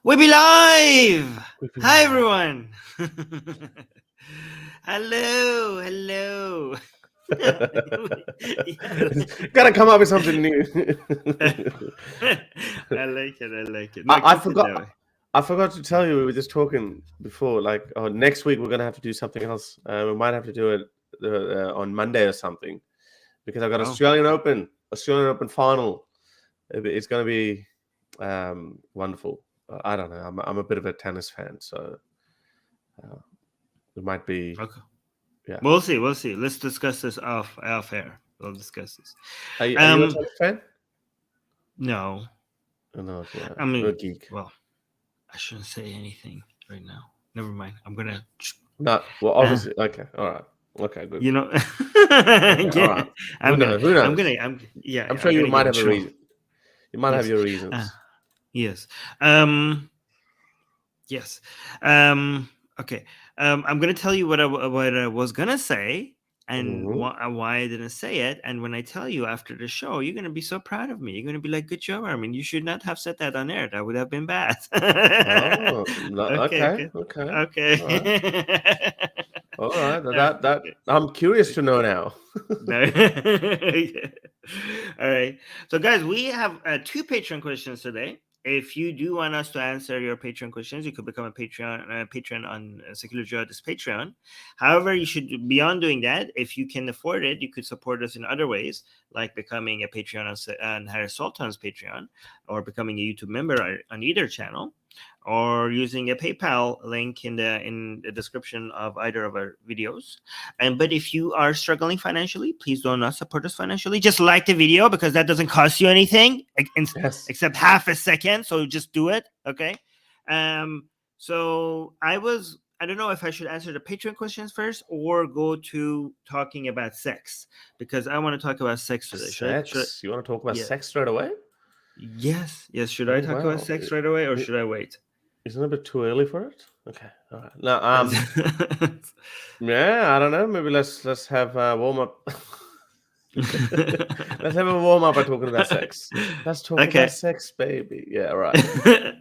We be live! Hi, everyone! Hello. Gotta come up with something new. I like it. No, I keep it that way. forgot to tell you, we were just talking before, like next week we're gonna have to do something else. We might have to do it on Monday or something, because I've got Oh. Australian Open final. It's gonna be wonderful. I don't know. I'm a bit of a tennis fan, so it might be. Okay. Yeah. We'll see. Let's discuss this off air. We'll discuss this. Are you a tennis fan? No. No. Yeah. I mean, You're a geek. Well, I shouldn't say anything right now. Never mind. I'm gonna. No. Well, obviously. Okay. All right. Okay. Good. You know. Okay, all right. Who knows? I'm sure you might have a reason. You might have your reasons. Yes. Yes. Okay. I'm gonna tell you what I was gonna say and why I didn't say it. And when I tell you after the show, you're gonna be so proud of me. You're gonna be like, "Good job, Armin. You should not have said that on air. That would have been bad." Oh, no, okay. All right. That I'm curious to know now. All right. So, guys, we have 2 Patreon questions today. If you do want us to answer your Patreon questions, you could become a patron on Secular Jihadists Patreon. However, you should, beyond doing that, if you can afford it, you could support us in other ways, like becoming a Patreon on Harris Sultan's Patreon, or becoming a YouTube member on either channel, or using a PayPal link in the description of either of our videos. But if you are struggling financially, please do not support us financially. Just like the video, because that doesn't cost you anything except half a second. So just do it, okay? So I don't know if I should answer the Patreon questions first or go to talking about sex, because I want to talk about sex today. Sex? You want to talk about sex straight away? Yes. Should I talk about sex right away, or should I wait? Isn't it a bit too early for it? Okay, all right. Now, yeah, I don't know. Maybe let's have a warm up. Let's have a warm up by talking about sex. Let's talk about sex, baby. Yeah, right.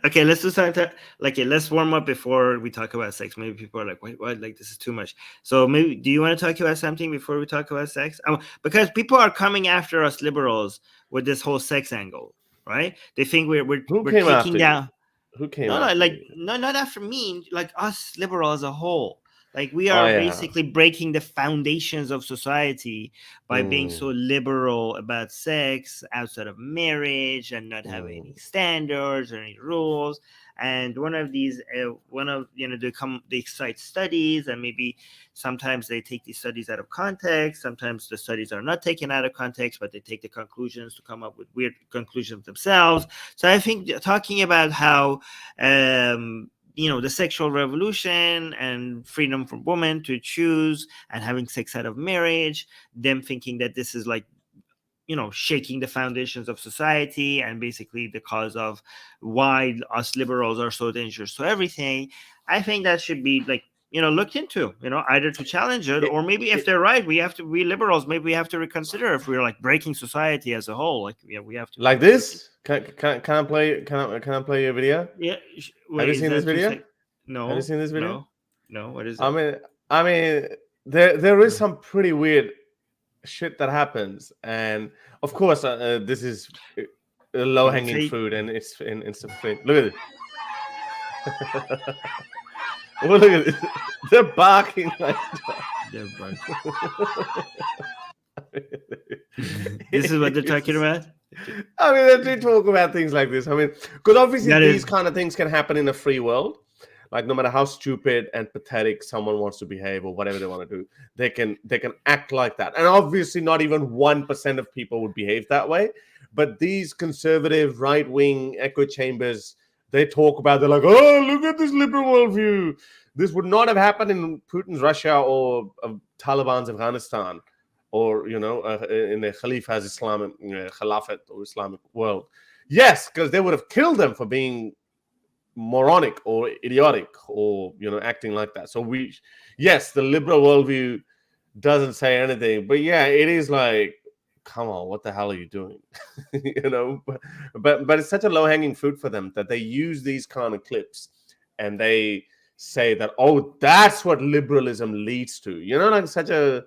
Okay, let's do something. Let's warm up before we talk about sex. Maybe people are like, "Wait, what? Like, this is too much." So maybe, do you want to talk about something before we talk about sex? Because people are coming after us liberals with this whole sex angle, right? They think we're taking down. Who came not after me, like us liberal as a whole. Like, we are basically breaking the foundations of society by being so liberal about sex outside of marriage and not having any standards or any rules. And one of they cite studies, and maybe sometimes they take these studies out of context. Sometimes the studies are not taken out of context, but they take the conclusions to come up with weird conclusions themselves. So I think talking about how the sexual revolution and freedom for women to choose and having sex out of marriage, them thinking that this is like, shaking the foundations of society and basically the cause of why us liberals are so dangerous to everything. I think that should be looked into, either to challenge it, or maybe if they're right, we liberals, maybe we have to reconsider if we're like breaking society as a whole. Like, we have to, like this. Can I play your video? Yeah. Have you seen this video? No. Have you seen this video? No. What is it? I mean, there is some pretty weird shit that happens, and of course, this is low hanging fruit, and it's instant. Look at it. Oh, look at it. They're barking like that. They're barking. This is what they're talking about? I mean, they talk about things like this. I mean, because obviously these kind of things can happen in a free world. Like, no matter how stupid and pathetic someone wants to behave or whatever they want to do, they can act like that. And obviously, not even 1% of people would behave that way. But these conservative right-wing echo chambers, they talk about, they're like, "Oh, look at this liberal worldview. This would not have happened in Putin's Russia or Taliban's Afghanistan, or in the Khalifa's Islamic Caliphate or Islamic world." Yes, because they would have killed them for being moronic or idiotic or acting like that. So yes, the liberal worldview doesn't say anything, but yeah, it is like come on, what the hell are you doing? But it's such a low-hanging fruit for them that they use these kind of clips and they say that, oh, that's what liberalism leads to. Like such a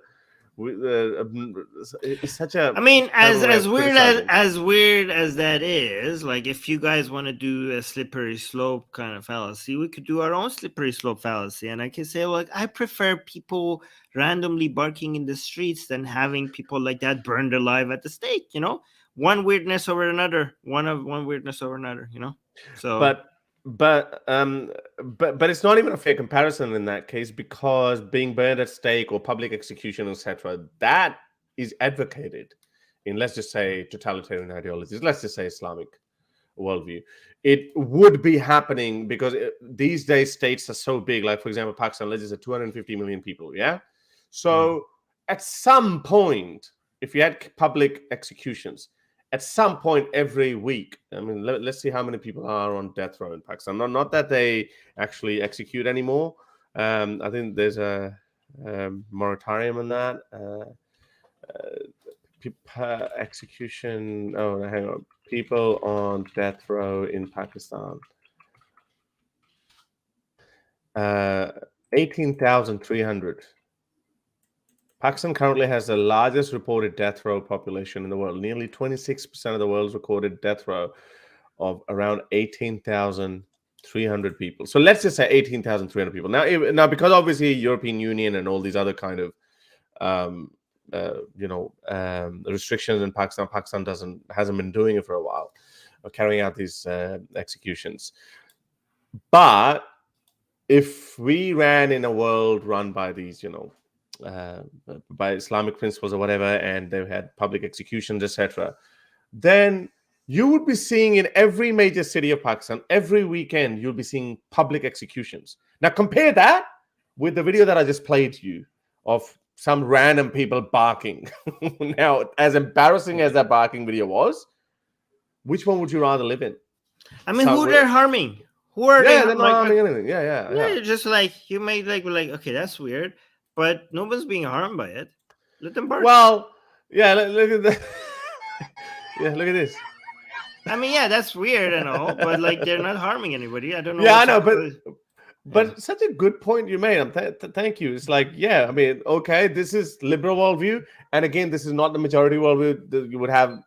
it's such a. I mean, as weird as that is, like if you guys want to do a slippery slope kind of fallacy, we could do our own slippery slope fallacy, and I can say, like, I prefer people randomly barking in the streets than having people like that burned alive at the stake. One weirdness over another, one weirdness over another. So, but it's not even a fair comparison in that case, because being burned at stake or public execution, etc., that is advocated in, let's just say, totalitarian ideologies, let's just say Islamic worldview. It would be happening because these days states are so big. Like, for example, Pakistan, let's just say 250 million people. Yeah. So at some point, if you had public executions, at some point every week, I mean, let's see how many people are on death row in Pakistan. Not that they actually execute anymore. I think there's a moratorium on that. Execution. Oh, hang on. People on death row in Pakistan. 18,300. Pakistan currently has the largest reported death row population in the world. Nearly 26% of the world's recorded death row of around 18,300 people. So let's just say 18,300 people. Now, because obviously European Union and all these other kind of restrictions in Pakistan hasn't been doing it for a while, or carrying out these executions. But if we ran in a world run by these, by Islamic principles or whatever, and they had public executions, etc., then you would be seeing in every major city of Pakistan, every weekend, you'll be seeing public executions. Now, compare that with the video that I just played to you of some random people barking. Now, as embarrassing as that barking video was, which one would you rather live in? I mean, who they're harming? Who are they? They're not harming anything. Yeah. Just like you may like okay, that's weird, but nobody's being harmed by it. Let them bark. Well, yeah. Look at that. Yeah, look at this. I mean, yeah, that's weird and all, but like they're not harming anybody. I don't know. Yeah, I know, but such a good point you made. Thank you. It's like, yeah, I mean, okay, this is liberal worldview, and again, this is not the majority worldview that you would have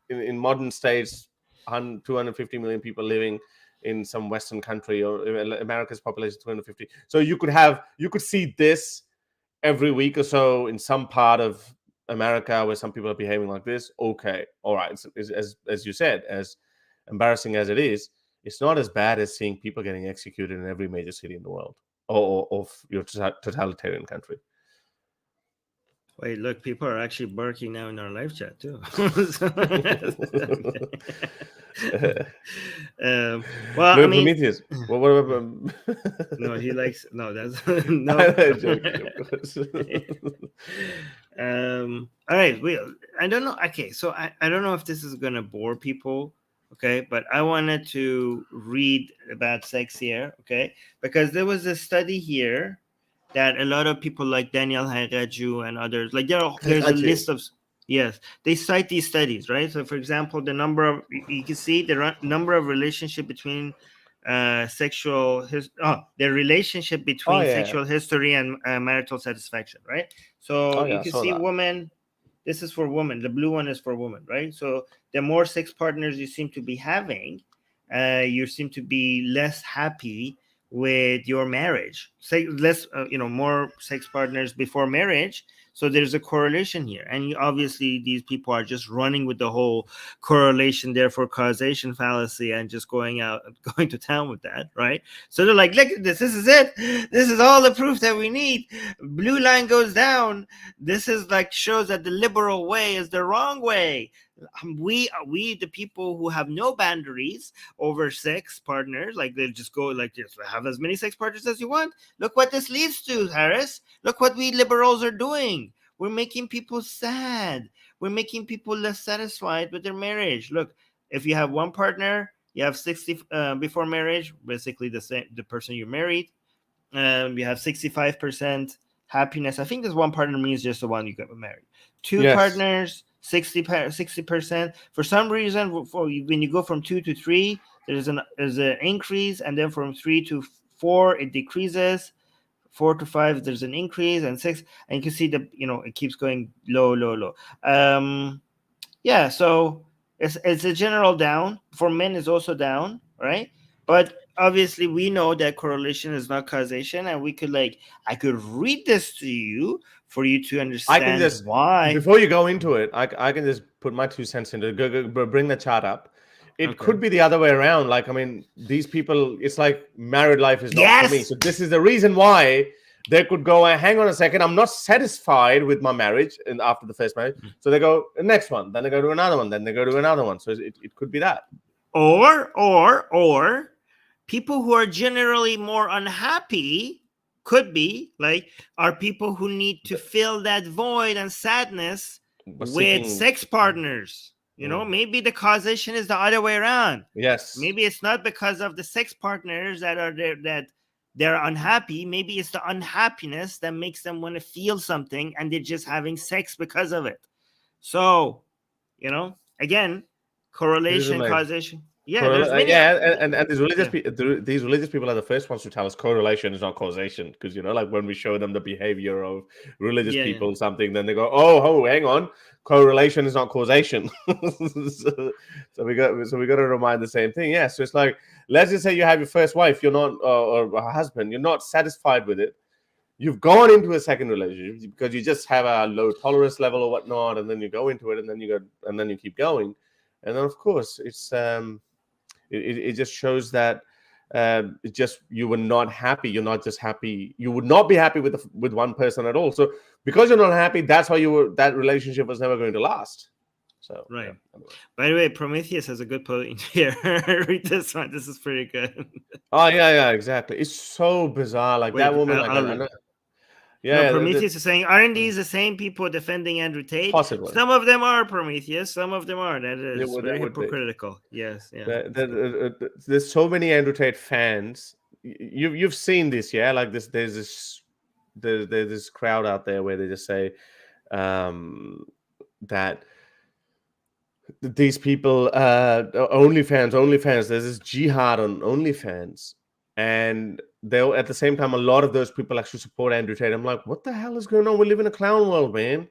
in modern states. 250 million people living in some Western country, or America's population 250. So you could see this every week or so in some part of America where some people are behaving like this. Okay, all right. As you said, as embarrassing as it is, it's not as bad as seeing people getting executed in every major city in the world or of your totalitarian country. Wait, look, people are actually barking now in our live chat too. Well, look, I mean, Prometheus. No, he likes that's no. All right, I don't know. Okay, so I don't know if this is gonna bore people. Okay, but I wanted to read about sex here. Okay, because there was a study here that a lot of people like Daniel Hairaju and others, like there's a list of, yes, they cite these studies, right? So for example, the number of, you can see the number of relationship between sexual history and marital satisfaction, right? So you can see women, this is for women, the blue one is for women, right? So the more sex partners you seem to be having, you seem to be less happy with your marriage. Say less, more sex partners before marriage. So there's a correlation here, and obviously these people are just running with the whole correlation, therefore causation fallacy, and just going to town with that, right? So they're like, look at this. This is it. This is all the proof that we need. Blue line goes down. This is like shows that the liberal way is the wrong way. We the people who have no boundaries over sex partners, like they just go like just have as many sex partners as you want. Look what this leads to, Harris. Look what we liberals are doing. We're making people sad. We're making people less satisfied with their marriage. Look, if you have one partner, you have 60 before marriage, basically the person you married. You have 65% happiness. I think this one partner means just the one you got married. Two partners, 60%. For some reason, when you go from 2 to 3, there's an increase, and then from 3 to 4 it decreases. 4 to 5 there's an increase, and 6, and you can see it keeps going low. So it's a general down. For men it's also down, right? But obviously we know that correlation is not causation, and we could I could read this to you for you to understand. I can just, why. Before you go into it, I can just put my 2 cents into it. Go, bring the chart up. It could be the other way around. These people, it's like married life is not for me. So this is the reason why they could go, hang on a second, I'm not satisfied with my marriage and after the first marriage. So they go the next one, then they go to another one, then they go to another one. So it could be that. Or people who are generally more unhappy could be are people who need to fill that void and sadness with sex partners. Maybe the causation is the other way around. Yes. Maybe it's not because of the sex partners that are there that they're unhappy. Maybe it's the unhappiness that makes them want to feel something, and they're just having sex because of it. So, again, correlation, causation. Yeah, and these religious people are the first ones to tell us correlation is not causation, because when we show them the behavior of religious people, something, then they go, oh, hang on, correlation is not causation. so we got to remind the same thing. Yeah, so it's let's just say you have your first wife, you're not, or a husband, you're not satisfied with it. You've gone into a second relationship because you just have a low tolerance level or whatnot, and then you go into it, and then you keep going, and then of course it's It just shows that you were not happy. You're not just happy. You would not be happy with one person at all. So because you're not happy, that's why that relationship was never going to last. So right. Yeah. By the way, Prometheus has a good point here. Read this one. This is pretty good. Oh yeah, exactly. It's so bizarre. That woman. Prometheus is saying, aren't these the same people defending Andrew Tate? Possibly. Some of them are Prometheus. Some of them are. That is very hypocritical. Yes. Yeah. There's so many Andrew Tate fans. You've seen this, yeah? There's this crowd out there where they just say that these people, OnlyFans. There's this jihad on OnlyFans. And they'll, at the same time, a lot of those people actually support Andrew Tate. I'm like, what the hell is going on? We live in a clown world, man.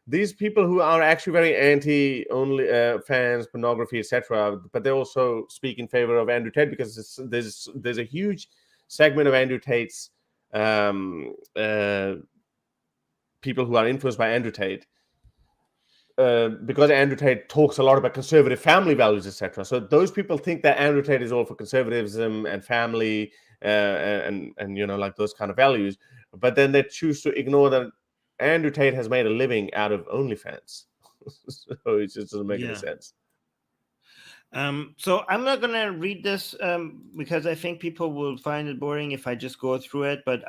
These people who are actually very anti-OnlyFans, pornography, etc., but they also speak in favor of Andrew Tate because there's a huge segment of Andrew Tate's people who are influenced by Andrew Tate. Because Andrew Tate talks a lot about conservative family values, etc. So those people think that Andrew Tate is all for conservatism and family and those kind of values. But then they choose to ignore that Andrew Tate has made a living out of OnlyFans. So it just doesn't make any sense. So I'm not going to read this because I think people will find it boring if I just go through it. But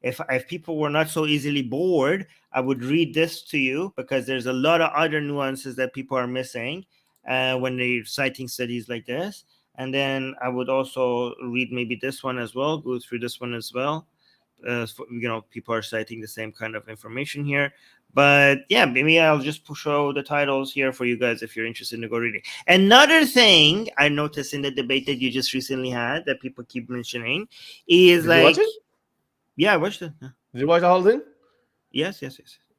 if people were not so easily bored, I would read this to you because there's a lot of other nuances that people are missing when they're citing studies like this. And then I would also read maybe this one as well, go through this one as well. People are citing the same kind of information here. But yeah, maybe I'll just show the titles here for you guys if you're interested to go reading. Another thing I noticed in the debate that you just recently had that people keep mentioning is Did you watch it? Yeah, I watched it. Yeah. Did you watch the whole thing? Yes.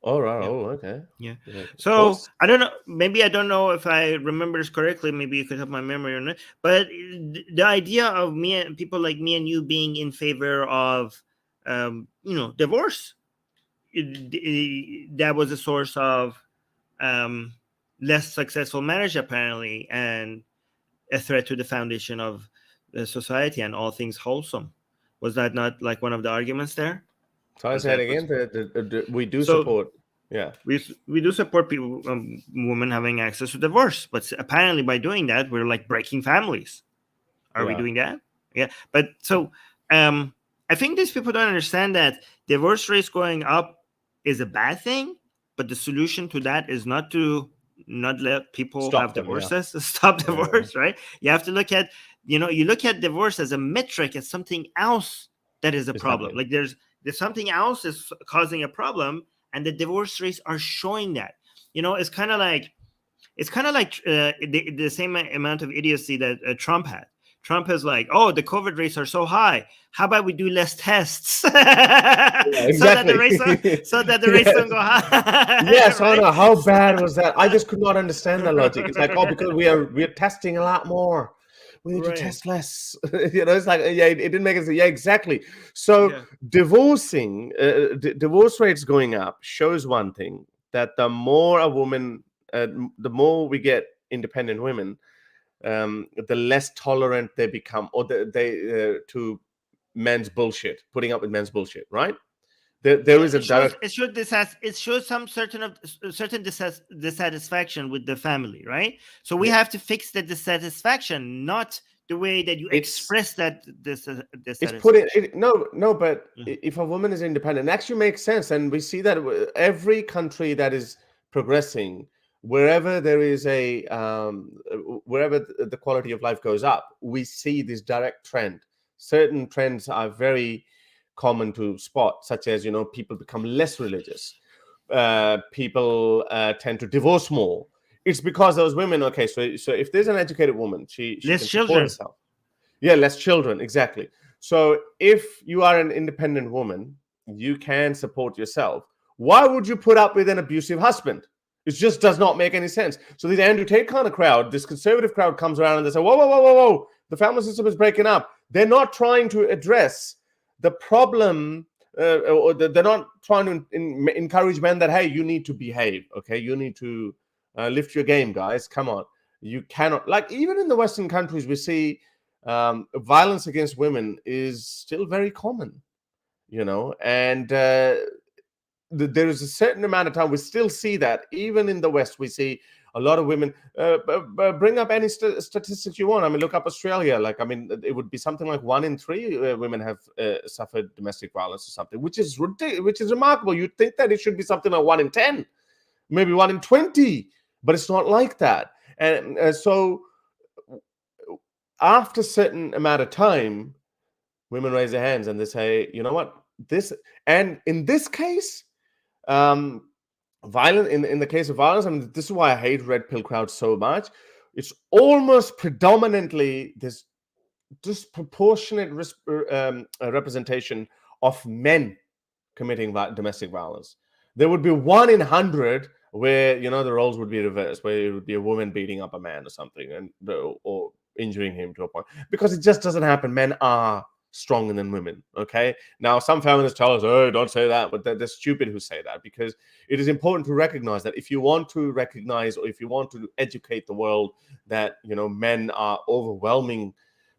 All right. Yeah. Oh, okay. Yeah. So I don't know. Maybe I don't know if I remember this correctly. Maybe you could have my memory or not. But the idea of me and people like me and you being in favor of, divorce, that was a source of less successful marriage apparently, and a threat to the foundation of the society and all things wholesome. Was that not like one of the arguments there? So I said again, we do support. Yeah, we do support people, women having access to divorce, but apparently by doing that, we're like breaking families. Are we doing that? Yeah, but so I think these people don't understand that divorce rates going up is a bad thing, but the solution to that is not to not let people have divorces, stop divorce, right? You have to look at, you look at divorce as a metric, as something else that is a problem. Like there's something else is causing a problem, and the divorce rates are showing that. it's kind of like the same amount of idiocy that Trump had. Trump is like, oh, the COVID rates are so high. How about we do less tests Exactly. so that the rates don't go high? Yes, Right? Anna, how bad was that? I just could not understand the logic. It's like, oh, because we're testing a lot more. We need to test less. It's like, yeah, it didn't make sense. Yeah, exactly. So divorce rates going up shows one thing, that the more a woman, the more we get independent women, the less tolerant they become, or they to men's bullshit, putting up with men's bullshit, right? There is a direct. It shows some certain dissatisfaction with the family, right? So we have to fix the dissatisfaction, not the way that you express that dissatisfaction. But if a woman is independent, it actually makes sense, and we see that every country that is progressing, wherever there is wherever the quality of life goes up, we see this direct trend. Certain trends are very common to spot, such as people become less religious, people tend to divorce more. It's because those women, okay, so if there's an educated woman, she can support herself. Yeah, less children, exactly. So if you are an independent woman, you can support yourself. Why would you put up with an abusive husband? It just does not make any sense. So this Andrew Tate kind of crowd, this conservative crowd, comes around and they say, whoa, the family system is breaking up. They're not trying to address the problem, or they're not trying to encourage men that, hey, you need to behave, okay? You need to lift your game, guys. Come on. You cannot, like, even in the Western countries, we see violence against women is still very common, and there is a certain amount of time we still see that. Even in the West, we see a lot of women. Bring up any statistics you want. I mean, look up Australia. It would be something like 1 in 3 women have suffered domestic violence or something, which is ridiculous, which is remarkable. You'd think that it should be something like 1 in 10, maybe 1 in 20, but it's not like that. And so after a certain amount of time, women raise their hands and they say, you know what, and in this case, violent in the case of violence, I mean, this is why I hate red pill crowds so much. It's almost predominantly this disproportionate representation of men committing domestic violence. There would be 1 in 100 where the roles would be reversed, where it would be a woman beating up a man or something, and or injuring him to a point, because it just doesn't happen. Men are stronger than women. Okay, now some feminists tell us, oh, don't say that, but they're stupid who say that, because it is important to recognize that if you want to recognize, or if you want to educate the world that men are overwhelming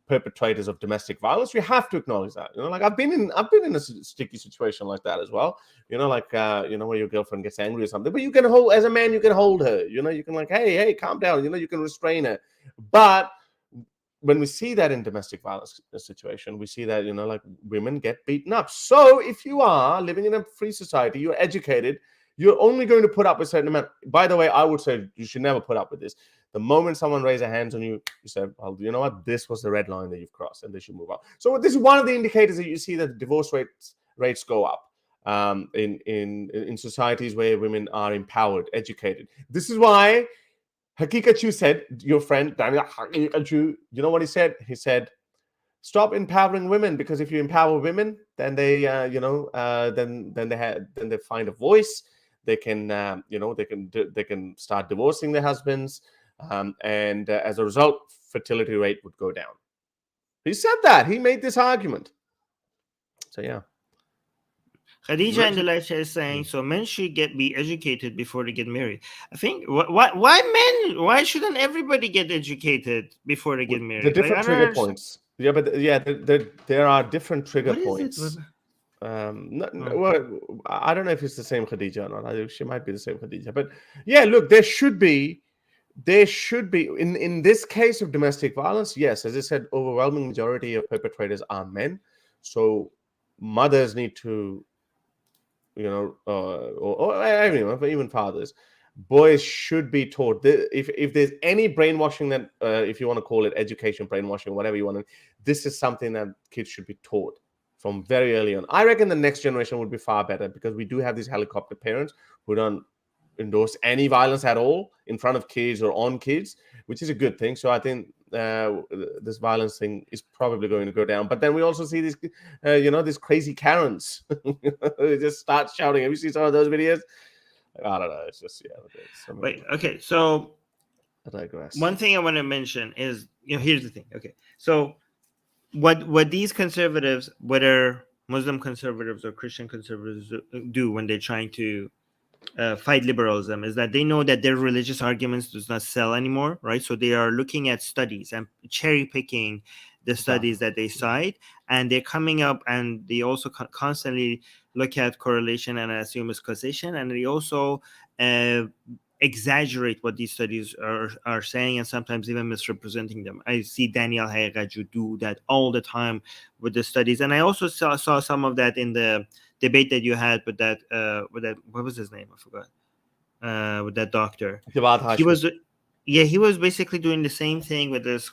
perpetrators of domestic violence, you have to acknowledge that. I've been in a sticky situation like that as well, where your girlfriend gets angry or something, but you can hold, as a man, you can hold her, you can, like, hey, calm down, you can restrain her. But when we see that in domestic violence situation, we see that, women get beaten up. So if you are living in a free society, you're educated, you're only going to put up a certain amount. By the way, I would say you should never put up with this. The moment someone raises their hands on you, you say, well, you know what? This was the red line that you've crossed, and they should move on. So this is one of the indicators that you see that the divorce rates go up in societies where women are empowered, educated. This is why Hakikachu said, your friend Daniel Hakikachu, you know what he said? He said, stop empowering women, because if you empower women, then they, then they find a voice. They can, they can start divorcing their husbands, and as a result, fertility rate would go down. He said that. He made this argument. So yeah. Khadija in the live chat is saying, so men should be educated before they get married. I think, why men? Why shouldn't everybody get educated before they get married? The different trigger points. Yeah, but there are different trigger points. Well, I don't know if it's the same Khadija or not. She might be the same Khadija. But yeah, look, there should be in this case of domestic violence, yes, as I said, overwhelming majority of perpetrators are men. So mothers need to, or even fathers, boys should be taught. If there's any brainwashing that, if you want to call it education, brainwashing, whatever you want to, this is something that kids should be taught from very early on. I reckon the next generation would be far better, because we do have these helicopter parents who don't, endorse any violence at all in front of kids or on kids, which is a good thing. So I think this violence thing is probably going to go down. But then we also see these, these crazy Karens who just start shouting. Have you seen some of those videos? I don't know. It's just Wait. Okay. So I digress. One thing I want to mention is, here's the thing. Okay. So what these conservatives, whether Muslim conservatives or Christian conservatives, do when they're trying to fight liberalism is that they know that their religious arguments does not sell anymore, right? So they are looking at studies and cherry picking the studies that they cite, and they're coming up, and they also constantly look at correlation and assume it's causation, and they also exaggerate what these studies are saying, and sometimes even misrepresenting them. I see Daniel Haqiqatjou do that all the time with the studies, and I also saw some of that in the debate that you had with that what was his name? I forgot. With that doctor, he was basically doing the same thing with this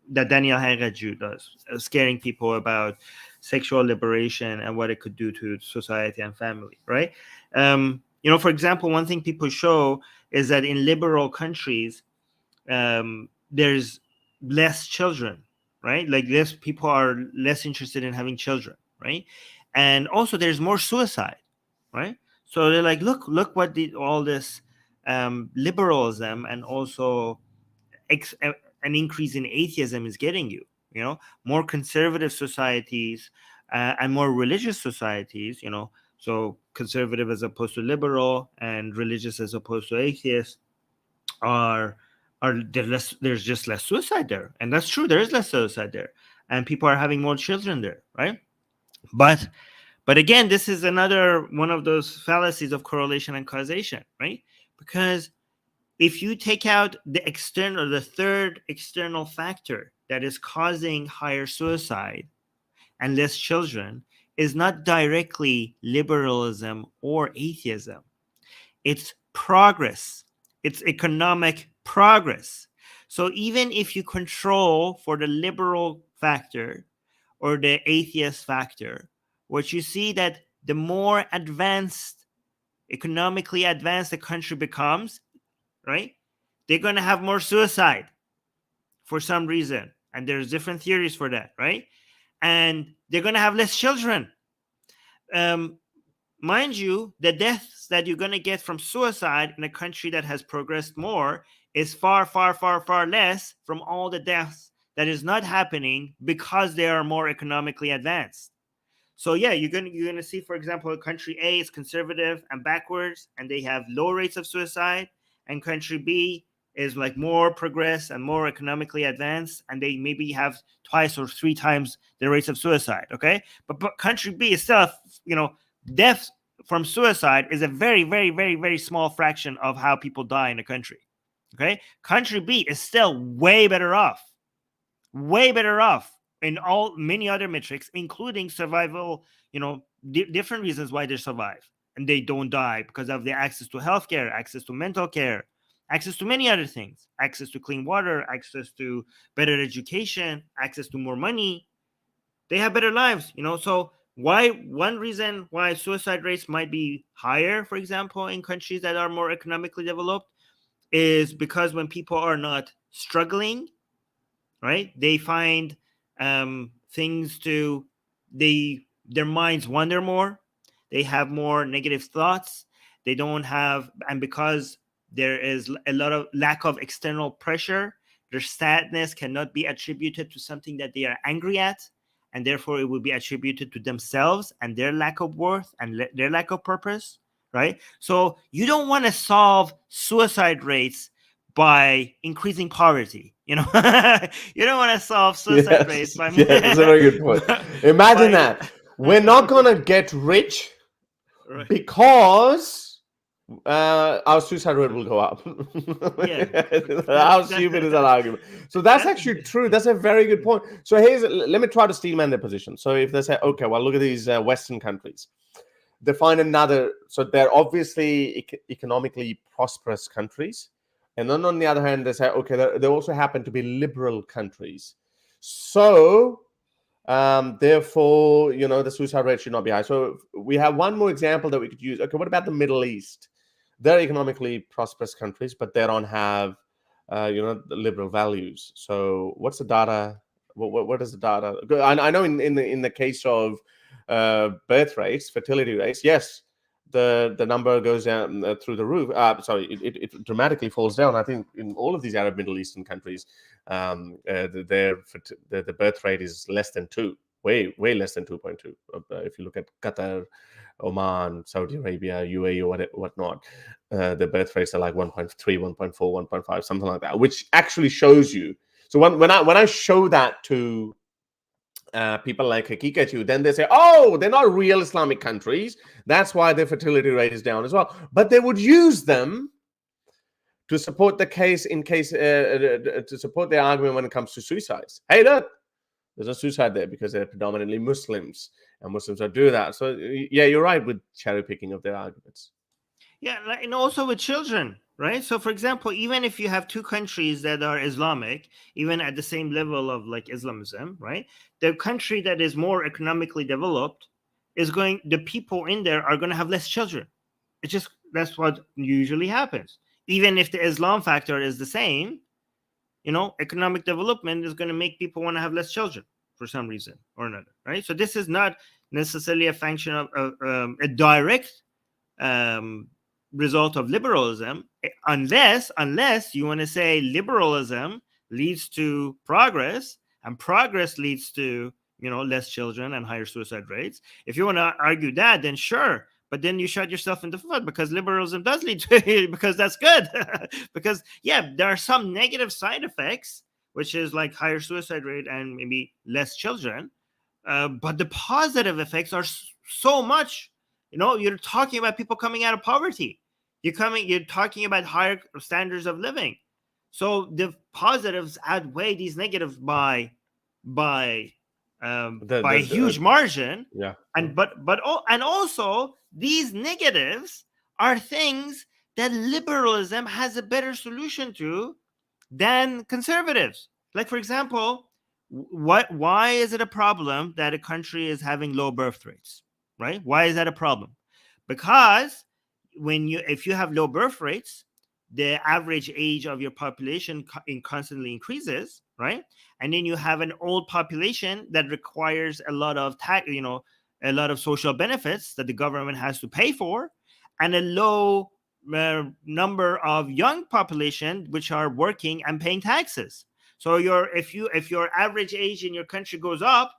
that Daniel Haqiqatjou does, scaring people about sexual liberation and what it could do to society and family, right? For example, one thing people show is that in liberal countries, there's less children, right? Like less people are less interested in having children, right? And also there's more suicide, right? So they're like, look what all this liberalism and also an increase in atheism is getting you. More conservative societies and more religious societies, so conservative as opposed to liberal and religious as opposed to atheist there's just less suicide there. And that's true, there is less suicide there, and people are having more children there, right? But again, this is another one of those fallacies of correlation and causation, right? Because if you take out the third external factor that is causing higher suicide and less children, is not directly liberalism or atheism. It's progress. It's economic progress. So even if you control for the liberal factor or the atheist factor, what you see that the more economically advanced the country becomes, right, they're going to have more suicide for some reason. And there's different theories for that, right? And they're going to have less children. Mind you, the deaths that you're going to get from suicide in a country that has progressed more is far, far, far, far less from all the deaths that is not happening because they are more economically advanced. So yeah, you're gonna see, for example, country A is conservative and backwards, and they have low rates of suicide, and country B is like more progressed and more economically advanced, and they maybe have twice or three times the rates of suicide. Okay, but country B is still, deaths from suicide is a very, very, very, very small fraction of how people die in a country. Okay, country B is still way better off in many other metrics, including survival. Different reasons why they survive and they don't die, because of the access to healthcare, access to mental care, access to many other things, access to clean water, access to better education, access to more money. They have better lives, So one reason why suicide rates might be higher, for example, in countries that are more economically developed, is because when people are not struggling, right, they find things their minds wander more, they have more negative thoughts, they don't have, and because there is a lot of lack of external pressure, their sadness cannot be attributed to something that they are angry at, and therefore it will be attributed to themselves and their lack of worth and their lack of purpose, right? So you don't want to solve suicide rates by increasing poverty. You don't want to solve suicide rates by that's a very good point. Imagine that we're not gonna get rich because our suicide rate will go up. How stupid is that argument? So that's actually true. That's a very good point. So let me try to steelman their position. So if they say, okay, well, look at these Western countries, they find another. So they're obviously economically prosperous countries. And then on the other hand, they say, okay, they also happen to be liberal countries. So Therefore, the suicide rate should not be high. So we have one more example that we could use. Okay, what about the Middle East? They're economically prosperous countries, but they don't have, the liberal values. So what's the data? What is the data? I know in the case of birth rates, fertility rates, yes, the number goes down through the roof. It dramatically falls down. I think in all of these Arab Middle Eastern countries, the birth rate is less than 2, way less than 2.2. If you look at Qatar, Oman, Saudi Arabia, UAE, or whatnot, the birth rates are like 1.3, 1.4, 1.5, something like that, which actually shows you. So when I show that to people like Hakikachu, then they say, oh, they're not real Islamic countries. That's why their fertility rate is down as well. But they would use them to support the case to support their argument when it comes to suicides. Hey, look, there's no suicide there because they're predominantly Muslims, and Muslims don't do that. So yeah, you're right with cherry picking of their arguments. Yeah, and also with children, right? So for example, even if you have two countries that are Islamic, even at the same level of like Islamism, right? The country that is more economically developed the people in there are going to have less children. That's what usually happens. Even if the Islam factor is the same, economic development is going to make people want to have less children for some reason or another, right? So this is not necessarily a function of a direct result of liberalism, unless you want to say liberalism leads to progress, and progress leads to less children and higher suicide rates. If you want to argue that, then sure, but then you shot yourself in the foot, because liberalism does lead to it, because that's good. Because there are some negative side effects, which is like higher suicide rate and maybe less children, but the positive effects are so much. You're talking about people coming out of poverty. You're talking about higher standards of living. So the positives outweigh these negatives by a huge margin. Yeah. And also these negatives are things that liberalism has a better solution to than conservatives. Like, for example, why is it a problem that a country is having low birth rates, right? Why is that a problem? Because if you have low birth rates, the average age of your population constantly increases, right? And then you have an old population that requires a lot of a lot of social benefits that the government has to pay for, and a low number of young population which are working and paying taxes. So if your average age in your country goes up,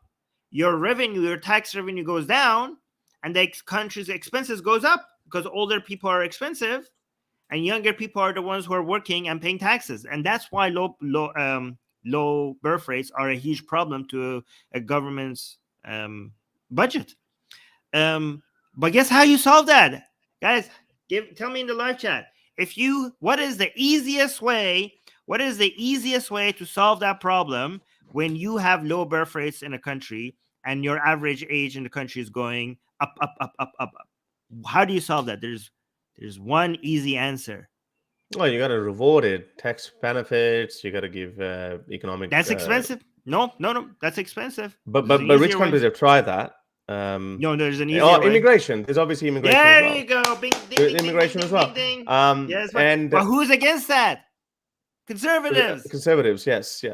your tax revenue goes down, and the country's expenses goes up, because older people are expensive and younger people are the ones who are working and paying taxes. And that's why low birth rates are a huge problem to a government's budget. But guess how you solve that, guys? Tell me in the live chat. What is the easiest way to solve that problem when you have low birth rates in a country and your average age in the country is going up? How do you solve that? There's one easy answer. Well, you got to reward it. Tax benefits. You got to give economic. That's expensive. No, that's expensive. But rich countries have tried that. No, there's an easier way. Immigration. There's obviously immigration. There as well. you go. Bing, ding, There's ding, immigration ding, as well. Ding, ding. Yes, but who's against that? Conservatives. Conservatives, yes.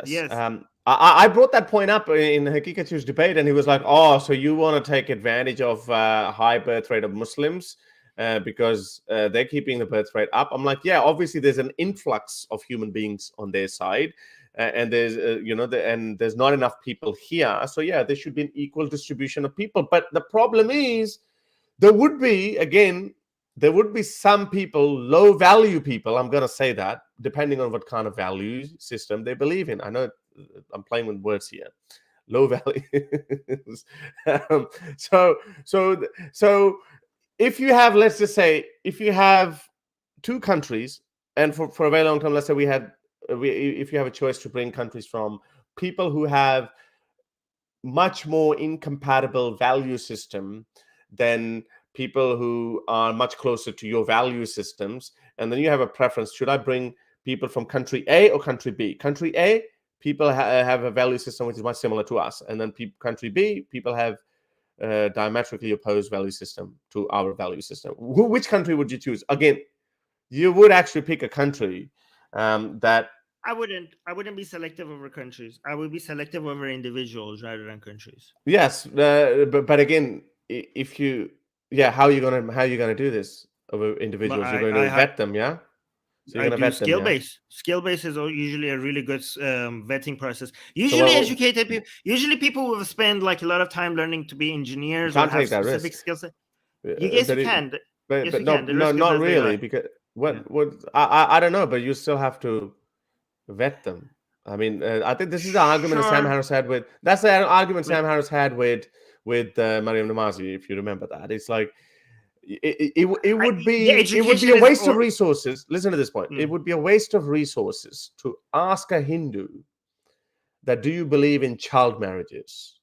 I brought that point up in Hakikachu's debate, and he was like, "Oh, so you want to take advantage of high birth rate of Muslims because they're keeping the birth rate up?" I'm like, "Yeah, obviously there's an influx of human beings on their side, and there's and there's not enough people here. So yeah, there should be an equal distribution of people. But the problem is, there would be some people, low value people, I'm going to say that, depending on what kind of value system they believe in. I know I'm playing with words here. Low values. So if you have, let's just say, if you have two countries, and for a very long time, let's say if you have a choice to bring countries from people who have much more incompatible value system than people who are much closer to your value systems, and then you have a preference, should I bring people from country A or country B? Country A, people have a value system which is much similar to us, and then country B, people have diametrically opposed value system to our value system. Which country would you choose? Again, you would actually pick a country that I wouldn't be selective over countries. I would be selective over individuals rather than countries. Yes, but again, if you how are you gonna do this over individuals? You're going to vet them, yeah. So you're I gonna do vet skill them, yeah? based. Skill based is usually a really good vetting process. Usually educated people. Usually people will spend like a lot of time learning to be engineers or have specific skill set. You guess you can. But no, not really, because I don't know, but you still have to vet them. I mean, I think this is the argument that Sam Harris had with. That's the argument Sam Harris had with Mariam Namazi, if you remember that. It's like it would be a waste of resources. Listen to this point. It would be a waste of resources to ask a Hindu that, do you believe in child marriages?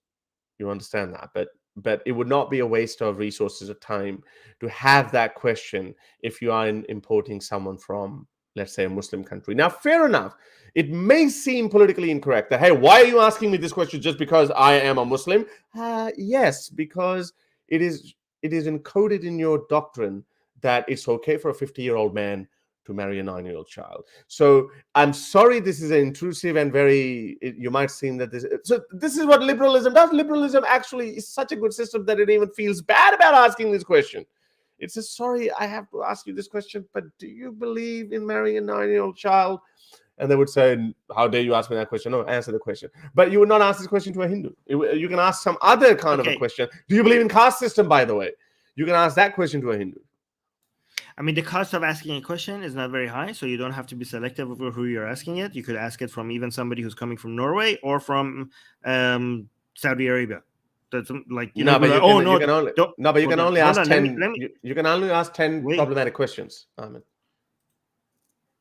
You understand that, but it would not be a waste of resources or time to have that question if you are importing someone from, let's say, a Muslim country. Now, fair enough. It may seem politically incorrect that, hey, why are you asking me this question just because I am a Muslim? Yes, because it is encoded in your doctrine that it's okay for a 50-year-old man to marry a 9-year-old child. So I'm sorry, this is intrusive and very, you might seem that this is what liberalism does. Liberalism actually is such a good system that it even feels bad about asking this question. It says, sorry, I have to ask you this question, but do you believe in marrying a 9-year-old child? And they would say, how dare you ask me that question? No, answer the question. But you would not ask this question to a Hindu. You can ask some other kind of a question. Do you believe in caste system, by the way? You can ask that question to a Hindu. I mean, the cost of asking a question is not very high, so you don't have to be selective over who you're asking it. You could ask it from even somebody who's coming from Norway or from Saudi Arabia. That's like, you can only ask 10. You can only ask 10 problematic questions, Armin.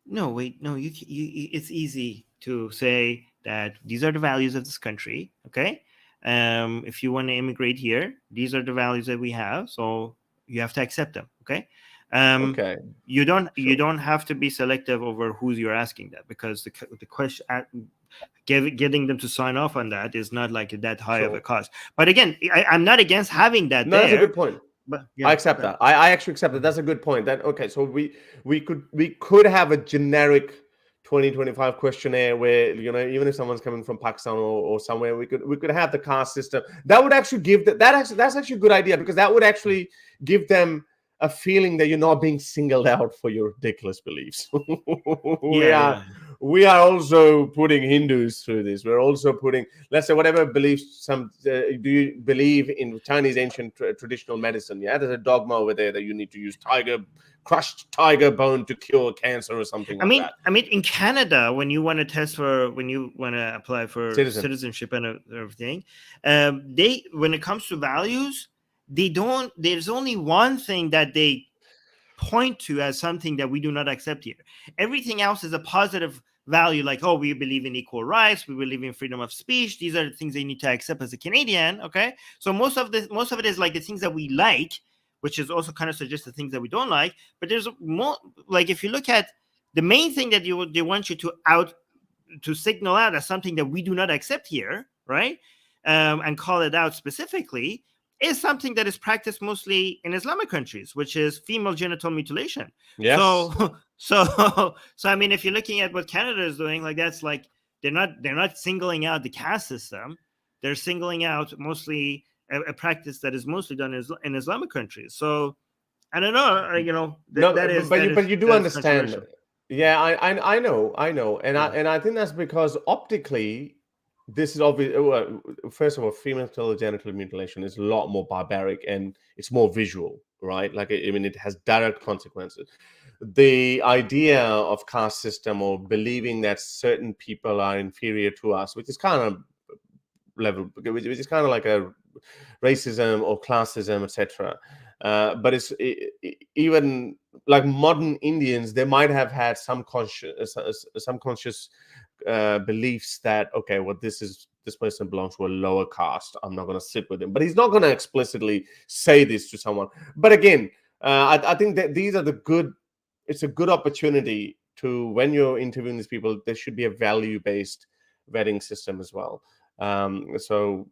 No, it's easy to say that these are the values of this country. Okay, if you want to immigrate here, these are the values that we have, so you have to accept them. Okay. You don't have to be selective over who you're asking that, because the question, getting them to sign off on that is not like that high of a cost. But again, I'm not against having that. No, that's a good point. But I accept that. I actually accept that. That's a good point. That so we could have a generic 2025 questionnaire where, even if someone's coming from Pakistan or somewhere, we could have the caste system. That would actually give that's actually a good idea, because that would actually give them a feeling that you're not being singled out for your ridiculous beliefs. We are also putting Hindus through this. We're also putting, let's say, whatever beliefs. Do you believe in Chinese ancient traditional medicine? Yeah, there's a dogma over there that you need to use crushed tiger bone to cure cancer or something like that. I mean, in Canada, when you want to apply for citizenship and everything, when it comes to values, there's only one thing that they point to as something that we do not accept here. Everything else is a positive value, like, oh, we believe in equal rights, we believe in freedom of speech. These are the things they need to accept as a Canadian. Okay, so most of it is like the things that we like, which is also kind of suggests the things that we don't like. But there's more, like, if you look at the main thing that they want you to signal out as something that we do not accept here, right? And call it out specifically, is something that is practiced mostly in Islamic countries, which is female genital mutilation. Yes. So I mean, if you're looking at what Canada is doing, like, that's like they're not singling out the caste system. They're singling out mostly a practice that is mostly done in Islamic countries. So I don't know, but you do understand. Yeah, I know, and I think that's because optically, this is obvious. First of all, female genital mutilation is a lot more barbaric and it's more visual, right? Like, I mean, it has direct consequences. The idea of caste system, or believing that certain people are inferior to us, which is kind of which is kind of like a racism or classism, etc. But it's even like modern Indians, they might have had some conscious beliefs that, okay, well, this person belongs to a lower caste, I'm not going to sit with him. But he's not going to explicitly say this to someone. But again, I think that these are it's a good opportunity to, when you're interviewing these people, there should be a value-based vetting system as well. So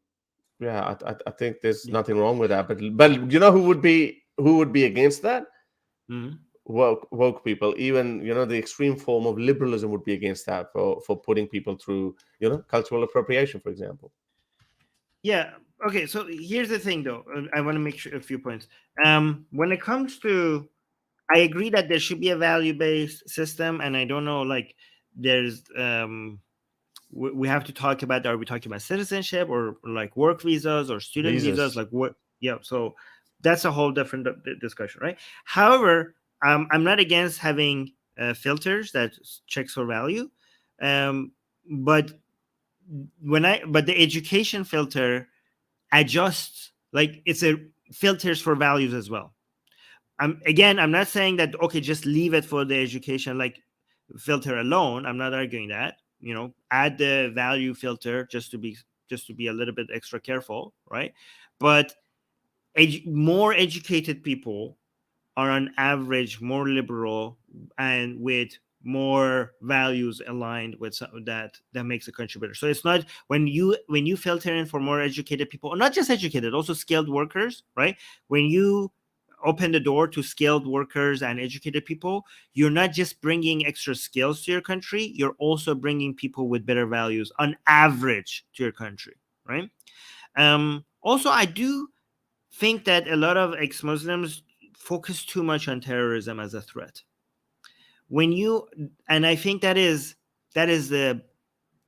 yeah, I think there's nothing wrong with that. But you know who would be against that? Mhm. Woke people. Even the extreme form of liberalism would be against that for putting people through cultural appropriation, for example. Yeah. Okay. So here's the thing, though. I want to make sure a few points. When it comes to, I agree that there should be a value-based system, and I don't know, like, there's we have to talk about, are we talking about citizenship or like work visas or student visas? Like what? Yeah. So that's a whole different discussion, right? However, I'm not against having filters that checks for value, but but the education filter adjusts, like it's a filters for values as well. I'm not saying that okay, just leave it for the education like filter alone. I'm not arguing that. Add the value filter just to be a little bit extra careful, right? But more educated people are on average more liberal and with more values aligned with that makes a country better. So it's not when you filter in for more educated people, or not just educated, also skilled workers, right? When you open the door to skilled workers and educated people, you're not just bringing extra skills to your country, you're also bringing people with better values on average to your country, right? Also, I do think that a lot of ex-Muslims focus too much on terrorism as a threat. And I think that is the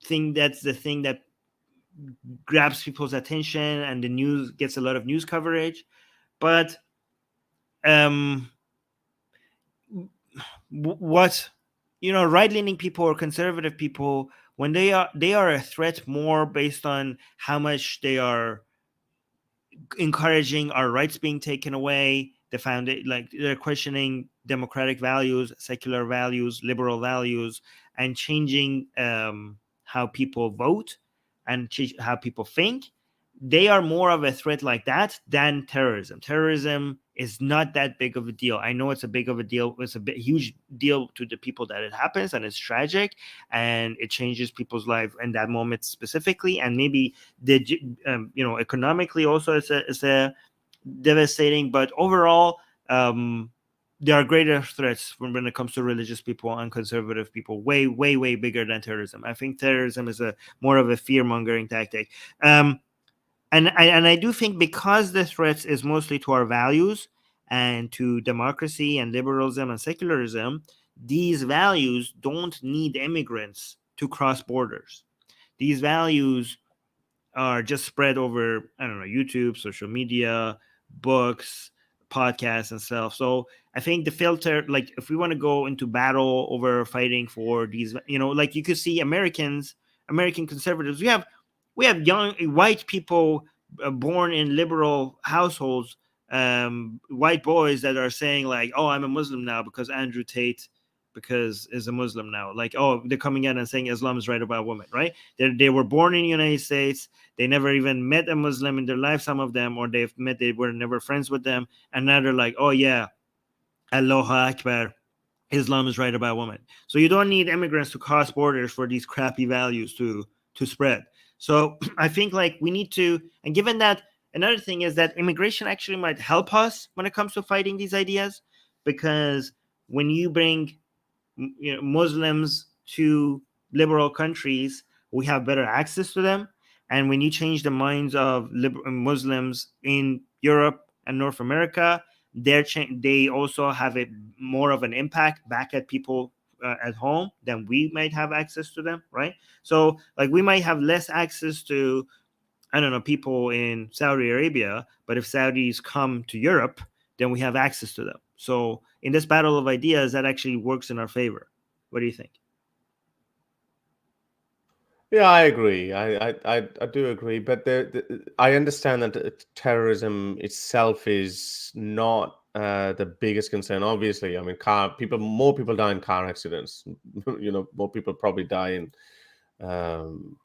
thing that grabs people's attention, and the news gets a lot of news coverage. But what right-leaning people or conservative people, when they are a threat more based on how much they are encouraging our rights being taken away, they're questioning democratic values, secular values, liberal values, and changing how people vote and how people think. They are more of a threat like that than terrorism. Terrorism is not that big of a deal. I know it's a big of a deal. It's a huge deal to the people that it happens, and it's tragic, and it changes people's life in that moment specifically. And maybe economically also it's a devastating. But overall, there are greater threats when it comes to religious people and conservative people, way, way, way bigger than terrorism. I think terrorism is more of a fear-mongering tactic. And I do think because the threats is mostly to our values and to democracy and liberalism and secularism, these values don't need immigrants to cross borders. These values are just spread over, I don't know, YouTube, social media, books, podcasts, and stuff. So I think the filter, like if we want to go into battle over fighting for these, like you could see American conservatives, we have young white people born in liberal households, white boys that are saying like, oh, I'm a Muslim now because Andrew Tate is a Muslim now. Like, oh, they're coming out and saying Islam is right about women, right? They were born in the United States. They never even met a Muslim in their life, some of them, or they were never friends with them. And now they're like, oh yeah, Allahu Akbar, Islam is right about women. So you don't need immigrants to cross borders for these crappy values to spread. So I think like we need to, and given that, another thing is that immigration actually might help us when it comes to fighting these ideas, because when you bring Muslims to liberal countries, we have better access to them. And when you change the minds of Muslims in Europe and North America, they also have more of an impact back at people at home than we might have access to them, right? So like we might have less access to, I don't know, people in Saudi Arabia, but if Saudis come to Europe, then we have access to them. So in this battle of ideas, that actually works in our favor. What do you think? Yeah, I agree. I do agree, but I understand that terrorism itself is not the biggest concern. Obviously, I mean, more people die in car accidents. More people probably die in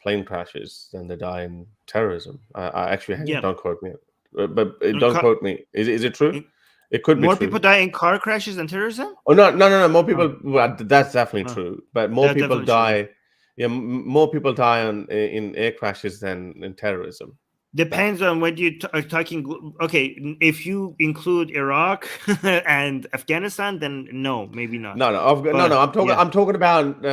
plane crashes than they die in terrorism. I actually don't quote me, but don't quote me. Is it true? It could be more true. People die in car crashes than terrorism. Oh no! More people. Well, that's definitely true. But more people die Yeah, more people die in air crashes than in terrorism. Depends on what you are talking. Okay, if you include Iraq and Afghanistan, then no, maybe not. No. I'm talking about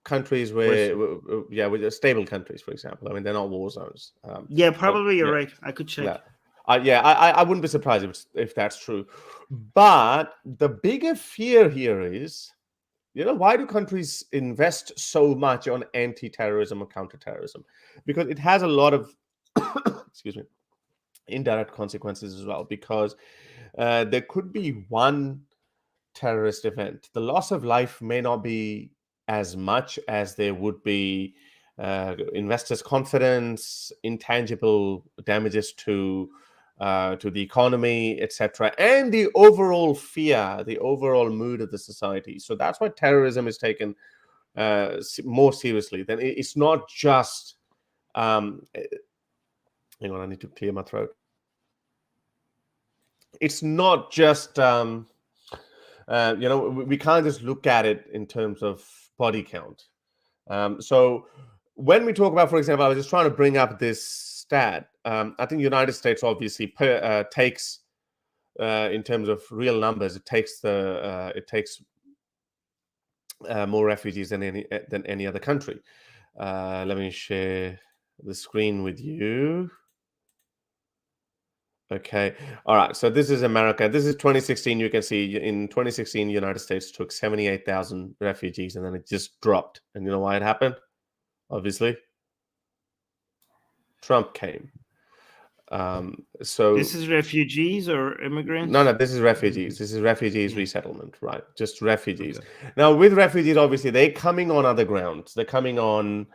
countries where, with stable countries, for example. I mean, they're not war zones. Probably you're right. I could check. I wouldn't be surprised if that's true. But the bigger fear here is, why do countries invest so much on anti-terrorism or counter-terrorism? Because it has a lot of excuse me, indirect consequences as well, because there could be one terrorist event. The loss of life may not be as much as there would be investors' confidence, intangible damages to the economy, etc., and the overall fear, the overall mood of the society. So that's why terrorism is taken more seriously. Then it's not just hang on, I need to clear my throat. It's not just, we can't just look at it in terms of body count. So when we talk about, for example, I was just trying to bring up this stat. I think the United States obviously takes, in terms of real numbers, it takes more refugees than any other country. Let me share the screen with you. Okay. All right. So this is America. This is 2016. You can see in 2016, the United States took 78,000 refugees, and then it just dropped. And you know why it happened? Obviously, Trump came. So this is refugees or immigrants? No, this is refugees. This is refugees resettlement, right? Just refugees. Okay. Now, with refugees, obviously, they're coming on other grounds. They're coming on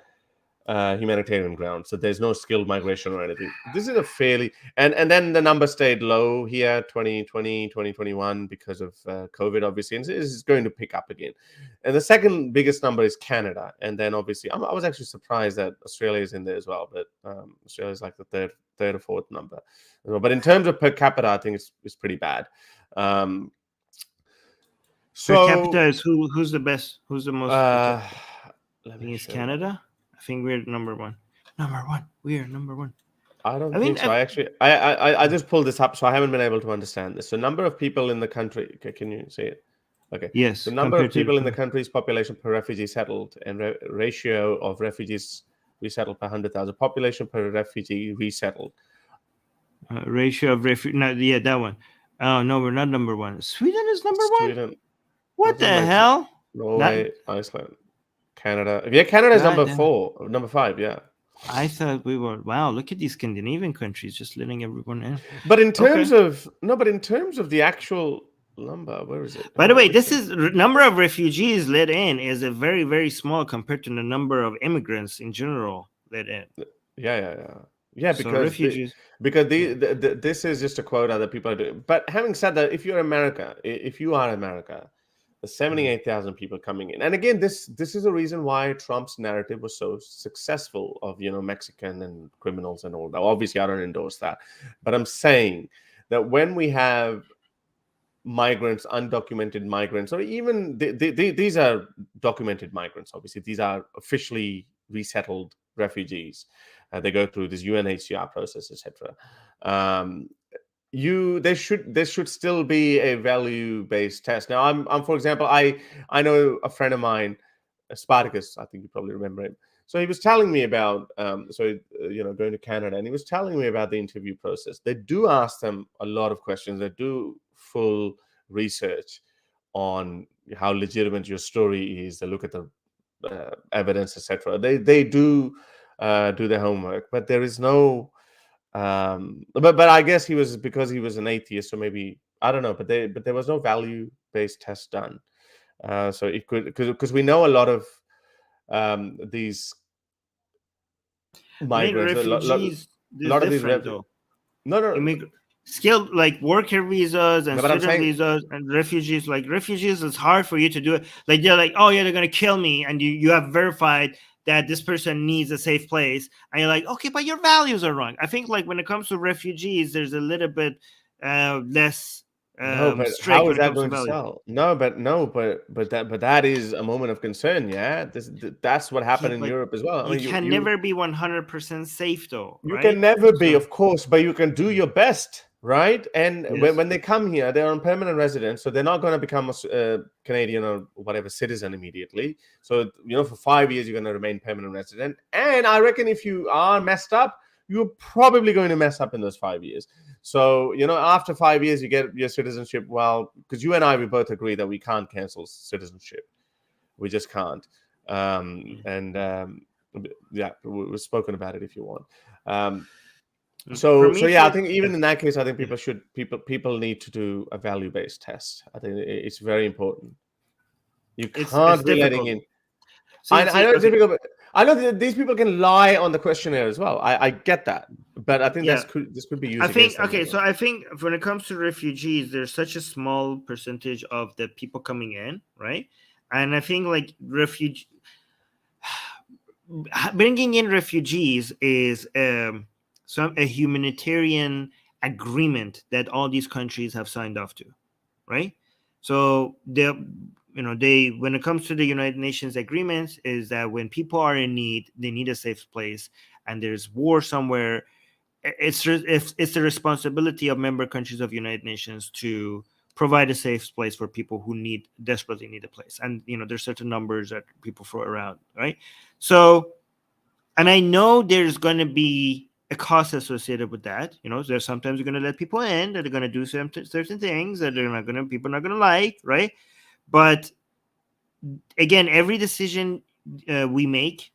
humanitarian grounds. So there's no skilled migration or anything. This is a fairly... And then the number stayed low here, 2020, 2021, because of COVID, obviously. And it's going to pick up again. And the second biggest number is Canada. And then, obviously, I was actually surprised that Australia is in there as well. But Australia is like the third or fourth number. But in terms of per capita, I think it's pretty bad. So per capita is who's the best? Who's the most? I think it's Canada. I think we're number one. We are number one. I think so. I just pulled this up, so I haven't been able to understand this. So number of people in the country. Okay, can you see it? Okay. Yes. The number of people in the country's population per refugee settled and ratio of refugees resettled per 100,000. Population per refugee resettled. Ratio of refugee. That one. Oh no, we're not number one. Sweden is number one. What the hell? Norway, Iceland, Canada. Yeah, Canada is number 5. Yeah. I thought we were. Wow, look at these Scandinavian countries just letting everyone in. But in terms of the actual number, where is it? By the way, this is number of refugees let in is a very, very small compared to the number of immigrants in general let in. Yeah, because this is just a quota that people are doing. But having said that, if you are America, the 78,000 people coming in, and again, this is a reason why Trump's narrative was so successful of Mexican and criminals and all that. Obviously, I don't endorse that, but I'm saying that when we have migrants, undocumented migrants, or even these are documented migrants. Obviously, these are officially resettled refugees. They go through this UNHCR process, etc. There should still be a value-based test. Now, I'm for example, I know a friend of mine, Spartacus. I think you probably remember him. So he was telling me about going to Canada, and he was telling me about the interview process. They do ask them a lot of questions. They do full research on how legitimate your story is. They look at the evidence, etc. They do their homework, but there is no. But I guess because he was an atheist, so maybe I don't know. But there was no value-based test done. So it could because we know a lot of these migrants, refugees. A lot of these no. Skilled like worker visas and student visas and refugees. Like refugees, it's hard for you to do it. Like they're like, oh yeah, they're gonna kill me, and you have verified that this person needs a safe place, and you're like, okay, but your values are wrong. I think like when it comes to refugees, there's a little bit less No, but strict how when is it that comes to going to values. sell? No, but that is a moment of concern. Yeah, that's what Yeah, happened in but Europe as well. I you mean, can never be 100% safe, though, you can right? never be, So of course, but you can do your best, right? And yes, when they come here, they're on permanent residence, so they're not going to become a Canadian or whatever citizen immediately. So for 5 years, you're going to remain permanent resident. And I reckon if you are messed up, you're probably going to mess up in those 5 years. So after 5 years, you get your citizenship. Well, because you and I, we both agree that we can't cancel citizenship. We just can't. And yeah, we've spoken about it if you want. for So me, yeah, I for think even in that case, I think yeah. people need to do a value-based test. I think it's very important. You It's can't be letting difficult. in. See, I know it's okay, difficult, but I know that these people can lie on the questionnaire as well. I get that, but I think yeah. this could be I used think against them as well. so I think when it comes to refugees, there's such a small percentage of the people coming in, right? And I think like bringing in refugees is a humanitarian agreement that all these countries have signed off to, right? So they when it comes to the United Nations agreements, is that when people are in need, they need a safe place, and there's war somewhere, it's the responsibility of member countries of United Nations to provide a safe place for people who desperately need a place. And there's certain numbers that people throw around, right? So, and I know there's going to be a cost associated with that. There's sometimes you're going to let people in that are going to do certain things that people are not going to like, right? But again, every decision we make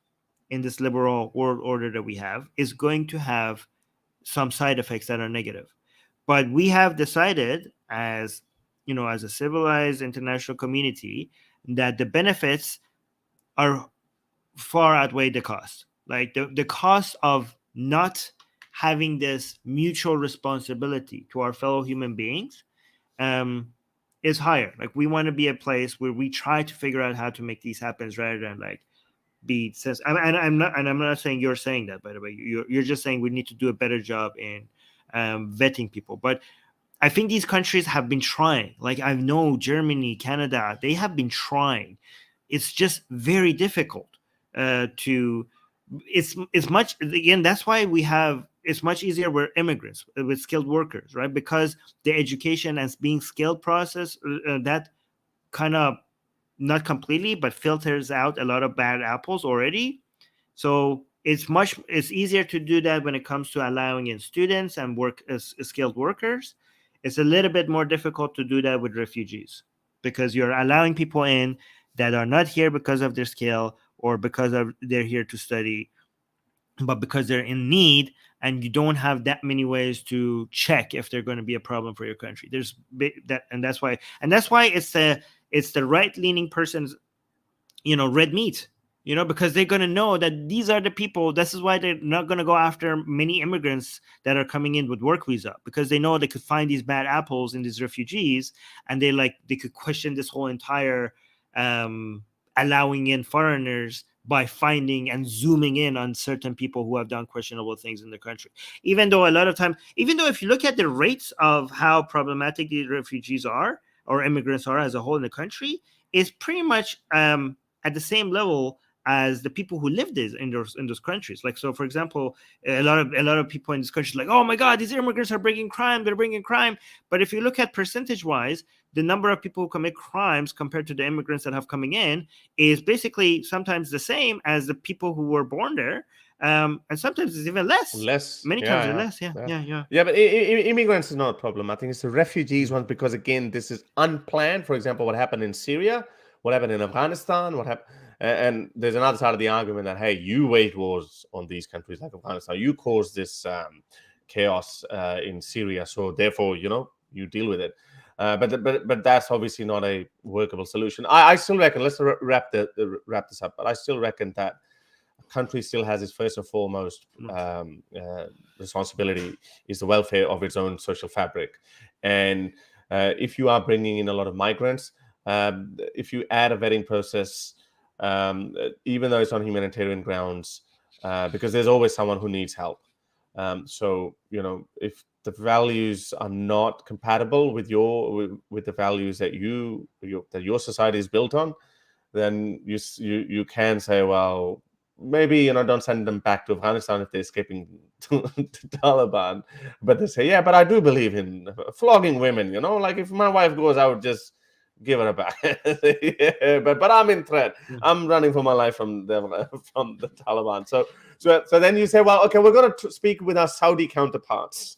in this liberal world order that we have is going to have some side effects that are negative. But we have decided as a civilized international community that the benefits are far outweigh the cost. Like the cost of not having this mutual responsibility to our fellow human beings is higher. Like we want to be a place where we try to figure out how to make these happen rather than like be sense. I'm not saying you're saying that, by the way. You're just saying we need to do a better job in vetting people. But I think these countries have been trying. Like I know Germany, Canada, they have been trying. It's just very difficult to. It's much again. That's why it's much easier with immigrants, with skilled workers, right? Because the education and being skilled process that kind of not completely, but filters out a lot of bad apples already. So it's easier to do that when it comes to allowing in students and work as skilled workers. It's a little bit more difficult to do that with refugees because you're allowing people in that are not here because of their skill or because they're here to study, but because they're in need, and you don't have that many ways to check if they're going to be a problem for your country. That's why it's the right leaning person's red meat, because they're going to know that these are the people. This is why they're not going to go after many immigrants that are coming in with work visa, because they know they could find these bad apples in these refugees, and they could question this whole entire allowing in foreigners by finding and zooming in on certain people who have done questionable things in the country. Even though if you look at the rates of how problematic the refugees are or immigrants are as a whole in the country, is pretty much at the same level as the people who lived in those countries. Like, so for example, a lot of people in this country like, oh my God, these immigrants are bringing crime. They're bringing crime. But if you look at percentage wise, the number of people who commit crimes compared to the immigrants that have coming in is basically sometimes the same as the people who were born there. And sometimes it's even less. Less, Many times it's less. Yeah. Yeah, but immigrants is not a problem. I think it's the refugees one, because again, this is unplanned. For example, what happened in Syria, what happened in Afghanistan, what happened, and there's another side of the argument that, hey, you wage wars on these countries like Afghanistan, you caused this chaos in Syria, so therefore you deal with it. But that's obviously not a workable solution. I still reckon, let's wrap this up, but I still reckon that a country still has its first and foremost responsibility is the welfare of its own social fabric. And if you are bringing in a lot of migrants, if you add a vetting process, even though it's on humanitarian grounds, because there's always someone who needs help. So if the values are not compatible with with the values that your society is built on, then you can say, well, maybe don't send them back to Afghanistan if they're escaping to Taliban. But they say, yeah, but I do believe in flogging women. Like if my wife goes, I would just give her back. Yeah, but I'm in threat. I'm running for my life from the Taliban. So then you say, well, okay, we're going to speak with our Saudi counterparts.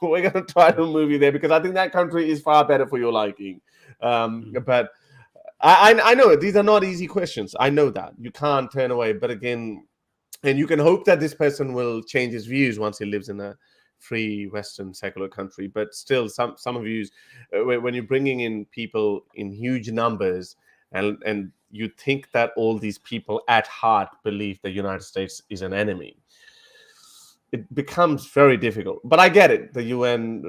We're going to try to move you there because I think that country is far better for your liking. But I know these are not easy questions. I know that you can't turn away. But again, and you can hope that this person will change his views once he lives in a free Western secular country. But still, some of you, when you're bringing in people in huge numbers, and you think that all these people at heart believe the United States is an enemy, it becomes very difficult. But I get it. The UN,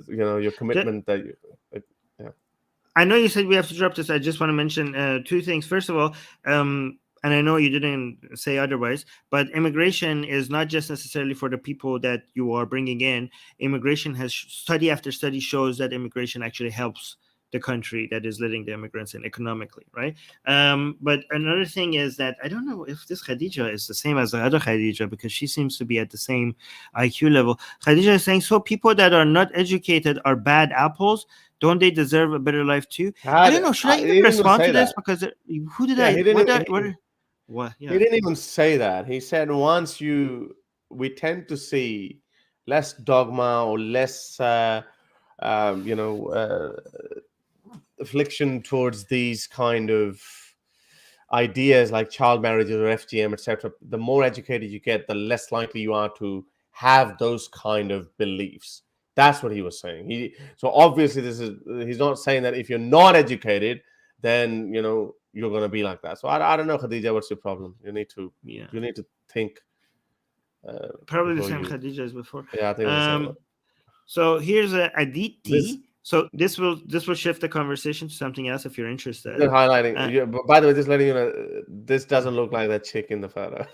your commitment that you. I know you said we have to drop this. I just want to mention two things. First of all, and I know you didn't say otherwise, but immigration is not just necessarily for the people that you are bringing in. Immigration has study after study shows that immigration actually helps the country that is letting the immigrants in economically, right? But another thing is that I don't know if this Khadija is the same as the other Khadija because she seems to be at the same IQ level. Khadija is saying, so people that are not educated are bad apples. Don't they deserve a better life too? I don't know. Should I even respond to this? Because who did what? Yeah. He didn't even say that. He said we tend to see less dogma or less, affliction towards these kind of ideas like child marriages or FGM, etc. The more educated you get, the less likely you are to have those kind of beliefs. That's what he was saying. So obviously he's not saying that if you're not educated, then you're going to be like that. So I don't know, Khadija, what's your problem? You need to think. Probably the same Khadija as before. Yeah, I think the same. So here's Aditi. So this will shift the conversation to something else if you're interested. Highlighting. By the way, just letting you know, this doesn't look like that chick in the photo.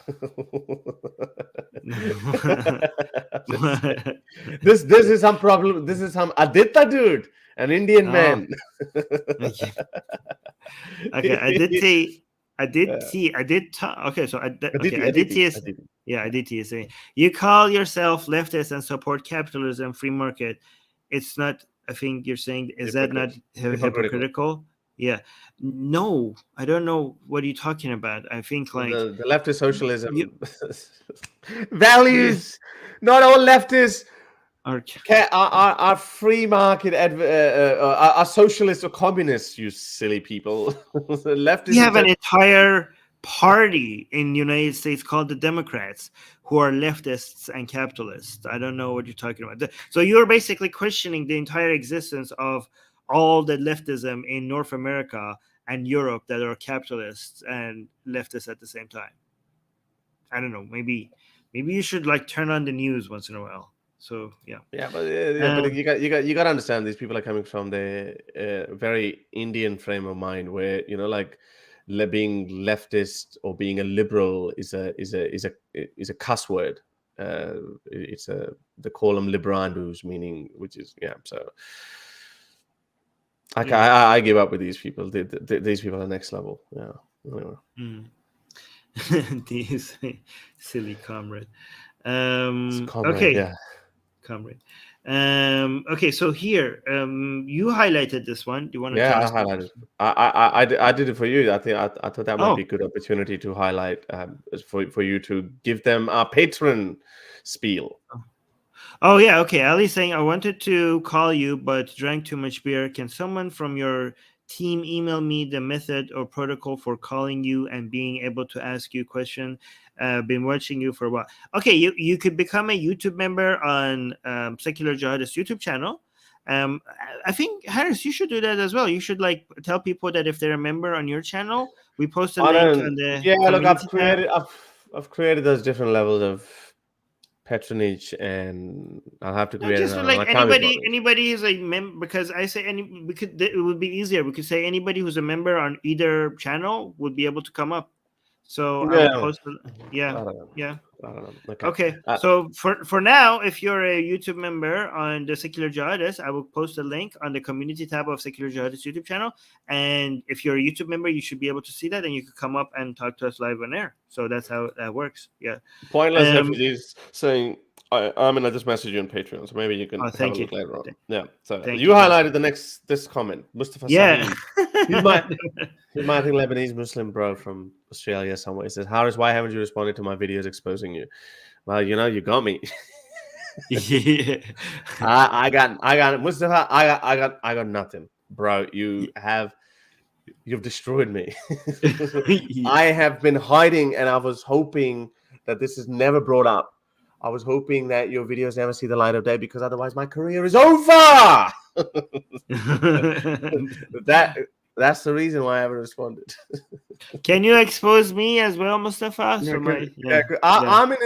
This is some problem. This is some Aditya dude, an Indian man. Okay, Aditi. Okay, so Aditi is Aditi is saying you call yourself leftist and support capitalism, free market. It's not. I think you're saying, is that not hypocritical? Yeah. No, I don't know what you're talking about. I think like the leftist socialism values. Not all leftists are free market, are socialists or communists. You silly people. Leftists. We have an entire party in the United States called the Democrats who are leftists and capitalists. I don't know what you're talking about. So you're basically questioning the entire existence of all the leftism in North America and Europe that are capitalists and leftists at the same time. I don't know. Maybe you should like turn on the news once in a while. So but you got to understand, these people are coming from the very Indian frame of mind where like being leftist or being a liberal is a cuss word. They call them liberandus, meaning which is so. I give up with these people. These people are next level. Yeah. These silly comrade. Okay. Yeah. Comrade. Okay, so here, you highlighted this one. Do you want to? Yeah, I highlighted. I did it for you. I think I thought that might be a good opportunity to highlight for you to give them a patron spiel. Oh yeah, okay. Ali's saying I wanted to call you, but drank too much beer. Can someone from your team email me the method or protocol for calling you and being able to ask you a question? Been watching you for a while. Okay, you could become a YouTube member on Secular Jihadists YouTube channel. I think Harris, you should do that as well. You should like tell people that if they're a member on your channel, we post a link on the look. I've created those different levels of patronage, and I'll have to create just like anybody who's a member, because I say it would be easier. We could say anybody who's a member on either channel would be able to come up. So I Yeah. will post. Yeah. I don't know. Yeah. I don't know. Okay. So for now, if you're a YouTube member on the Secular Jihadists, I will post a link on the community tab of Secular Jihadists YouTube channel. And if you're a YouTube member, you should be able to see that, and you can come up and talk to us live on air. So that's how that works. Yeah. Pointless refugees saying, I just messaged you on Patreon, so maybe you can have a look later on. Yeah. So you highlighted this comment, Mustafa. Yeah. He might think Lebanese Muslim bro from Australia somewhere. He says, Harris, why haven't you responded to my videos exposing you? Well, you got me. Yeah. I got Mustafa. I got nothing, bro. You've destroyed me. I have been hiding, and I was hoping that this is never brought up. I was hoping that your videos never see the light of day, because otherwise my career is over. That's the reason why I haven't responded. Can you expose me as well, Mustafa? Armin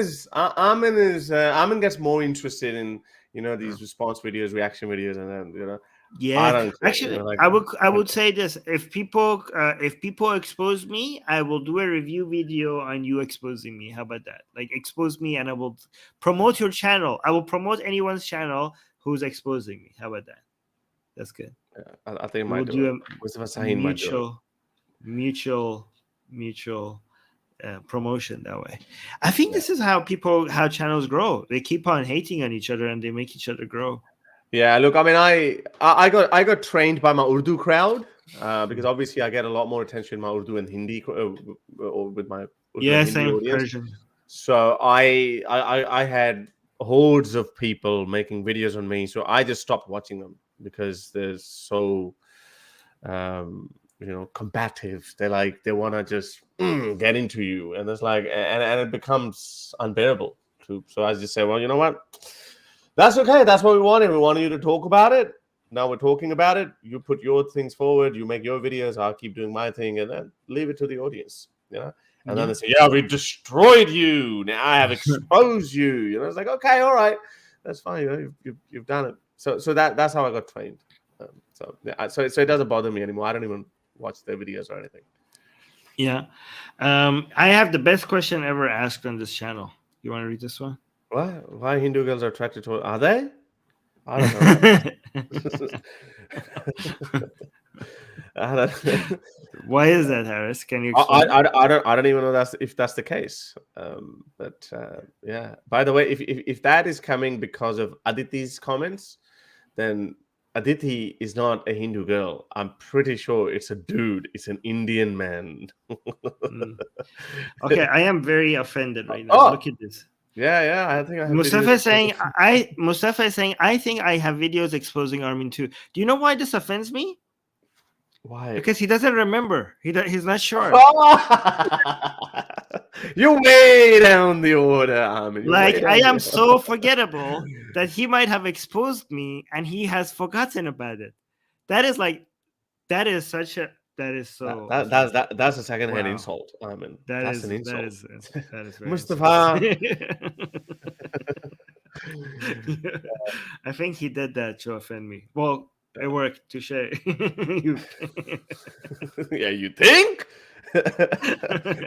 gets more interested in these response videos, reaction videos, and then Yeah, actually, I would say this: if people expose me, I will do a review video on you exposing me. How about that? Like, expose me, and I will promote your channel. I will promote anyone's channel who's exposing me. How about that? That's good. Yeah, I think we'll do a mutual promotion that way. I think this is how channels grow. They keep on hating on each other, and they make each other grow. Yeah, look, I mean, I got trained by my Urdu crowd because obviously I get a lot more attention in my Urdu and Hindi or with my Urdu and Hindi audience. Persian. So I had hordes of people making videos on me, so I just stopped watching them because they're so combative. They want to just get into you, and it's like and it becomes unbearable too. So I just say, well, you know what? That's okay. That's what we wanted. We wanted you to talk about it. Now we're talking about it. You put your things forward. You make your videos. I'll keep doing my thing, and then leave it to the audience. And then they say, "Yeah, we destroyed you. Now I have exposed you." It's like, okay, all right, that's fine. You've done it. So that's how I got trained. So it doesn't bother me anymore. I don't even watch their videos or anything. Yeah, I have the best question ever asked on this channel. You want to read this one? Why Hindu girls are attracted to? Are they? I don't know. Why is that, Harris? Can you explain? I don't even know if that's the case. But yeah. By the way, if that is coming because of Aditi's comments, then Aditi is not a Hindu girl. I'm pretty sure it's a dude. It's an Indian man. Okay, I am very offended right now. Look at this. Yeah. I think I have Mustafa is saying I think I have videos exposing Armin too. Do you know why this offends me? Why? Because he doesn't remember. He's not sure. You're way down the order, Armin. I am so forgettable that he might have exposed me and he has forgotten about it. That's a second-hand insult, Armin. That's an insult. That is very Mustafa. I think he did that to offend me. Well, it worked. Touche. Yeah, you think?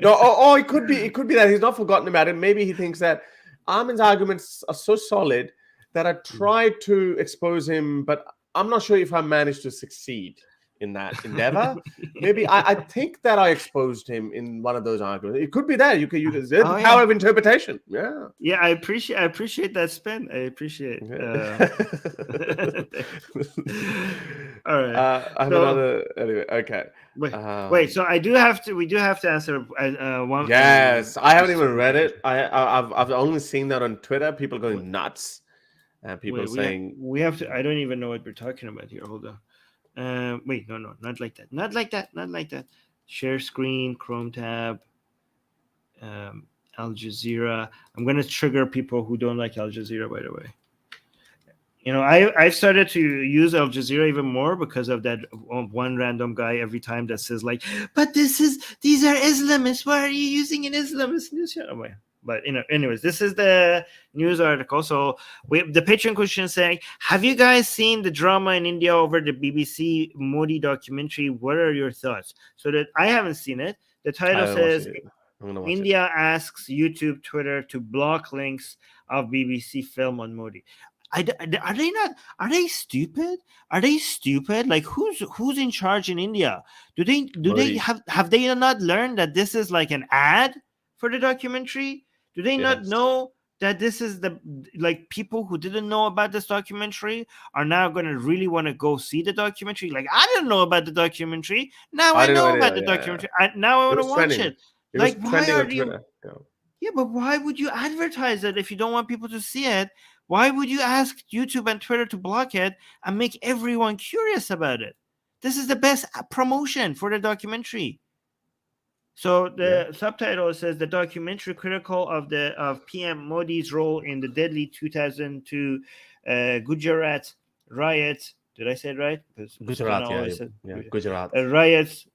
No, it could be that he's not forgotten about it. Maybe he thinks that Armin's arguments are so solid that I tried to expose him, but I'm not sure if I managed to succeed in that endeavor. Maybe I think that I exposed him in one of those arguments. It could be that you could use the power of interpretation. Yeah, I appreciate that spin. I appreciate all right. I have another anyway. Okay. Wait. So we do have to answer one. Yes, I haven't even read it. I've only seen that on Twitter. People going nuts, and people saying we have to. I don't even know what we're talking about here. Hold on. Wait, no, not like that. Share screen, Chrome tab, Al Jazeera. I'm going to trigger people who don't like Al Jazeera, by the way. I've started to use Al Jazeera even more because of that one random guy every time that says like, but these are Islamists. Why are you using an Islamist news channel? But anyways, this is the news article. So the Patron question saying, have you guys seen the drama in India over the BBC Modi documentary? What are your thoughts? So that I haven't seen it. The title says I'm gonna watch India asks YouTube, Twitter to block links of BBC film on Modi. Are they not? Are they stupid? Are they stupid? Like who's in charge in India? Do they have they not learned that this is like an ad for the documentary? Do they not know that this is the, like, people who didn't know about this documentary are now going to really want to go see the documentary? Like, I didn't know about the documentary. Now I know about the documentary. Now I want to watch it. Like, why are you? Yeah, but why would you advertise it if you don't want people to see it? Why would you ask YouTube and Twitter to block it and make everyone curious about it? This is the best promotion for the documentary. So the subtitle says the documentary critical of PM Modi's role in the deadly 2002 Gujarat riot. Did I say it right? Gujarat, Gujarat. Riots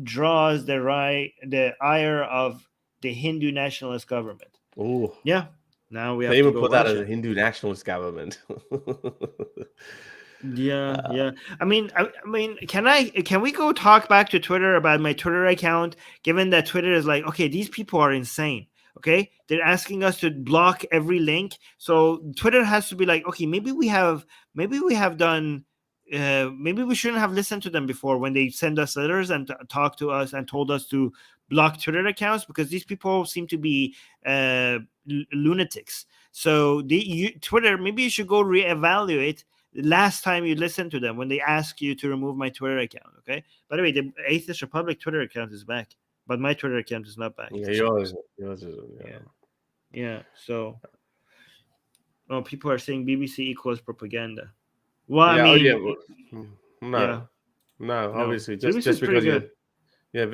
draws the ire of the Hindu nationalist government. Oh, yeah. Now we have to even go put that as a Hindu nationalist government. Yeah. I mean, can we go talk back to Twitter about my Twitter account? Given that Twitter is like, okay, these people are insane. Okay, they're asking us to block every link. So Twitter has to be like, okay, maybe we shouldn't have listened to them before when they send us letters and talk to us and told us to block Twitter accounts, because these people seem to be lunatics. So Twitter, maybe you should go reevaluate the last time you listened to them when they ask you to remove my Twitter account. Okay. By the way, the Atheist Republic Twitter account is back, but my Twitter account is not back. Yeah, yours is. Yeah. So, people are saying BBC equals propaganda. Well, No, obviously, just because you. Yeah,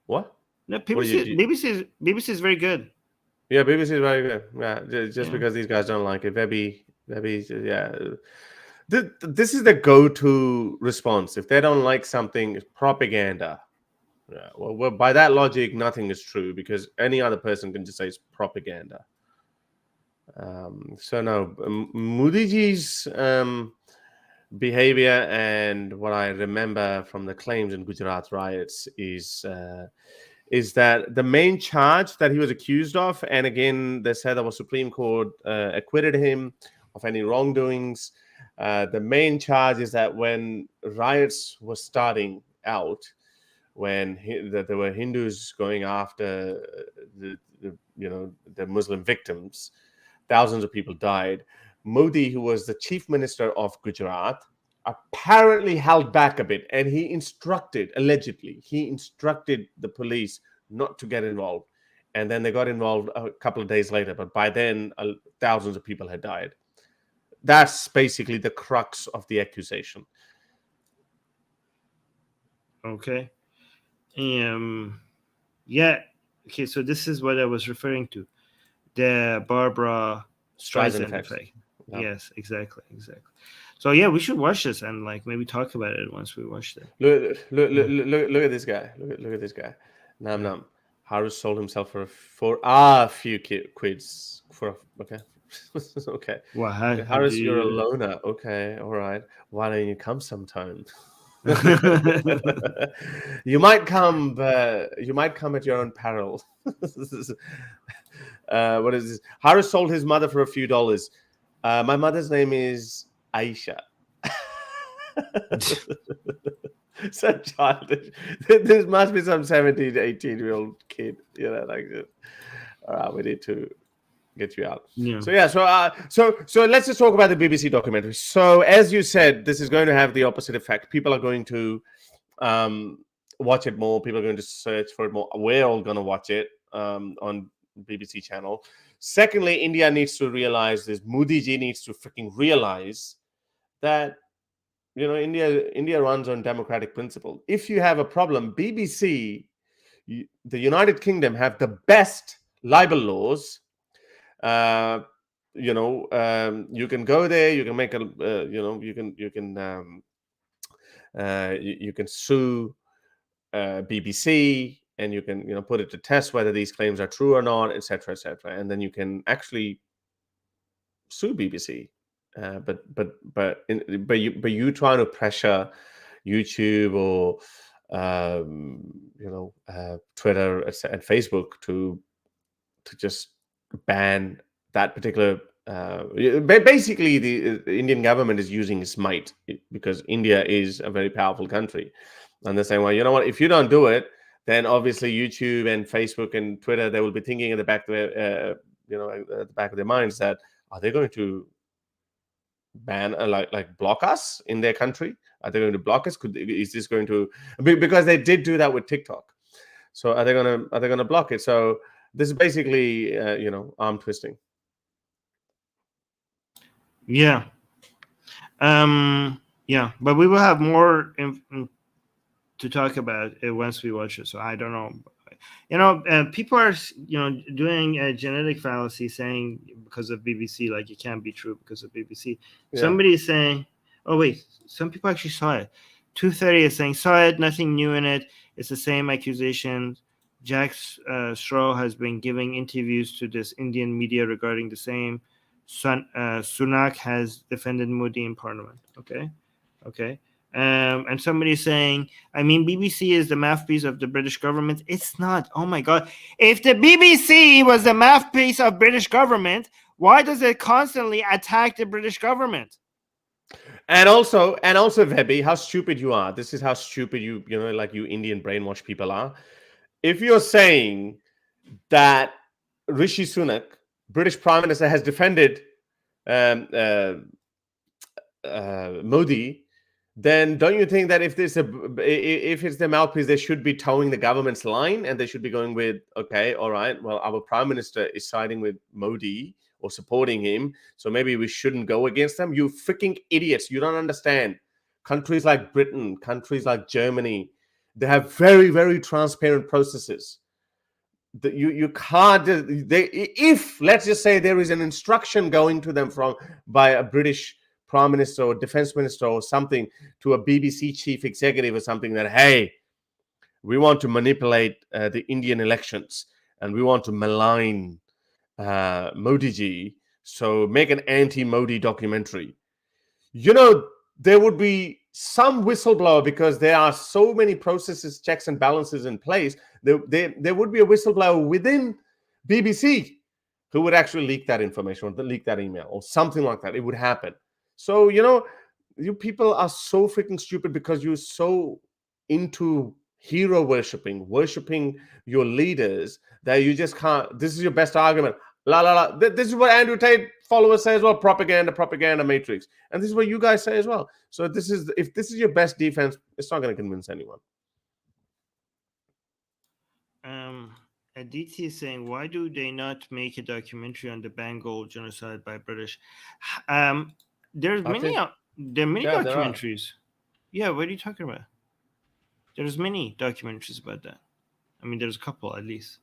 what? No, BBC is very good. Yeah, BBC is very good. Yeah, just because these guys don't like it, maybe, yeah. This is the go-to response. If they don't like something, it's propaganda. Yeah, well, by that logic, nothing is true, because any other person can just say it's propaganda. So no, Modi's behavior, and what I remember from the claims in Gujarat riots is that the main charge that he was accused of, and again, they said the Supreme Court acquitted him of any wrongdoings. The main charge is that when riots were starting out, when there were Hindus going after the Muslim victims, thousands of people died. Modi, who was the chief minister of Gujarat, apparently held back a bit, and he instructed the police not to get involved. And then they got involved a couple of days later, but by then thousands of people had died. That's basically the crux of the accusation. Okay. Yeah. Okay, so this is what I was referring to. The Barbara Streisand effect. Yeah. Yes, exactly. So yeah, we should watch this and maybe talk about it once we watch it. Look at this guy. Look at this guy. Nam. Harris sold himself for a few quids. Okay. Okay. Well, Harris, you're a loner. Okay, all right. Why don't you come sometime? You might come, but you might come at your own peril. What is this? Harris sold his mother for a few dollars. My mother's name is Aisha. So childish. This must be some 17 to 18-year-old kid, like this. All right, we need to get you out. Yeah. So let's just talk about the BBC documentary. So as you said, this is going to have the opposite effect. People are going to watch it more. People are going to search for it more. We're all going to watch it on BBC channel. Secondly, India needs to realize this. Modi ji needs to freaking realize that India runs on democratic principle. If you have a problem, BBC, the United Kingdom have the best libel laws. You can go there. You can make you can sue BBC, and you can put it to test whether these claims are true or not, etc., and then you can actually sue BBC. But you trying to pressure YouTube or Twitter and Facebook to just ban that particular. Basically, the Indian government is using its might because India is a very powerful country, and they're saying, well, you know what? If you don't do it, then obviously YouTube and Facebook and Twitter, they will be thinking at the back of their, at the back of their minds that are they going to ban like block us in their country? Are they going to block us? Is this going to because they did do that with TikTok? So are they gonna block it? So this is basically arm twisting. Yeah. Yeah, but we will have more to talk about it once we watch it. So I don't know. People are doing a genetic fallacy, saying because of BBC, like it can't be true because of BBC. Yeah. Somebody is saying, oh wait, some people actually saw it. 230 is saying saw it, nothing new in it. It's the same accusation. Jack Straw has been giving interviews to this Indian media regarding the same. Sunak has defended Modi in Parliament. Okay. And somebody saying, I mean, BBC is the mouthpiece of the British government. It's not. Oh my God. If the BBC was the mouthpiece of British government, why does it constantly attack the British government? And also, Vebi, how stupid you are. This is how stupid you Indian brainwash people are. If you're saying that Rishi Sunak, British Prime Minister, has defended Modi, then don't you think that if it's their mouthpiece, they should be towing the government's line and they should be going with, okay, all right, well, our Prime Minister is siding with Modi or supporting him, so maybe we shouldn't go against them? You freaking idiots. You don't understand. Countries like Britain, countries like Germany, they have very, very transparent processes. You can't. If let's just say there is an instruction going to them by a British Prime Minister or Defense Minister or something to a BBC chief executive or something that, hey, we want to manipulate the Indian elections and we want to malign Modi ji, so make an anti-Modi documentary. There would be some whistleblower because there are so many processes, checks and balances in place. There would be a whistleblower within BBC who would actually leak that information or leak that email or something like that. It would happen. So, you people are so freaking stupid because you're so into hero worshipping your leaders that you just can't. This is your best argument. La la la. This is what Andrew Tate followers say as well. Propaganda matrix. And this is what you guys say as well. So if this is your best defense, it's not going to convince anyone. Aditi is saying, why do they not make a documentary on the Bengal genocide by British? There are many documentaries. Yeah, what are you talking about? There's many documentaries about that. I mean, there's a couple at least.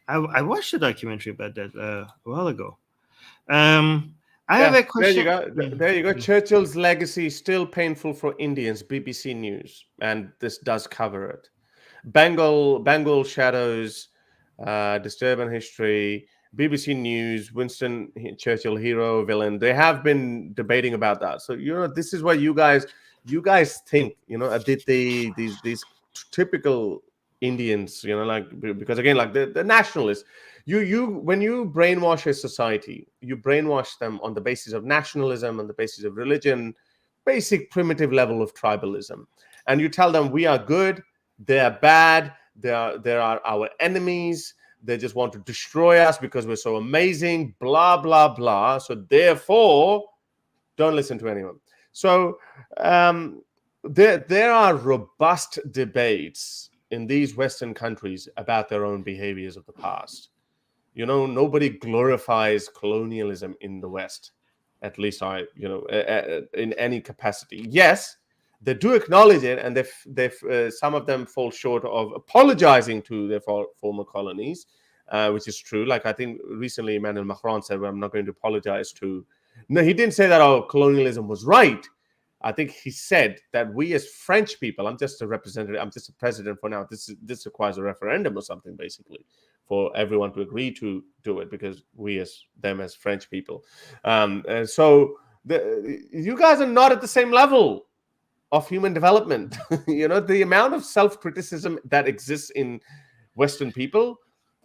I watched a documentary about that a while ago. I have a question. There you go. Churchill's legacy still painful for Indians. BBC News, and this does cover it. Bengal shadows, disturbing history. BBC News, Winston Churchill, hero, villain. They have been debating about that. So this is what you guys think. These typical Indians, because again, like the nationalists, when you brainwash a society, you brainwash them on the basis of nationalism, on the basis of religion, basic primitive level of tribalism, and you tell them we are good, they are bad, they are our enemies, they just want to destroy us because we're so amazing, blah blah blah. So therefore, don't listen to anyone. So there are robust debates in these Western countries about their own behaviors of the past. Nobody glorifies colonialism in the West, at least in any capacity. Yes, they do acknowledge it, and some of them fall short of apologizing to their former colonies, which is true. Like I think recently Emmanuel Macron said, well, I'm not going to apologize to. No, he didn't say that our colonialism was right. I think he said that we as French people, I'm just a representative, I'm just a president for now. This requires a referendum or something, basically, for everyone to agree to do it, because we as French people. So you guys are not at the same level of human development. The amount of self-criticism that exists in Western people,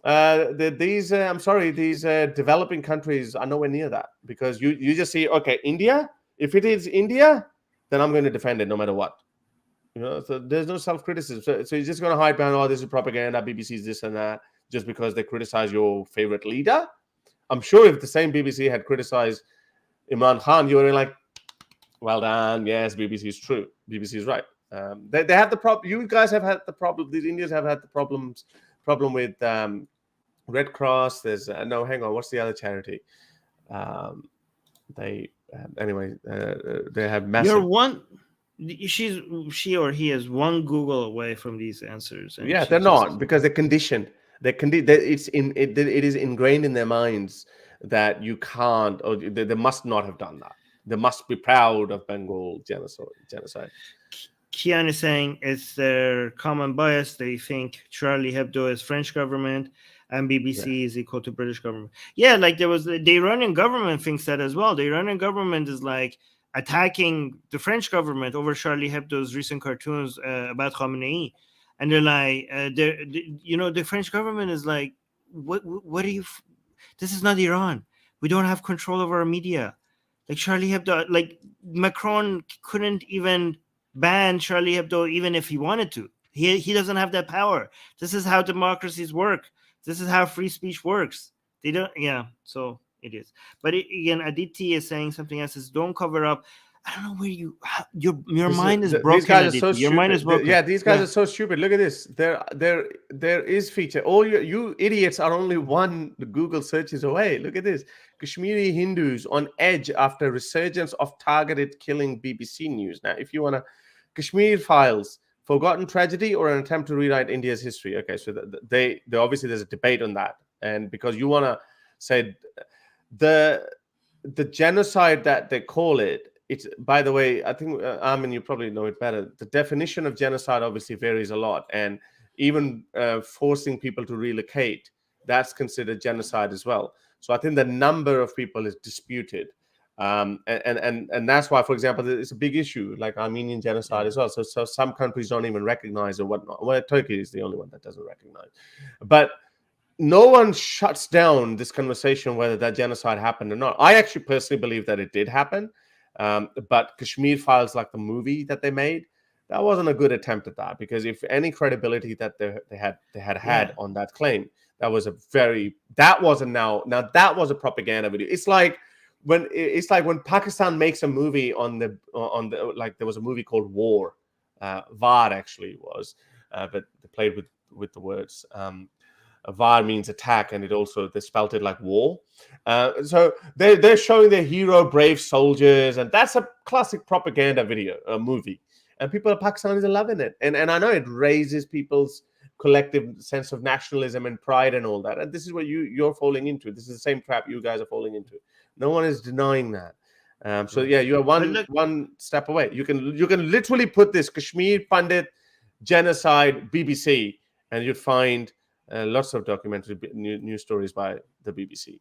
these developing countries are nowhere near that, because you just see, okay, India, if it is India, then I'm going to defend it no matter what. So there's no self-criticism. So you're just going to hide behind, oh, this is propaganda, BBC's this and that, just because they criticize your favorite leader. I'm sure if the same BBC had criticized Imran Khan, you were like, well done, yes, BBC is true, BBC is right. They have the problem. You guys have had the problem. These Indians have had the problem with Red Cross. There's no, hang on, what's the other charity? They have massive. You're one. She or he is one Google away from these answers. Yeah, they're not, because they're conditioned. It is ingrained in their minds that you can't, or they must not have done that. They must be proud of Bengal genocide. Kian is saying it's their common bias. They think Charlie Hebdo is French government and BBC is equal to British government. Yeah, like the Iranian government thinks that as well. The Iranian government is like attacking the French government over Charlie Hebdo's recent cartoons about Khamenei. And they're like, the French government is like, what are you? This is not Iran. We don't have control over our media. Like Charlie Hebdo, like Macron couldn't even ban Charlie Hebdo even if he wanted to. He doesn't have that power. This is how democracies work. This is how free speech works. They don't. Yeah. So it is. But again, Aditi is saying something else. Is don't cover up. I don't know where your mind is broken. These guys are so your mind is broken. These guys are so stupid. Look at this. There is feature. All you idiots are only one Google searches away. Look at this. Kashmiri Hindus on edge after resurgence of targeted killing, BBC News. Now, if you want to, Kashmir Files, forgotten tragedy or an attempt to rewrite India's history. Okay, so they obviously there's a debate on that, and because you want to say the genocide that they call it. It's, by the way, I think, Armin, you probably know it better. The definition of genocide obviously varies a lot. And even forcing people to relocate, that's considered genocide as well. So I think the number of people is disputed. And that's why, for example, it's a big issue, like Armenian genocide as well. So some countries don't even recognize or whatnot. Well, Turkey is the only one that doesn't recognize. But no one shuts down this conversation whether that genocide happened or not. I actually personally believe that it did happen. But Kashmir Files, like the movie that they made, that wasn't a good attempt at that, because if any credibility that they had on that claim, that was a propaganda video. It's like when Pakistan makes a movie on the like there was a movie called War, Var actually was, but they played with the words. Var means attack, and they spelt it like war. So they're showing their hero, brave soldiers, and that's a classic propaganda video, a movie. And people in Pakistan are loving it. And I know it raises people's collective sense of nationalism and pride and all that. And this is what you're falling into. This is the same trap you guys are falling into. No one is denying that. So yeah, you are one step away. You can literally put this Kashmir Pandit genocide BBC, and you'd find lots of documentary news stories by the BBC.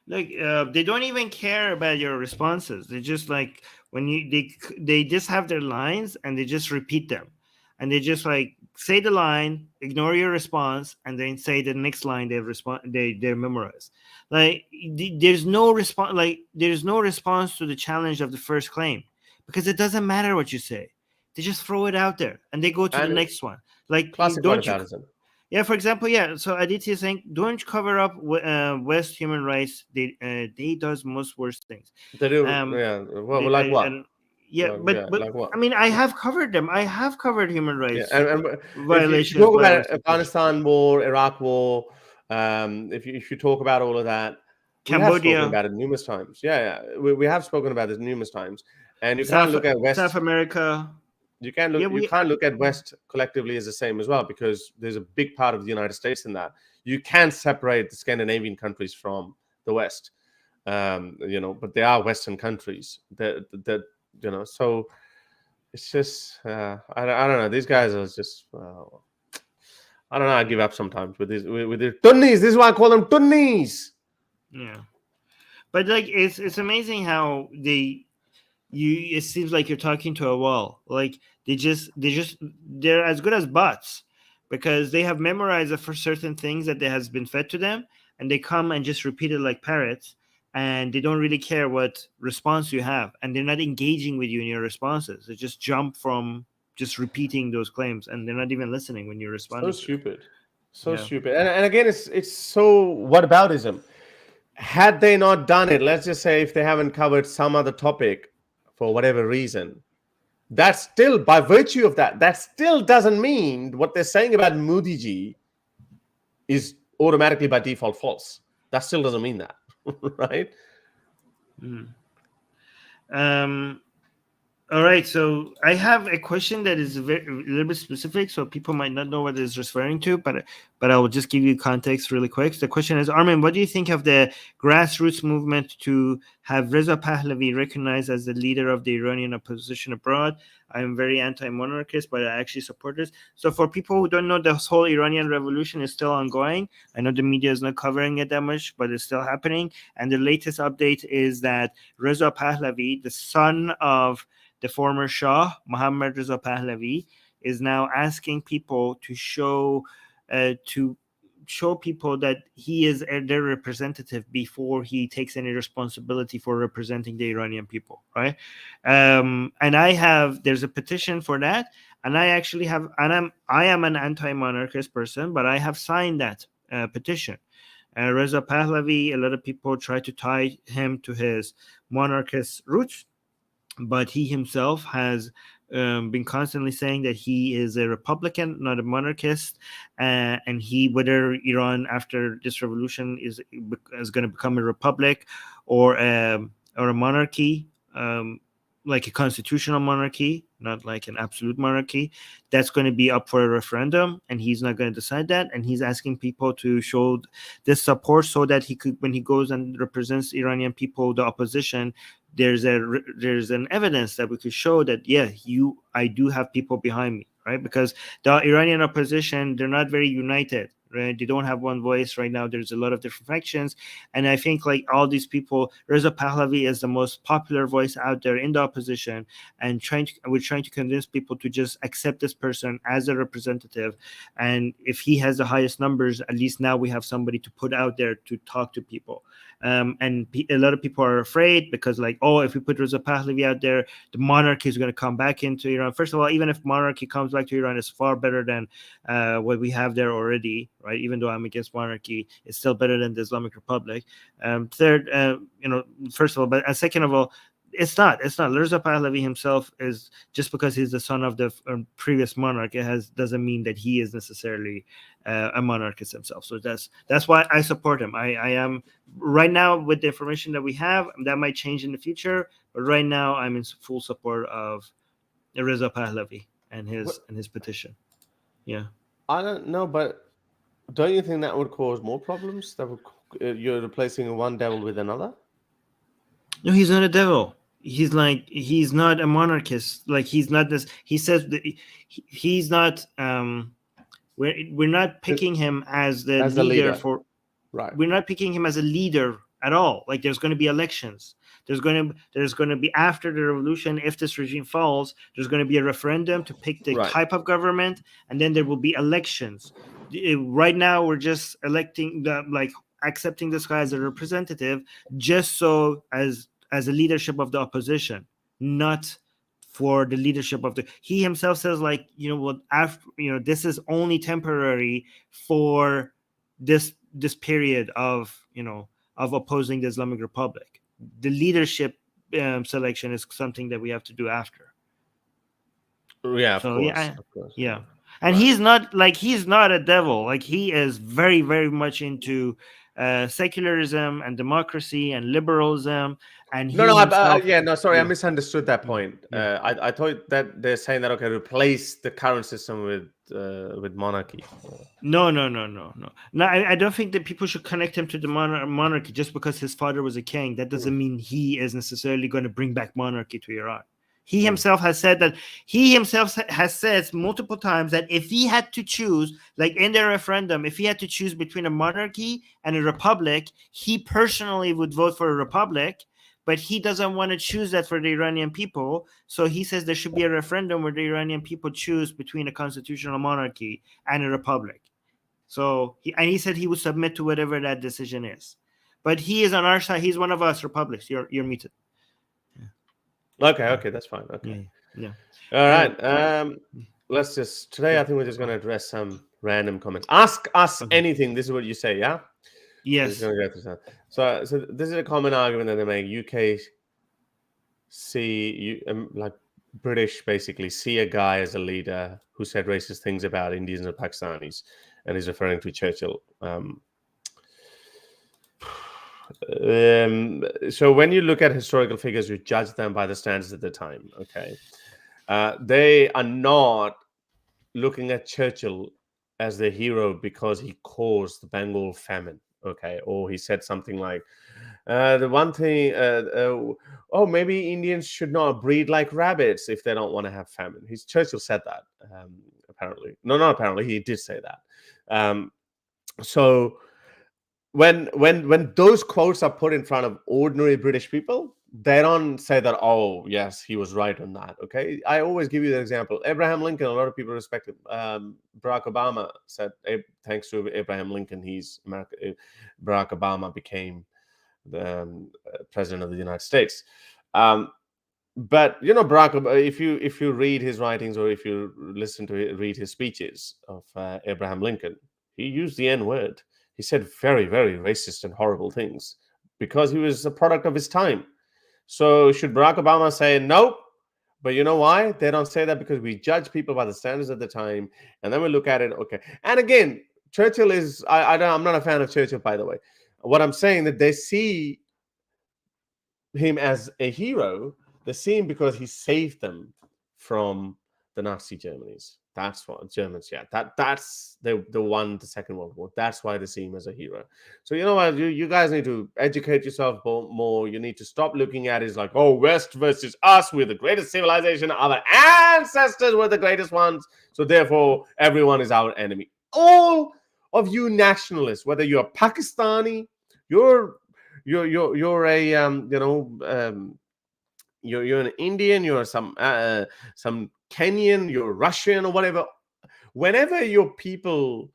Like they don't even care about your responses. They just like they just have their lines and they just repeat them, and they just like say the line, ignore your response, and then say the next line they memorize. Like there's no response. Like there's no response to the challenge of the first claim, because it doesn't matter what you say. They just throw it out there and they go to the next one. Like don't you? Yeah, for example, yeah. So Aditya is saying, don't cover up West human rights. They does most worst things. They do. Yeah. Well, like what? But like what? I mean, I have covered them. I have covered human rights violations. If you talk about Afghanistan war, Iraq war, if you talk about all of that, Cambodia, we have spoken about it numerous times. Yeah. We have spoken about this numerous times, and you can't look at West South America. You can't look at West collectively as the same as well, because there's a big part of the United States in that. You can't separate the Scandinavian countries from the West, but they are Western countries. So it's just I don't know. These guys are just I don't know. I give up sometimes with their tunnis. This is why I call them tunnis. Yeah, but like it's amazing how it seems like you're talking to a wall. Like they're as good as bots, because they have memorized for certain things that has been fed to them, and they come and just repeat it like parrots, and they don't really care what response you have, and they're not engaging with you in your responses. They just jump from just repeating those claims, and they're not even listening when you're responding. So stupid. Stupid. And again, it's so whataboutism. Had they not done it, let's just say if they haven't covered some other topic for whatever reason, that still, by virtue of that still doesn't mean what they're saying about Modi ji is automatically by default false. That still doesn't mean that, right? All right, so I have a question that is a little bit specific, so people might not know what it's referring to, but I will just give you context really quick. The question is, Armin, what do you think of the grassroots movement to have Reza Pahlavi recognized as the leader of the Iranian opposition abroad? I am very anti-monarchist, but I actually support this. So for people who don't know, this whole Iranian revolution is still ongoing. I know the media is not covering it that much, but it's still happening. And the latest update is that Reza Pahlavi, the son of the former Shah, Mohammad Reza Pahlavi, is now asking people to show people that he is their representative before he takes any responsibility for representing the Iranian people, right? And there's a petition for that, and I am an anti-monarchist person, but I have signed that petition. Reza Pahlavi, a lot of people try to tie him to his monarchist roots, but he himself has been constantly saying that he is a Republican, not a monarchist, and whether Iran after this revolution is going to become a republic or a monarchy, like a constitutional monarchy, not like an absolute monarchy, that's going to be up for a referendum, and he's not going to decide that. And he's asking people to show this support so that he could, when he goes and represents Iranian people, the opposition, there's an evidence that we could show that, yeah, I do have people behind me, right? Because the Iranian opposition, they're not very united, right? They don't have one voice right now. There's a lot of different factions, and I think like all these people, Reza Pahlavi is the most popular voice out there in the opposition, and we're trying to convince people to just accept this person as a representative. And if he has the highest numbers, at least now we have somebody to put out there to talk to people. And a lot of people are afraid because, like, oh, if we put Reza Pahlavi out there, the monarchy is going to come back into Iran. First of all, even if monarchy comes back to Iran, it's far better than what we have there already, right? Even though I'm against monarchy, it's still better than the Islamic Republic. Third, first of all, but second of all, it's not. Reza Pahlavi himself is, just because he's the son of the previous monarch, doesn't mean that he is necessarily a monarchist himself. So that's why I support him. I am right now, with the information that we have, that might change in the future, but right now I'm in full support of Reza Pahlavi and his petition. Yeah, I don't know, but don't you think that would cause more problems? You're replacing one devil with another? No, he's not a devil. He's not a monarchist. Like, he's not this. He says that he's not. We're not picking him as the leader for. Right. We're not picking him as a leader at all. Like, there's going to be elections. There's going to be, after the revolution, if this regime falls, there's going to be a referendum to pick the type of government, and then there will be elections. Right now, we're just accepting this guy as a representative, just so as a leadership of the opposition, not for the leadership of he himself says, like, this is only temporary for this period of opposing the Islamic Republic. The leadership selection is something that we have to do after. Yeah, of course. Yeah. And he's not a devil. Like, he is very, very much into secularism and democracy and liberalism. And I misunderstood that point. I thought that they're saying that, okay, replace the current system with monarchy. No. I don't think that people should connect him to the monarchy just because his father was a king. That doesn't mean he is necessarily going to bring back monarchy to Iran. He himself has said multiple times that if he had to choose, like in the referendum, if he had to choose between a monarchy and a republic, he personally would vote for a republic. but he doesn't want to choose that for the Iranian people. So he says there should be a referendum where the Iranian people choose between a constitutional monarchy and a republic. So he said he would submit to whatever that decision is. But he is on our side. He's one of us republics. You're muted. Okay, that's fine. Okay. Yeah. All right. Let's just today. I think we're just going to address some random comments. Ask us anything. This is what you say. Yeah. Yes. Go through some. So this is a common argument that they make. UK like British basically see a guy as a leader who said racist things about Indians and Pakistanis, and he's referring to Churchill. So when you look at historical figures, you judge them by the standards at the time. Okay, they are not looking at Churchill as the hero because he caused the Bengal famine. Okay, or he said something like the one thing. Maybe Indians should not breed like rabbits if they don't want to have famine. Churchill said that. Apparently, no, not apparently. He did say that. So. When those quotes are put in front of ordinary British people, they don't say that, oh, yes, he was right on that. Okay. I always give you the example. Abraham Lincoln, a lot of people respect him. Barack Obama said, thanks to Abraham Lincoln, Barack Obama became the president of the United States. But Barack Obama, if you read his writings or if you read his speeches of Abraham Lincoln, he used the N-word. He said very, very racist and horrible things because he was a product of his time. So should Barack Obama say nope? But you know why? They don't say that because we judge people by the standards of the time. And then we look at it. Okay. And again, Churchill is, I'm not a fan of Churchill, by the way. What I'm saying that they see him as a hero. They see him because he saved them from the Nazi Germany's. That's what Germans, yeah. That's the won the Second World War. That's why they see him as a hero. So you know what? You guys need to educate yourself more. You need to stop looking at it as like, oh, West versus us. We're the greatest civilization. Our ancestors were the greatest ones. So therefore, everyone is our enemy. All of you nationalists, whether you're Pakistani, you're an Indian, you're some Kenyan, you're Russian or whatever. Whenever your people,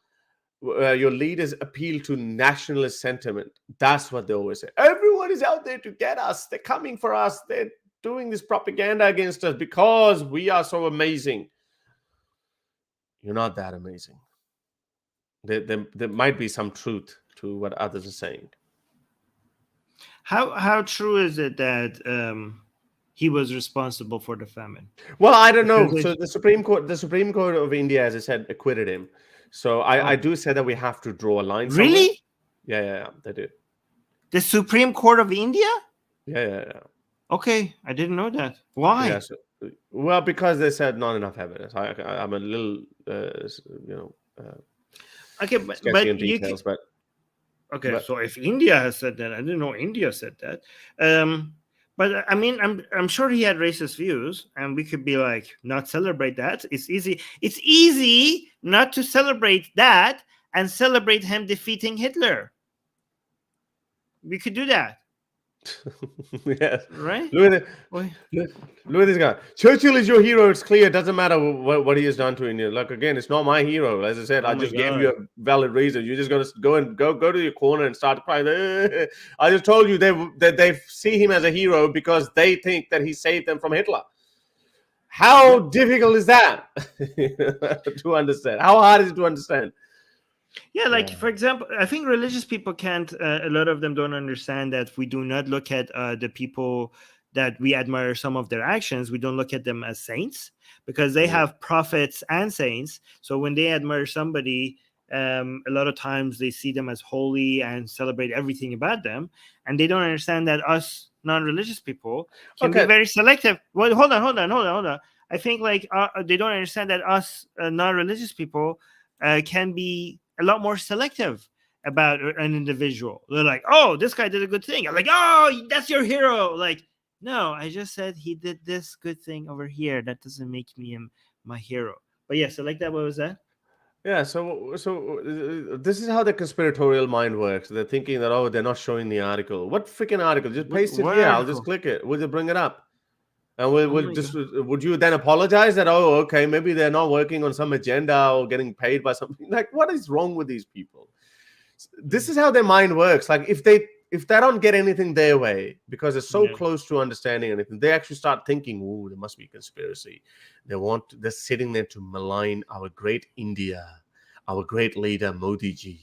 your leaders appeal to nationalist sentiment, that's what they always say. Everyone is out there to get us. They're coming for us. They're doing this propaganda against us because we are so amazing. You're not that amazing. There might be some truth to what others are saying. How true is it that he was responsible for the famine? Well, I don't know. So the Supreme Court of India, as I said, acquitted him. So I do say that we have to draw a line. Really? Yeah, they did. The Supreme Court of India? Yeah. Okay, I didn't know that. Why? Yeah, well, because they said not enough evidence. I'm a little, okay, but details, but. Okay, so if India has said that, I didn't know India said that. But I mean, I'm sure he had racist views, and we could be like, not celebrate that. It's easy not to celebrate that and celebrate him defeating Hitler. We could do that. Yes. Right? Look at this guy. Churchill is your hero. It's clear. It doesn't matter what he has done to India. Like, again, it's not my hero. As I said, I just gave you a valid reason. You're just going to go to your corner and start crying. I just told you they see him as a hero because they think that he saved them from Hitler. How difficult is that to understand? How hard is it to understand? Yeah, for example, I think religious people can't, a lot of them don't understand that we do not look at the people that we admire some of their actions. We don't look at them as saints because they have prophets and saints. So when they admire somebody, a lot of times they see them as holy and celebrate everything about them. And they don't understand that us non-religious people can be very selective. Well, hold on. I think they don't understand that us non-religious people can be a lot more selective about an individual. They're like, oh, this guy did a good thing. I'm like, oh, that's your hero. Like, no, I just said he did this good thing over here. That doesn't make me my hero. But yeah, so like that, what was that? Yeah, this is how the conspiratorial mind works. They're thinking that, oh, they're not showing the article. What freaking article? Just paste it What here. I'll just article? click it. We'll just bring it up. And Oh we'll my just, god. would you then apologize that, oh, okay, maybe they're not working on some agenda or getting paid by something? Like, what is wrong with these people? This is how their mind works. Like, if they don't get anything their way because they're so Yeah. close to understanding anything, they actually start thinking, oh, there must be conspiracy. They're sitting there to malign our great India, our great leader Modi ji.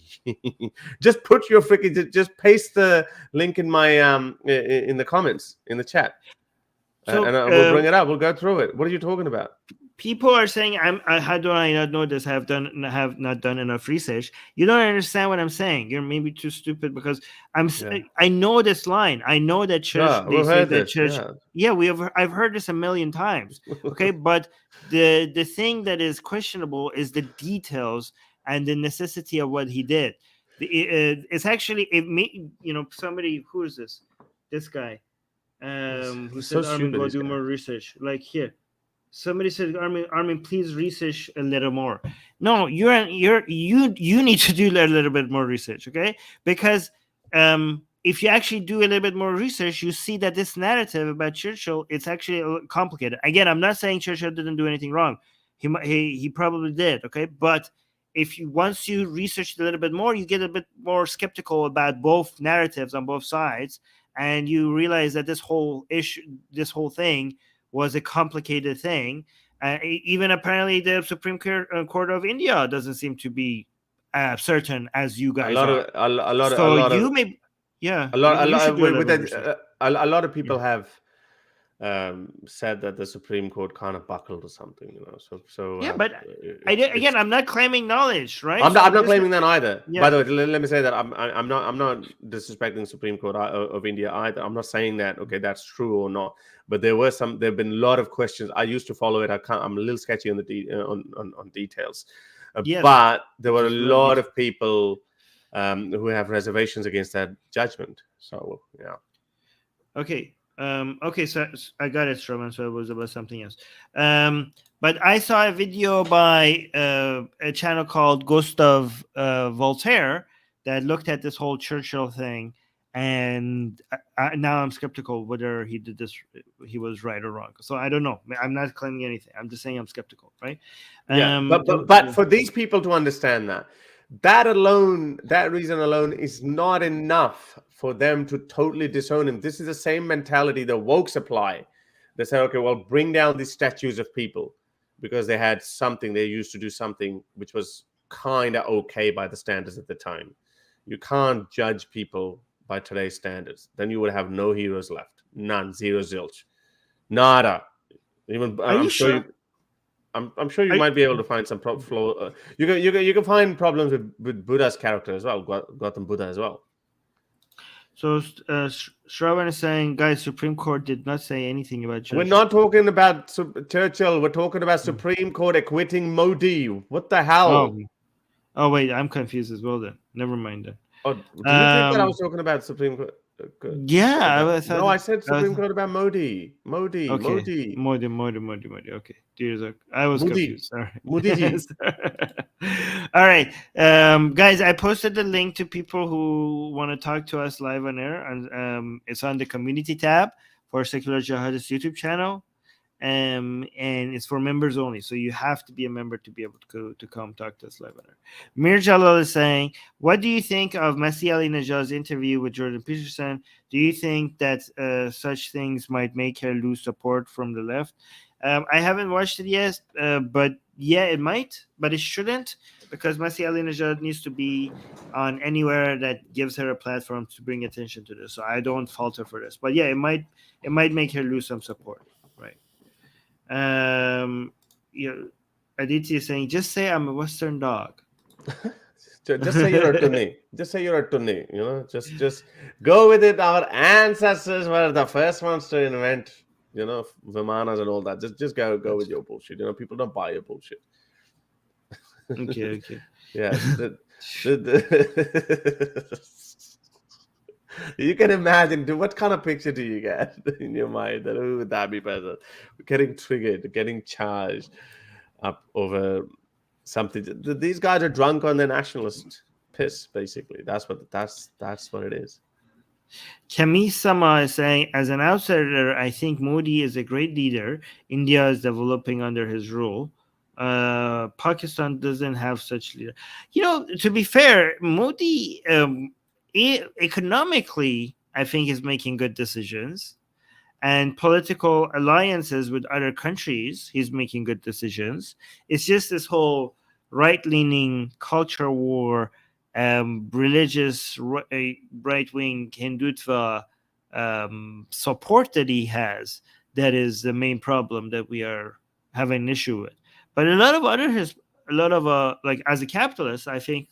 Just put your freaking, just paste the link in my in the comments in the chat. So And we'll bring it up. We'll go through it. What are you talking about? people are saying, how do I not know this? I have not done enough research. You don't understand what I'm saying. You're maybe too stupid, because I know this line. I know that church. Yeah, They we've say heard that this. church. Yeah, I've heard this a million times. Okay, but the thing that is questionable is the details and the necessity of what he did. It's actually somebody, who is this? This guy. Who He's said, so Armin, stupid, go this do guy. more research. Like here, somebody said, Armin, please research a little more. No, you need to do a little bit more research, okay? Because if you actually do a little bit more research, you see that this narrative about Churchill, it's actually a little complicated. Again, I'm not saying Churchill didn't do anything wrong. He probably did, okay? But once you research a little bit more, you get a bit more skeptical about both narratives on both sides, and you realize that this whole thing was a complicated thing. Even apparently the Supreme Court of India doesn't seem to be certain as you guys are. A lot So of you may, yeah, a lot, you should do a little with bit of research. a lot of people Yeah. have said that the Supreme Court kind of buckled or something, Yeah, but again, I'm not claiming knowledge, right? I'm So not claiming that either. Yeah. By the way, let me say that I'm not disrespecting Supreme Court of India either. I'm not saying that that's true or not. But there've been a lot of questions. I used to follow it. I'm a little sketchy on the on details. Yes, but there were a which is very lot detailed. of people who have reservations against that judgment. So yeah. Okay. Okay, so I got it, Shravan, so it was about something else. But I saw a video by a channel called Gustav Voltaire that looked at this whole Churchill thing, and now I'm skeptical whether he was right or wrong. So I don't know. I'm not claiming anything. I'm just saying I'm skeptical, right? Yeah, but for these people to understand that reason alone is not enough for them to totally disown him. This is the same mentality the wokes apply. They say, okay, well, bring down these statues of people because they used to do something which was kind of okay by the standards at the time. You can't judge people by today's standards. Then you would have no heroes left. None. Zero, zilch. Nada. Even Are you sure? I'm sure you might be able to find some flaw. You can find problems with Buddha's character as well, Gautam Buddha as well. So Shravan is saying, guys, Supreme Court did not say anything about Churchill. We're not talking about Churchill. We're talking about Supreme Court acquitting Modi. What the hell? Oh wait, I'm confused as well then. Never mind then. Oh, do you think that I was talking about Supreme Court? Yeah, I said Supreme Court about Modi. Modi. Okay, Modi. Okay, I was confused. Sorry. Modi. All right, guys, I posted the link to people who want to talk to us live on air, and it's on the community tab for Secular Jihadists YouTube channel. And it's for members only, so you have to be a member to be able to come talk to us live on air. Mir Jalal is saying, what do you think of Masih Alinijad's interview with Jordan Peterson? Do you think that such things might make her lose support from the left? I haven't watched it yet, but yeah, it might, but it shouldn't, because Masih Alinijad needs to be on anywhere that gives her a platform to bring attention to this. So I don't falter for this, but yeah, it might make her lose some support, right? Aditya is saying, just say I'm a Western dog. Just say you're a Tunni. Just say you're a Tunni. Just go with it. Our ancestors were the first ones to invent, Vimanas and all that. Just go with your bullshit. People don't buy your bullshit. Okay. Yeah. You can imagine, what kind of picture do you get in your mind that who would that be better? Getting triggered, getting charged up over something. These guys are drunk on their nationalist piss. Basically, that's what it is. Kamisama is saying, as an outsider, I think Modi is a great leader. India is developing under his rule. Pakistan doesn't have such leader. To be fair, Modi economically, I think, is making good decisions, and political alliances with other countries, he's making good decisions. It's just this whole right-leaning culture war, religious right-wing Hindutva support that he has, that is the main problem that we are having an issue with. But a lot of like, as a capitalist, I think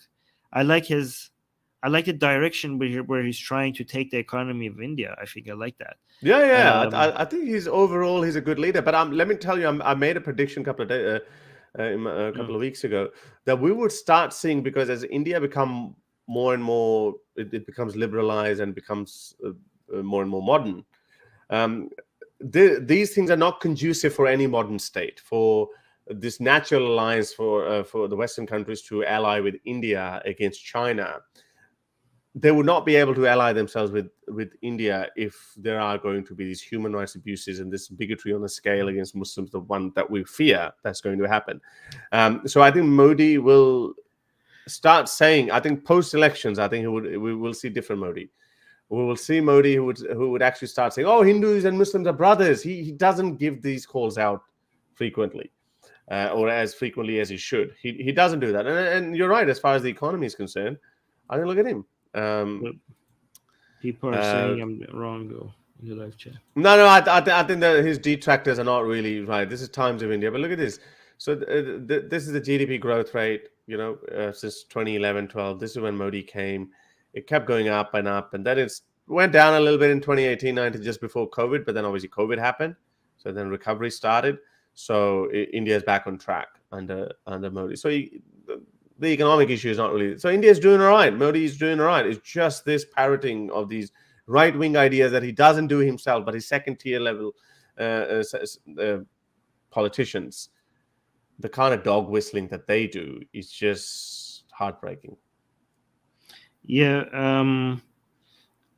I like the direction where he's trying to take the economy of India. I think I like that. Yeah. I think he's a good leader. But let me tell you, I made a prediction a couple of weeks ago that we would start seeing, because as India become more and more, it becomes liberalized and becomes more and more modern. These things are not conducive for any modern state. For this natural alliance for the Western countries to ally with India against China, they would not be able to ally themselves with India if there are going to be these human rights abuses and this bigotry on the scale against Muslims, the one that we fear that's going to happen. So I think Modi will start saying, I think post-elections, I think we will see different Modi. We will see Modi who would actually start saying, oh, Hindus and Muslims are brothers. He doesn't give these calls out frequently. Or as frequently as he should. He doesn't do that. And you're right, as far as the economy is concerned. I think look at him. People are saying I'm wrong, though, in the live chat. No, I think that his detractors are not really right. This is Times of India. But look at this. So this is the GDP growth rate, since 2011-12. This is when Modi came. It kept going up and up. And then it went down a little bit in 2018-19, just before COVID. But then obviously COVID happened. So then recovery started. So India is back on track under Modi. So the economic issue is not really. So India is doing all right. Modi is doing all right. It's just this parroting of these right-wing ideas that he doesn't do himself, but his second-tier level politicians, the kind of dog whistling that they do is just heartbreaking. Yeah.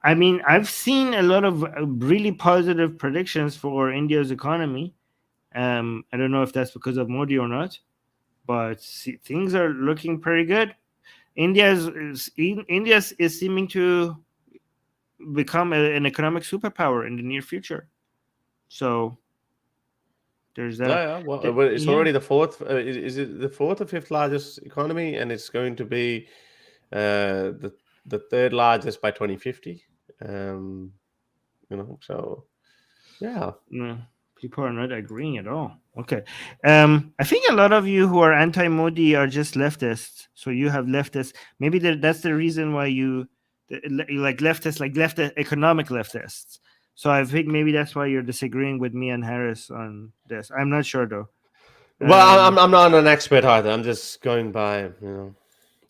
I mean, I've seen a lot of really positive predictions for India's economy. I don't know if that's because of Modi or not, but things are looking pretty good. India is seeming to become an economic superpower in the near future. So there's that. Yeah. Well, it's already the fourth. Is it the fourth or fifth largest economy, and it's going to be the third largest by 2050. So yeah. No. People are not agreeing at all. Okay. I think a lot of you who are anti-Modi are just leftists. So you have leftists. Maybe that's the reason why you like leftists, like economic leftists. So I think maybe that's why you're disagreeing with me and Harris on this. I'm not sure, though. Well, I'm not an expert either. I'm just going by,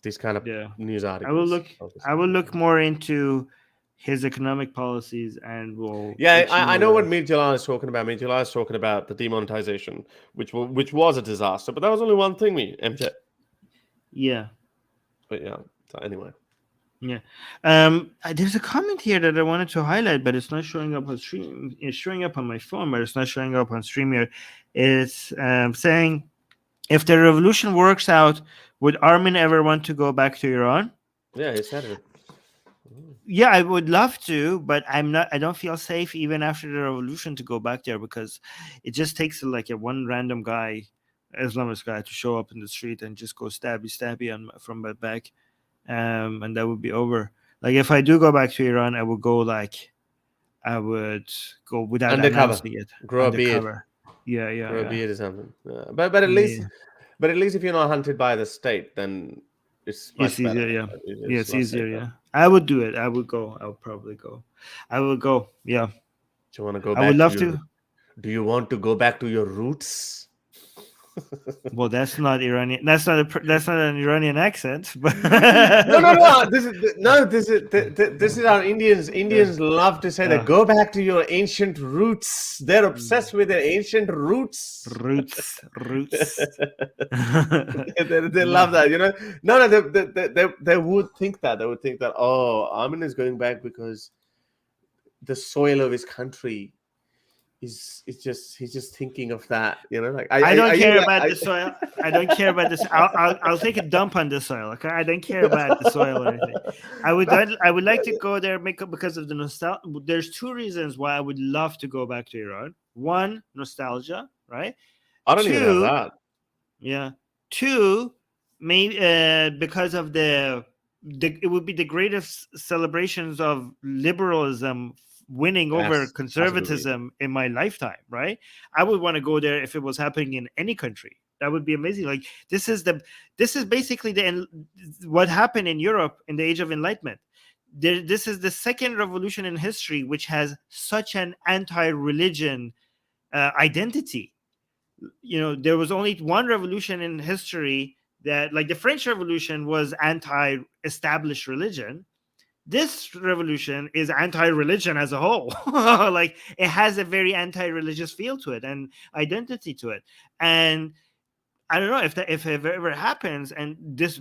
these kind of news articles. I will look more into his economic policies, and we'll. Yeah, I know what Mir Jalal is talking about. Mir Jalal is talking about the demonetization, which was a disaster, but that was only one thing, MJ. Yeah. But yeah. So anyway. Yeah. There's a comment here that I wanted to highlight, but it's not showing up on stream. It's showing up on my phone, but it's not showing up on StreamYard. It's saying, if the revolution works out, would Armin ever want to go back to Iran? Yeah, he said it. Yeah, I would love to, but I don't feel safe even after the revolution to go back there, because it just takes like one random guy, Islamist guy, to show up in the street and just go stabby from my back, and that would be over. Like, if I do go back to Iran, I would go without announcing it. Grow a beard. Yeah. Grow a beard or something. Yeah. But at least if you're not hunted by the state, then it's much easier. better. Yeah, it's easier. Yeah, I would do it. I would go. I would probably go. I would go. Yeah. Do you want to go back? I would love to. Do you want to go back to your roots? Well, that's not Iranian. That's not an Iranian accent. But no. This is our Indians. Indians love to say that. Go back to your ancient roots. They're obsessed with their ancient roots. Roots. They love that. No. They would think that. They would think that. Oh, Armin is going back because the soil of his country. He's just thinking of that, like I don't care about the soil. I don't care about this. I'll take a dump on the soil. Okay, I don't care about the soil or anything. I would like to go there because of the nostalgia. There's two reasons why I would love to go back to Iran. One, nostalgia, right? I don't even have that. Yeah. Two, maybe because of it would be the greatest celebrations of liberalism winning over conservatism in my lifetime, right? I would want to go there if it was happening in any country. That would be amazing. Like this is basically what happened in Europe in the Age of Enlightenment. This is the second revolution in history which has such an anti-religion identity. There was only one revolution in history that, like the French Revolution, was anti-established religion. This revolution is anti-religion as a whole. Like it has a very anti-religious feel to it and identity to it. And I don't know if it ever happens, and this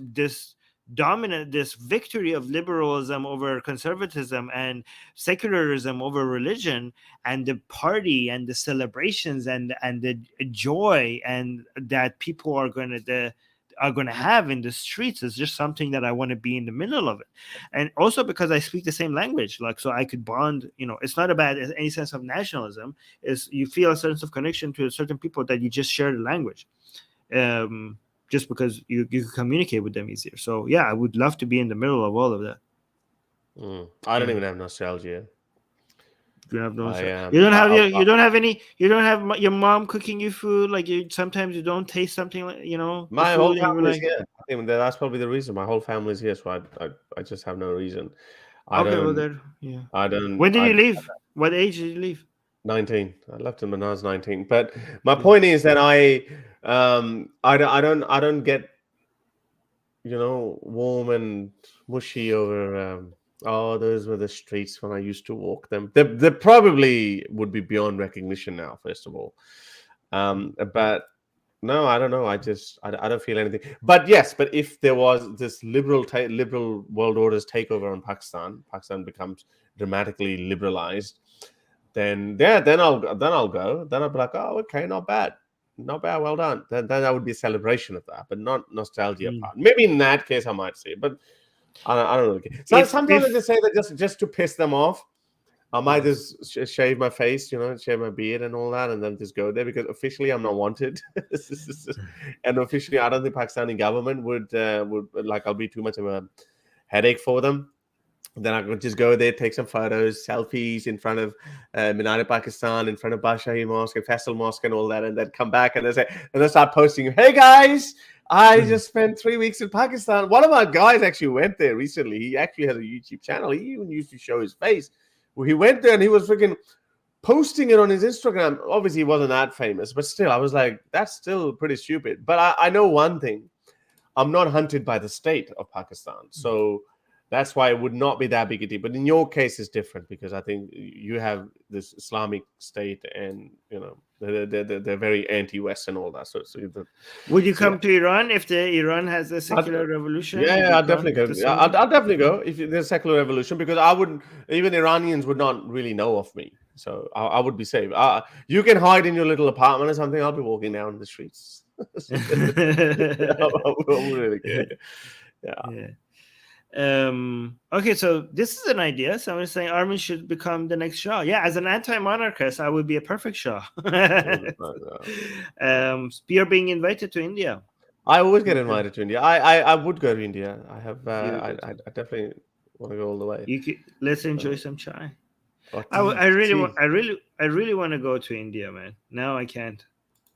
victory of liberalism over conservatism and secularism over religion, and the party and the celebrations and the joy and that people are going to have in the streets is just something that I want to be in the middle of it. And also because I speak the same language, like, so I could bond, it's not about any sense of nationalism. Is you feel a sense of connection to certain people that you just share the language, just because you can communicate with them easier. So yeah, I would love to be in the middle of all of that. I don't even have nostalgia. You have no. You don't have you don't have any. You don't have your mom cooking you food. Like sometimes you don't taste something like My whole family is here. I think that's probably the reason. My whole family is here, so I just have no reason. I don't. When did you leave? What age did you leave? 19. I left him when I was 19. But my point is that I don't get warm and mushy over. Those were the streets when I used to walk them. They probably would be beyond recognition now, first of all. But no, I don't know. I don't feel anything. But yes, if there was this liberal world order's takeover on Pakistan becomes dramatically liberalized, then I'll go. Then I'll be like, oh, okay, not bad, well done. Then that would be a celebration of that, but not nostalgia part. Maybe in that case I might say, but. I don't really care. Sometimes I just say that just to piss them off. I might just shave my face, shave my beard and all that, and then just go there because officially I'm not wanted, and officially I don't think Pakistani government would like I'll be too much of a headache for them. Then I could just go there, take some photos, selfies in front of Minar-e-Pakistan, in front of Badshahi Mosque and Faisal Mosque and all that, and then come back and then start posting, hey guys, I just spent 3 weeks in Pakistan. One of our guys actually went there recently. He actually has a YouTube channel. He even used to show his face. Well, he went there and he was freaking posting it on his Instagram. Obviously, he wasn't that famous, but still, I was like, that's still pretty stupid. But I know one thing. I'm not hunted by the state of Pakistan. So that's why it would not be that big a deal. But in your case, it's different because I think you have this Islamic state and, they're very anti-West and all that. So would you come to Iran if Iran has a secular revolution? Yeah, I'll definitely go. I'll definitely go if there's a secular revolution because even Iranians would not really know of me. So I would be safe. You can hide in your little apartment or something. I'll be walking down the streets. I won't really care. Yeah. Okay, so this is an idea. Someone is saying Armin should become the next Shah. Yeah, as an anti-monarchist, I would be a perfect Shah. You're being invited to India. I always get invited to India. I would go to India. I definitely want to go all the way. Let's enjoy some chai. I really want to go to India, man. Now I can't.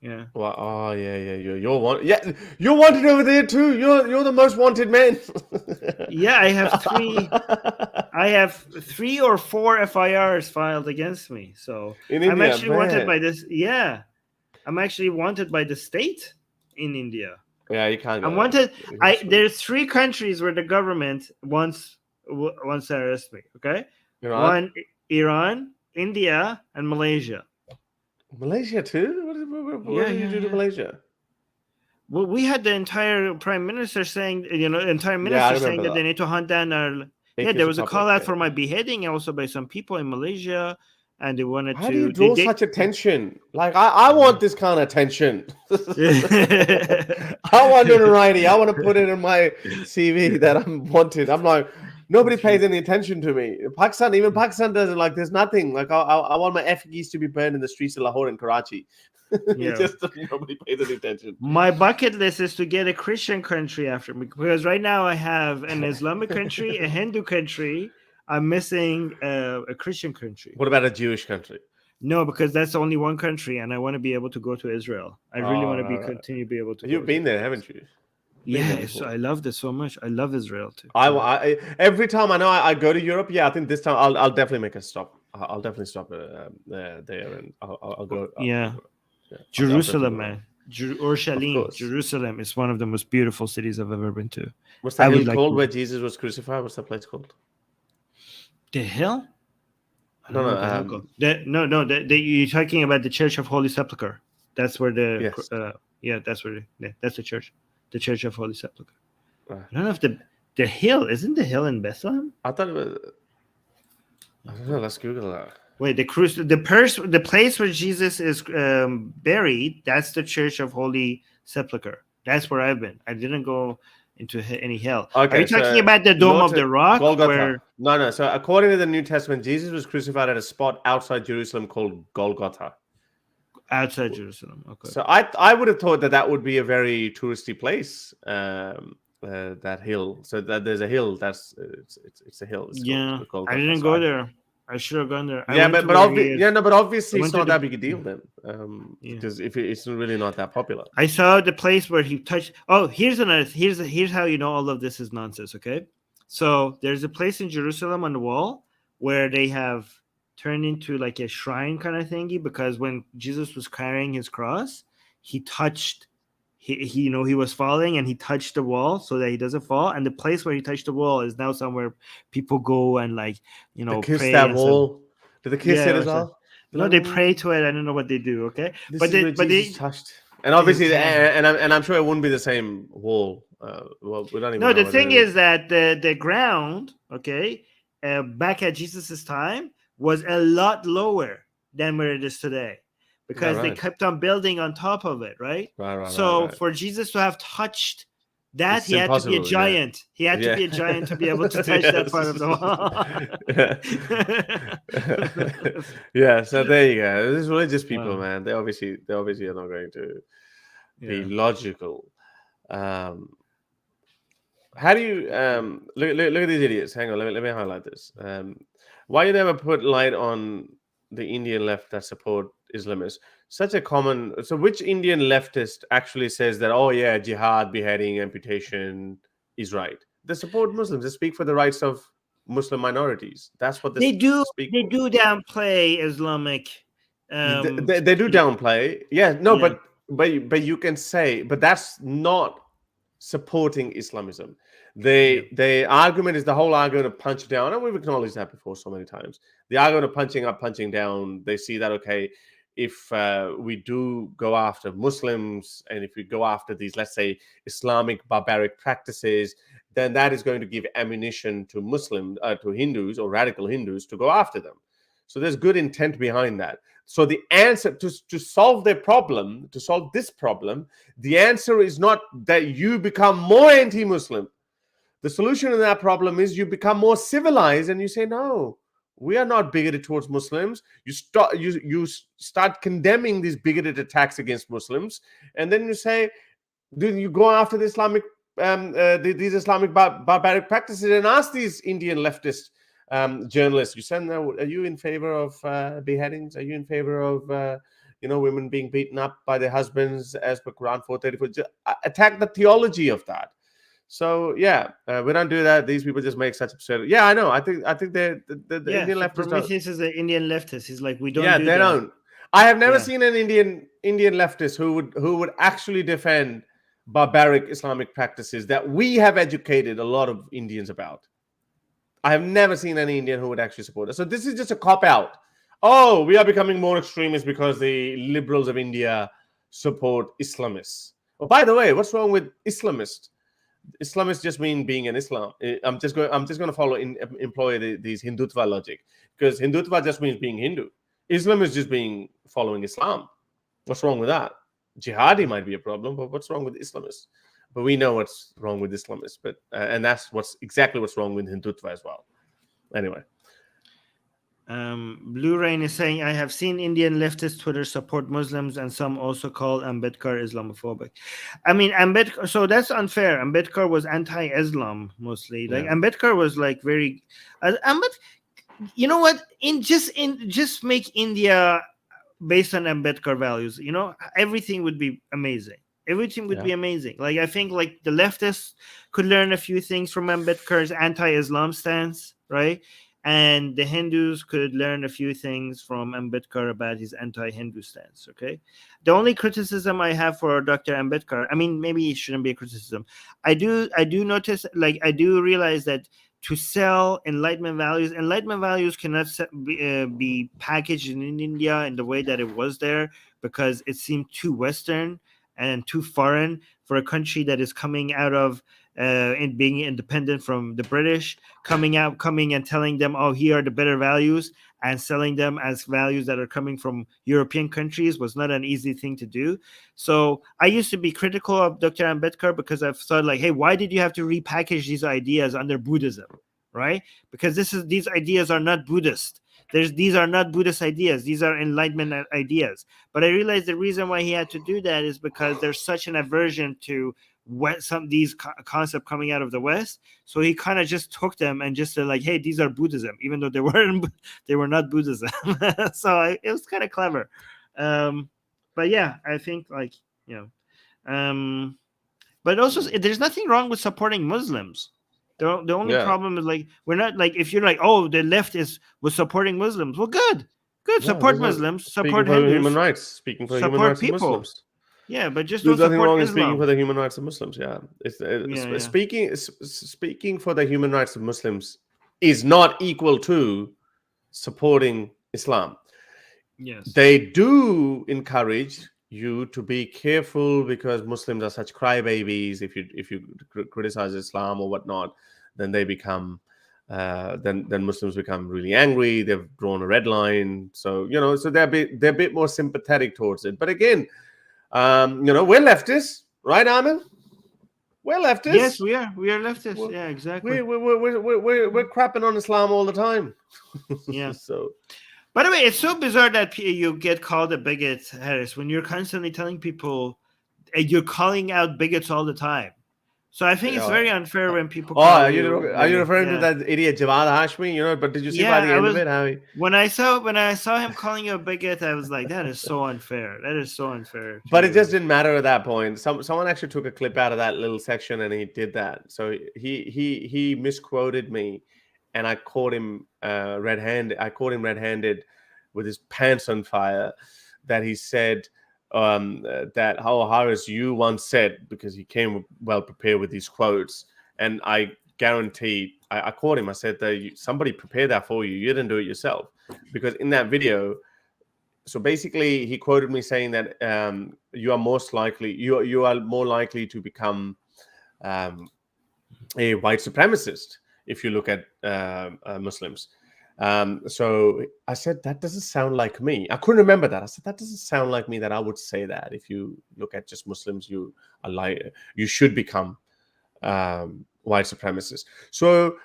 Yeah. Well, oh yeah. You're wanted. Yeah, you're wanted over there too. You're the most wanted man. Yeah, I have three. I have 3 or 4 FIRs filed against me. So I'm actually wanted by this. Yeah, I'm actually wanted by the state. in India. Yeah, you can't I go wanted. there. There's 3 countries where the government wants to arrest me. Okay, Iran? one Iran, India, and Malaysia. Malaysia too? What did you do to Malaysia? Well, we had the entire prime minister saying, entire I minister saying remember that they need to hunt down our. Atheist There was a Republic, call out yeah. for my behating also by some people in Malaysia, and they wanted How to. do you draw such attention? Like, I want this kind of attention. I want notoriety. I want to put it in my CV that I'm wanted. I'm like, nobody pays any attention to me. Even Pakistan doesn't. Like, there's nothing. Like, I want my effigies to be burned in the streets of Lahore and Karachi. Yeah. Just nobody pays any attention. My bucket list is to get a Christian country after me, because right now I have an Islamic country, a Hindu country. I'm missing a Christian country. What about a Jewish country? No, because that's only one country, and I want to be able to go to Israel. I really want to continue to be able to. You've been there, haven't you? Yes, I loved it so much. I love Israel too. I every time I go to Europe, I think this time I'll definitely make a stop. I'll definitely stop there, and I'll go. Jerusalem, man. Jerusalem is one of the most beautiful cities I've ever been to. What's that hill called where Jesus was crucified? What's that place called? The hill? No. You're talking about the Church of Holy Sepulchre. That's where Yes. That's the church. The Church of Holy Sepulchre. Right. I don't know if the hill isn't the hill in Bethlehem. I thought it was. I don't know. Let's Google that. Wait, the place where Jesus is buried. That's the Church of Holy Sepulchre. That's where I've been. I didn't go into any hell. Okay, are you talking about the Dome of the Rock? Golgotha. No. So according to the New Testament, Jesus was crucified at a spot outside Jerusalem called Golgotha. Outside Jerusalem. Okay. So I would have thought that would be a very touristy place. That hill. So that there's a hill. It's a hill. It's called I didn't go there. I should have gone there. But obviously it's not that big a deal then, because if it's really not that popular. I saw the place where he touched. Oh, here's how you know all of this is nonsense. Okay, so there's a place in Jerusalem on the wall where they have turned into like a shrine kind of thingy, because when Jesus was carrying his cross, he touched. He was falling and he touched the wall so that he doesn't fall, and the place where he touched the wall is now somewhere people go and they kiss pray that wall. Do they kiss it as well? No, they pray to it. I don't know what they do. Okay, they touched, and obviously, and I'm sure it wouldn't be the same wall. Well, we don't even. No, the thing is that the ground, back at Jesus's time was a lot lower than where it is today. Because they kept on building on top of it, right? Right. For Jesus to have touched that, he had to be a giant. Yeah. He had to be a giant to be able to touch that part of the wall. Yeah. So there you go. This is religious people, man. They obviously are not going to be logical. How do you look at these idiots? Hang on, let me highlight this. Why you never put light on the Indian left that support Islamists? Such a common. So which Indian leftist actually says that, jihad, beheading, amputation is right? They support Muslims. They speak for the rights of Muslim minorities. That's what they do. They do downplay Islamic. They do downplay. But you can say, but that's not supporting Islamism. The argument is the whole argument of punch down, and we've acknowledged that before so many times. The argument of punching up, punching down, they see that, if we do go after Muslims, and if we go after these, let's say, Islamic barbaric practices, then that is going to give ammunition to to Hindus or radical Hindus to go after them. So there's good intent behind that. So the answer to solve their problem, to solve this problem, the answer is not that you become more anti-Muslim. The solution to that problem is you become more civilized and you say, no, we are not bigoted towards Muslims. You start condemning these bigoted attacks against Muslims, and then you say, then you go after the Islamic these Islamic barbaric practices and ask these Indian leftist journalists. You send them, are you in favor of beheadings? Are you in favor of women being beaten up by their husbands as per Quran 434? Just attack the theology of that. So we don't do that. These people just make such absurd. Yeah, I know. I think the Indian leftists. Prometheus is an Indian leftist. He's like, we don't. Yeah, they don't. I have never seen an Indian Indian leftists who would actually defend barbaric Islamic practices that we have educated a lot of Indians about. I have never seen any Indian who would actually support us. So this is just a cop-out. Oh, we are becoming more extremist because the liberals of India support Islamists. Oh, by the way, what's wrong with Islamist? Islamist just mean being an Islam. I'm just going to employ these Hindutva logic, because Hindutva just means being Hindu. Islam is just following Islam. What's wrong with that? Jihadi might be a problem, but what's wrong with Islamists? But we know what's wrong with Islamists, but and that's exactly what's wrong with Hindutva as well. Anyway. Blue Rain is saying, I have seen Indian leftist Twitter support Muslims, and some also call Ambedkar Islamophobic. I mean, Ambedkar, so that's unfair. Ambedkar was anti-Islam mostly. Like, Ambedkar was like very, you know what? Just make India based on Ambedkar values. You know, everything would be amazing. Everything would be amazing. Like, I think like the leftists could learn a few things from Ambedkar's anti-Islam stance, right? And the Hindus could learn a few things from Ambedkar about his anti-Hindu stance, okay? The only criticism I have for Dr. Ambedkar, I mean, maybe it shouldn't be a criticism. I do notice, like, I do realize that to sell Enlightenment values cannot be packaged in India in the way that it was there, because it seemed too Western and too foreign for a country that is coming out of and being independent from the British, coming and telling them, oh, here are the better values, and selling them as values that are coming from European countries was not an easy thing to do. So I used to be critical of Dr. Ambedkar because I've thought like, hey, why did you have to repackage these ideas under Buddhism, right? Because these ideas are not Buddhist. These are not Buddhist ideas. These are Enlightenment ideas. But I realized the reason why he had to do that is because there's such an aversion to these concepts coming out of the West. So he kind of just took them and just said like, hey, these are Buddhism, even though they were not Buddhism. So it was kind of clever. But yeah, I think like, you know, but also there's nothing wrong with supporting Muslims. The only problem is like, we're not like, if you're like, oh, the left was supporting Muslims. Well, good. Support Muslims, support Hindus, human rights, speaking for human rights people. Of Muslims. Yeah, but just there's don't nothing support wrong in Islam. speaking for the human rights of Muslims. Speaking for the human rights of Muslims is not equal to supporting Islam. Yes, they do encourage you to be careful because Muslims are such crybabies. If you criticize Islam or whatnot, then they become then Muslims become really angry. They've drawn a red line. So so they're a bit more sympathetic towards it. But again, we're leftists, right, Armin? We're leftists. Yes, we are. We are leftists. Yeah, exactly. We're crapping on Islam all the time. Yeah. So. By the way, it's so bizarre that you get called a bigot, Harris, when you're constantly telling people you're calling out bigots all the time. So I think it's very unfair when people. Are you referring to that idiot Jawad Hashmi? But did you see by the end of it how he... When I saw him calling you a bigot, I was like, that is so unfair. That is so unfair. But it just didn't matter at that point. Someone actually took a clip out of that little section and he did that. So he misquoted me. And I caught him red-handed with his pants on fire. That he said that Harris, you once said, because he came well prepared with these quotes, and I guarantee I caught him. I said that somebody prepared that for you. You didn't do it yourself, because in that video. So basically, he quoted me saying that you are more likely to become a white supremacist if you look at Muslims. So I said, that doesn't sound like me. I couldn't remember that. I said, that doesn't sound like me that I would say that. If you look at just Muslims, you should become white supremacists. So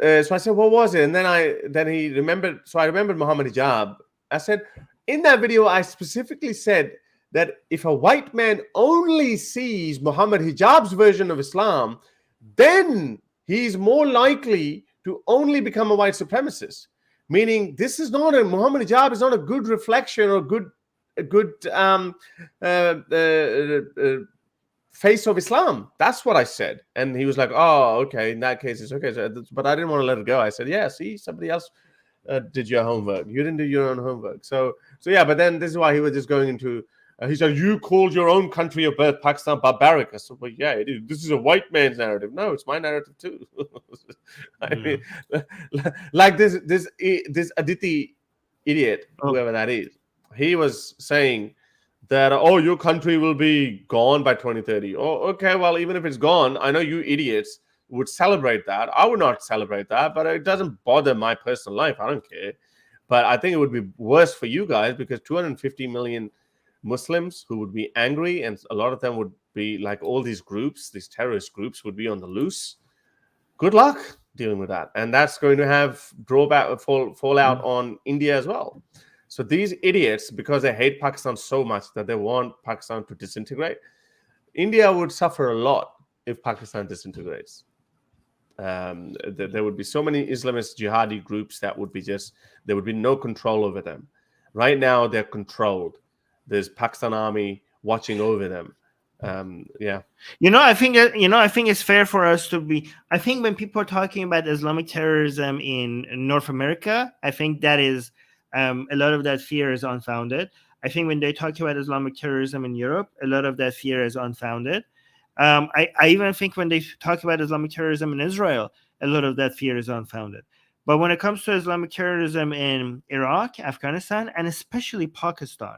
I said, what was it? And then he remembered. So I remembered Muhammad Hijab. I said, in that video, I specifically said that if a white man only sees Muhammad Hijab's version of Islam, then he's more likely to only become a white supremacist. Meaning, this is not Muhammad Hijab is not a good reflection or a good face of Islam. That's what I said. And he was like, oh, okay, in that case, it's okay. So, but I didn't want to let it go. I said, yeah, see, somebody else did your homework. You didn't do your own homework. So yeah, but then this is why he was just going into He said, you called your own country of birth, Pakistan, barbaric. I said, well, yeah, it is. This is a white man's narrative. No, it's my narrative too. I mean, like this Aditi idiot, whoever that is, he was saying that, oh, your country will be gone by 2030. Oh, okay, well, even if it's gone, I know you idiots would celebrate that. I would not celebrate that, but it doesn't bother my personal life. I don't care. But I think it would be worse for you guys, because 250 million Muslims who would be angry, and a lot of them would be like all these groups, these terrorist groups would be on the loose. Good luck dealing with that. And that's going to have fallout on India as well. So these idiots, because they hate Pakistan so much that they want Pakistan to disintegrate, India would suffer a lot if Pakistan disintegrates. There would be so many Islamist jihadi groups that would be there would be no control over them. Right now, they're controlled. There's Pakistan army watching over them. I think it's fair for us to be. I think when people are talking about Islamic terrorism in North America, I think that is a lot of that fear is unfounded. I think when they talk about Islamic terrorism in Europe, a lot of that fear is unfounded. I even think when they talk about Islamic terrorism in Israel, a lot of that fear is unfounded. But when it comes to Islamic terrorism in Iraq, Afghanistan, and especially Pakistan,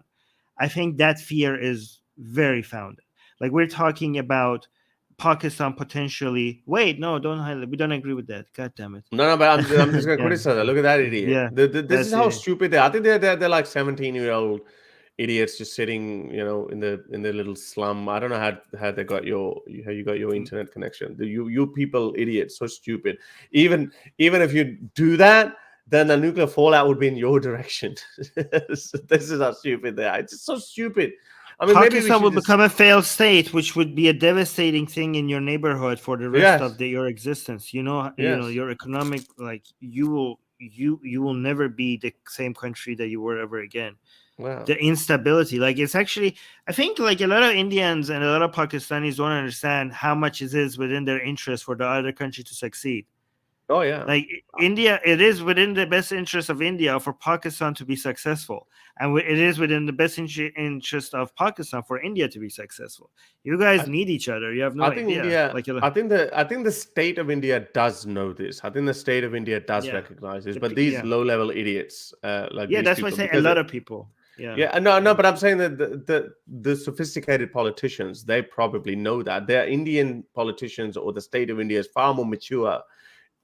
I think that fear is very founded. Like, we're talking about Pakistan potentially. Wait, no, don't highlight. We don't agree with that. God damn it. No, but I'm just going to criticize that. Look at that idiot. Yeah, this is how stupid they are. I think they're like 17-year-old idiots just sitting, in the little slum. I don't know how they got how you got your internet connection. You people, idiots, so stupid. Even if you do that, then the nuclear fallout would be in your direction. This is how stupid they are. It's just so stupid. I mean, Pakistan will become a failed state, which would be a devastating thing in your neighborhood for the rest of your existence. Your economic, like, you will never be the same country that you were ever again. Wow. The instability, like, it's actually, I think, like, a lot of Indians and a lot of Pakistanis don't understand how much it is within their interest for the other country to succeed. Oh yeah, like India, it is within the best interest of India for Pakistan to be successful, and it is within the best interest of Pakistan for India to be successful. You guys need each other. You have no idea. I think the state of India does know this. I think the state of India does recognize this, but these low-level idiots, that's why I say a lot of people. No, but I'm saying that the sophisticated politicians, they probably know that. Their Indian politicians or the state of India is far more mature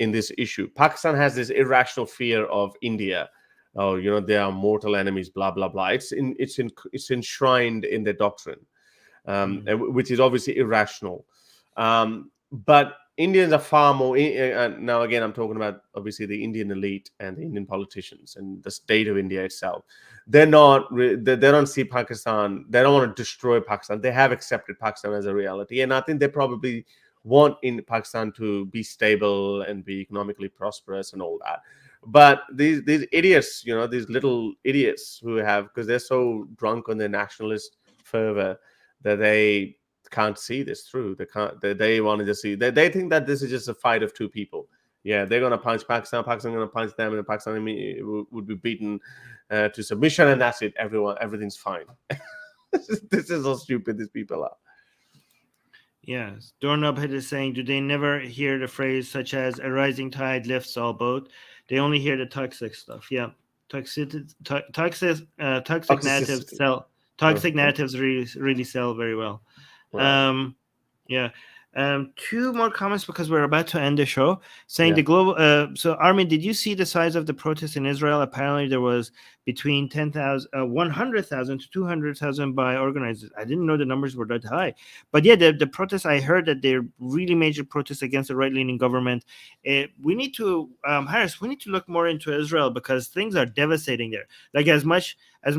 in this issue. Pakistan has this irrational fear of India. Oh, they are mortal enemies, blah blah blah. It's enshrined in their doctrine, which is obviously irrational. But Indians are far more. Now again, I'm talking about obviously the Indian elite and the Indian politicians and the state of India itself. They don't see Pakistan. They don't want to destroy Pakistan. They have accepted Pakistan as a reality, and I think they probably want in Pakistan to be stable and be economically prosperous and all that. But these idiots, these little idiots who have, because they're so drunk on their nationalist fervor that they can't see this through. They want to just see. They think that this is just a fight of two people. Yeah, they're going to punch Pakistan. Pakistan going to punch them, and Pakistan would be beaten to submission, and that's it. Everything's fine. This is how stupid these people are. Yes, Doorknob is saying, do they never hear the phrase such as "a rising tide lifts all boat"? They only hear the toxic stuff. Yeah, toxic narratives sell. Toxic narratives really sell very well. Wow. Two more comments because we're about to end the show. Saying the global. So Armin, did you see the size of the protests in Israel? Apparently, there was between 100,000 to 200,000 by organizers. I didn't know the numbers were that high, but the protests. I heard that they're really major protests against the right-leaning government. We need to, Harris. We need to look more into Israel because things are devastating there. Like as much as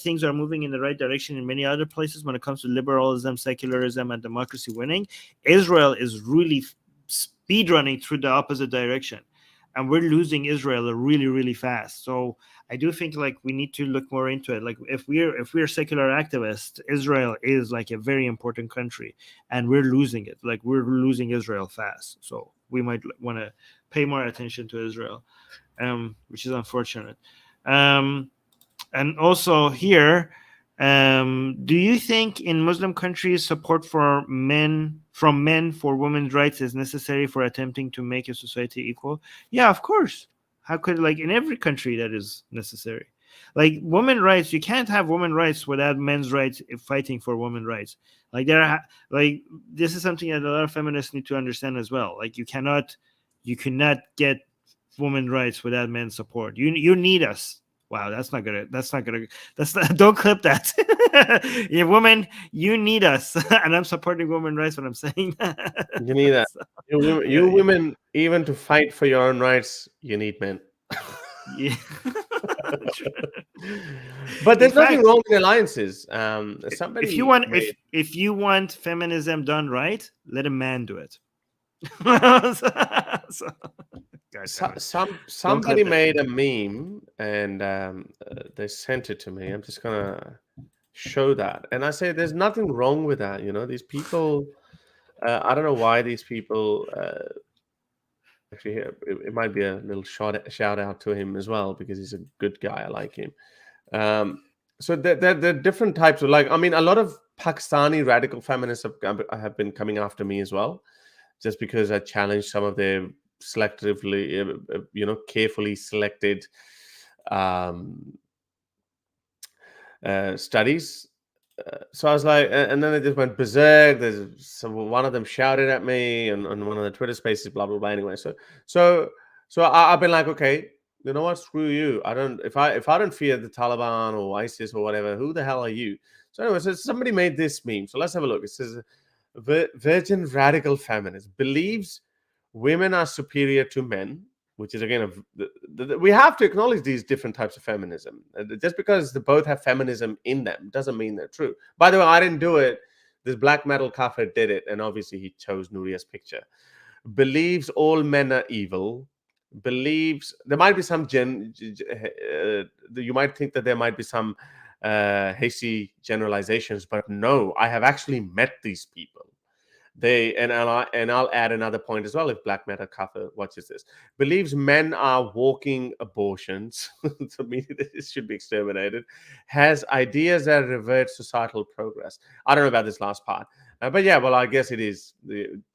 things are moving in the right direction in many other places when it comes to liberalism, secularism, and democracy winning, Israel is really speedrunning through the opposite direction, and we're losing Israel really, really fast. So I do think like we need to look more into it. Like if we're secular activists, Israel is like a very important country, and we're losing it. Like we're losing Israel fast. So we might want to pay more attention to Israel, which is unfortunate. And also here, Do you think in Muslim countries support for men for women's rights is necessary for attempting to make a society equal? Yeah, of course. How could, like, in every country that is necessary? Like women rights, you can't have women rights without men's rights fighting for women rights. Like like this is something that a lot of feminists need to understand as well. Like you cannot get women rights without men's support. You need us. Wow, that's not gonna. Don't clip that. Yeah, women, you need us, and I'm supporting women rights when I'm saying that. You need that. You women, even to fight for your own rights, you need men. Yeah. But there's nothing wrong with alliances. Somebody if you want feminism done right, let a man do it. Somebody made a meme and they sent it to me. I'm just gonna show that, and I say there's nothing wrong with that. These people. I don't know why these people. Actually, it might be a little shout out to him as well because he's a good guy. I like him. So there are different types of, like, I mean, a lot of Pakistani radical feminists have been coming after me as well, just because I challenged some of their selectively, carefully selected studies. So I was like, and then they just went berserk. One of them shouted at me on one of the Twitter spaces, blah blah blah. Anyway, so I've been like, okay, you know what? Screw you. If I don't fear the Taliban or ISIS or whatever, who the hell are you? So anyway, so somebody made this meme. So let's have a look. It says, "Virgin radical feminist believes women are superior to men." Which is, again, we have to acknowledge these different types of feminism. Just because they both have feminism in them doesn't mean they're true. By the way, I didn't do it. This black metal kafir did it, and obviously he chose Nouria's picture. Believes all men are evil. Believes there might be some you might think that there might be some hasty generalizations, but no, I have actually met these people. I'll add another point as well. If black metal kafir watches this, believes men are walking abortions, so meaning that it should be exterminated, has ideas that revert societal progress. I don't know about this last part, but yeah, well, I guess it is.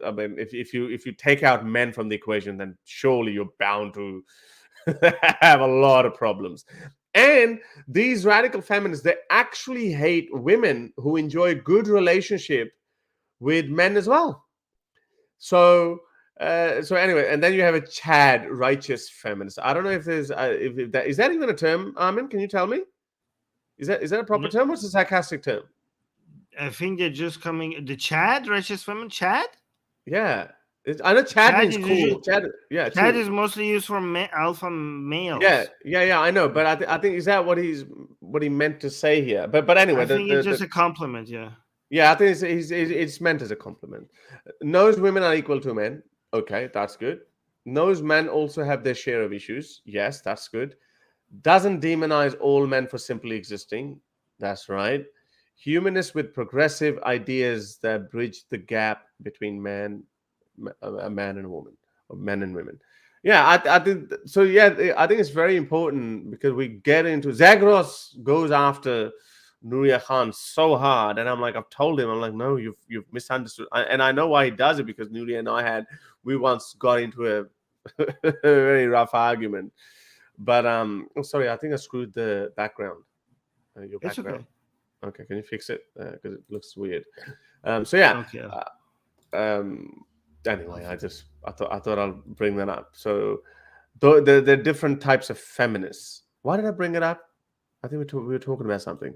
I mean, if you take out men from the equation, then surely you're bound to have a lot of problems. And these radical feminists, they actually hate women who enjoy a good relationship with men as well. So anyway, and then you have a Chad righteous feminist. I don't know if there's if that is that even a term, Armin? Can you tell me? Is that a proper term or is it a sarcastic term? I think they're just coming. The Chad righteous feminist. Chad. Yeah, I know Chad means cool. Chad is mostly used for alpha males. Yeah. I know, but I think is that what he meant to say here? But anyway, I think it's just a compliment. Yeah. Yeah, I think it's meant as a compliment. Knows women are equal to men. Okay, that's good. Knows men also have their share of issues. Yes, that's good. Doesn't demonize all men for simply existing. That's right. Humanist with progressive ideas that bridge the gap between a man and a woman, or men and women. Yeah, I think so. Yeah, I think it's very important because we get into Zagros goes after Nuria Khan so hard, and I've told him, no, you've misunderstood, and I know why he does it, because Nuria and we once got into a very rough argument. But sorry, I think I screwed the background. Your background. Okay, can you fix it? Because it looks weird. So yeah. Okay. Anyway, I thought I'll bring that up. So the different types of feminists. Why did I bring it up? I think we were talking about something.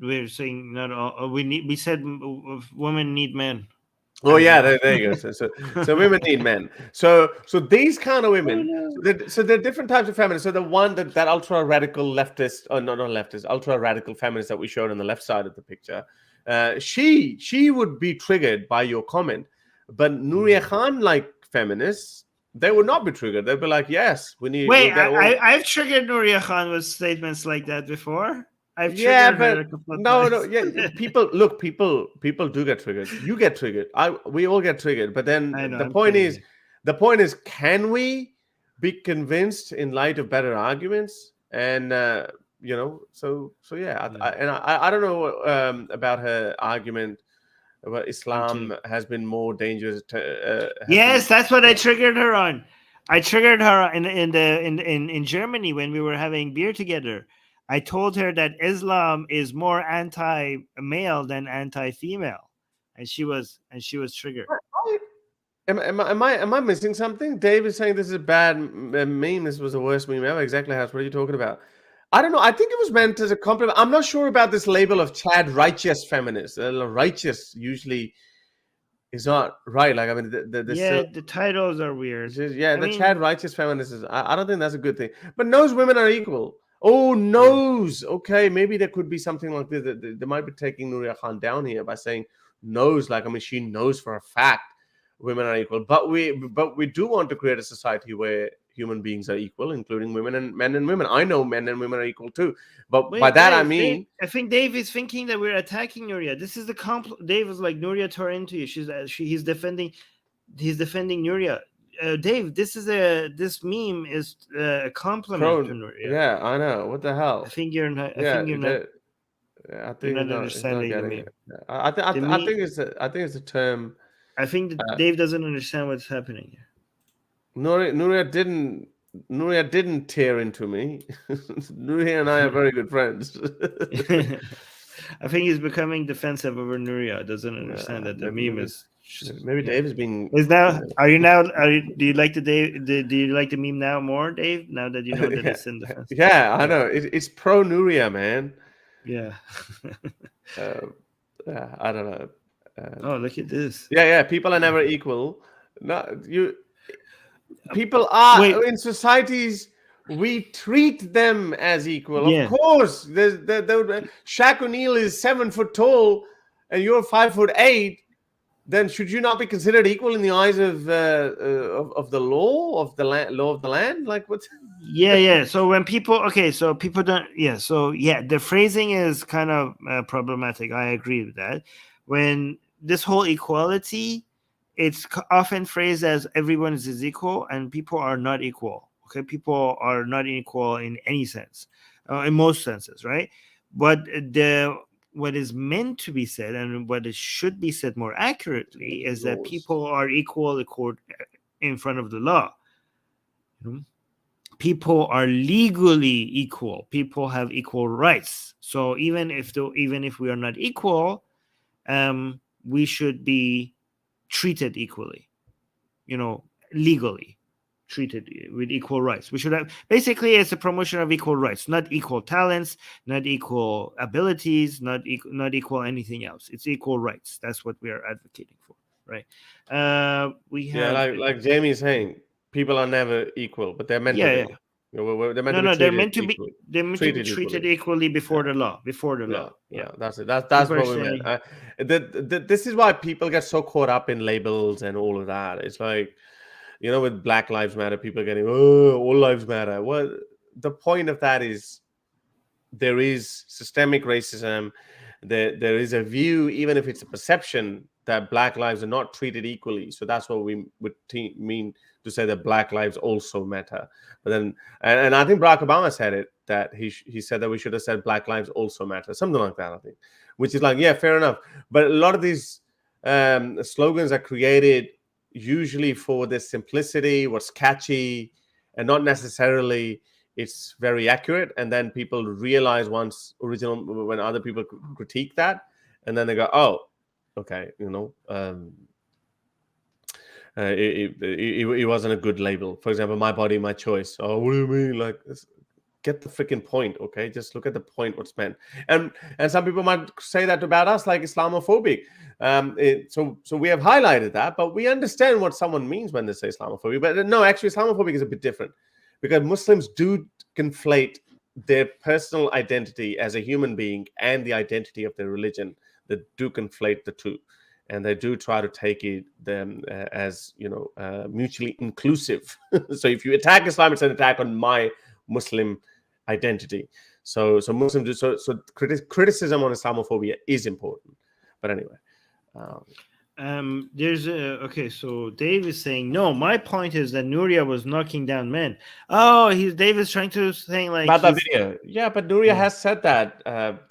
We're saying not all. We said women need men. Oh yeah, there you go. So women need men. So these kind of women. So there are different types of feminists. So the one that ultra radical leftist, or not leftist, ultra radical feminist that we showed on the left side of the picture, she would be triggered by your comment. But Nuria Khan like feminists, they would not be triggered. They'd be like, yes, we need. Wait, I've triggered Nuria Khan with statements like that before. Yeah. People do get triggered. You get triggered. We all get triggered. But then the point is, can we be convinced in light of better arguments? And So yeah, I don't know about her argument about Islam has been more dangerous. Yes, that's what I triggered her on. I triggered her in Germany when we were having beer together. I told her that Islam is more anti-male than anti-female, and she was triggered. Am I missing something? Dave is saying this is a bad meme. This was the worst meme ever. Exactly, House. What are you talking about? I don't know. I think it was meant as a compliment. I'm not sure about this label of Chad righteous feminist. Righteous usually is not right. Like, I mean, the titles are weird. Chad righteous feminist is. I don't think that's a good thing. But knows women are equal. Oh, knows. Okay, maybe there could be something like this. They might be taking Nuria Khan down here by saying knows. Like, I mean, she knows for a fact women are equal. But we do want to create a society where human beings are equal, including women and men and women. I know men and women are equal too. But by that, I mean... I think Dave is thinking that we're attacking Nuria. This is the Dave is like, Nuria tore into you. He's defending Nuria. Dave, this meme is a compliment to Nuria. Yeah, I know. What the hell? I think you're not. I think you're not understanding the meme. I think it's a term. I think that Dave doesn't understand what's happening here. Nuria didn't tear into me. Nuria and I are very good friends. I think he's becoming defensive over Nuria. Doesn't understand that the meme is. Maybe Dave is being. Is now? Are you now? Do you like do you like the meme now more, Dave? Now that you know that it's in defense. Yeah, I know. It's pro Nuria, man. Yeah. I don't know. Oh, look at this. Yeah. People are never equal. No, people are in societies. We treat them as equal. Of course, Shaq O'Neal is 7 foot tall, and you're 5'8". Then should you not be considered equal in the eyes of the law of the land? Like what's? Yeah. So when people people don't. Yeah. So the phrasing is kind of problematic. I agree with that. When this whole equality, it's often phrased as everyone is equal, and people are not equal. Okay, people are not equal in any sense, in most senses, right? But what is meant to be said, and what it should be said more accurately, is that people are equal in front of the law. People are legally equal. People have equal rights. So even if we are not equal, we should be treated equally. Legally treated with equal rights. We should have, basically, it's a promotion of equal rights, not equal talents, not equal abilities, not equal anything else. It's equal rights. That's what we are advocating for, right? We have like Jamie's saying, people are never equal, but they're meant to be. They're meant to be treated equally before the law. Before the law. Yeah, that's it. That's what we meant. This is why people get so caught up in labels and all of that. It's like, with Black Lives Matter, people are getting, all lives matter. Well, the point of that is there is systemic racism. There is a view, even if it's a perception, that Black lives are not treated equally. So that's what we would mean to say that Black lives also matter. But then, and I think Barack Obama said it, that he said that we should have said Black lives also matter, something like that, I think, which is like, yeah, fair enough. But a lot of these slogans are created usually for the simplicity, what's catchy, and not necessarily it's very accurate. And then people realize when other people critique that, and then they go, oh, okay, it wasn't a good label. For example, my body, my choice. Oh, what do you mean? Like, get the freaking point, okay? Just look at the point, what's meant. And some people might say that about us, like Islamophobic. So we have highlighted that, but we understand what someone means when they say Islamophobic. But no, actually, Islamophobic is a bit different, because Muslims do conflate their personal identity as a human being and the identity of their religion. They do conflate the two, and they do try to take them as mutually inclusive. So if you attack Islam, it's an attack on my Muslim identity. So Muslims do so criticism on Islamophobia is important. But anyway, There's okay. So Dave is saying no. My point is that Nuria was knocking down men. Oh, Dave is trying to saying like about that video. Yeah, but Nuria has said that that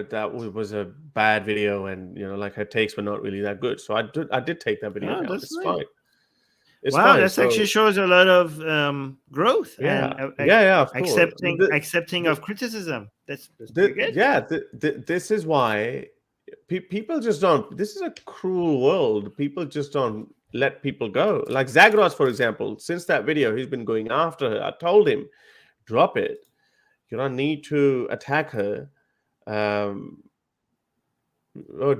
that was a bad video, and like her takes were not really that good. So I did take that video down. It's nice. fine. It's wow, fine. that actually shows a lot of growth Yeah, and of course. accepting of criticism. That's pretty good. Yeah, this is why people just don't. This is a cruel world. People just don't let people go. Like Zagros, for example, since that video, he's been going after her. I told him, drop it. You don't need to attack her.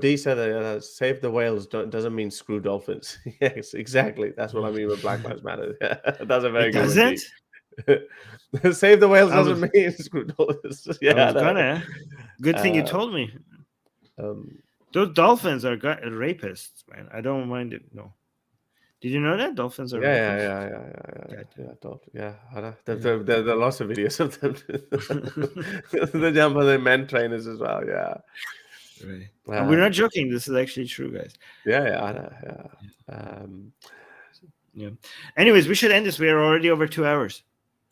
D said that save the whales doesn't mean screw dolphins. Yes, exactly. That's what I mean with Black Lives Matter. That's a very good doesn't? One. Save the whales doesn't mean screw dolphins. Yeah, good thing you told me. Those dolphins are rapists, man. I don't mind it. No. Did you know that dolphins are rapists? Yeah. There are lots of videos of them. They jump on the men trainers as well. Yeah. Right. We're not joking. This is actually true, guys. Yeah. Yeah. Anyways, we should end this. We are already over 2 hours.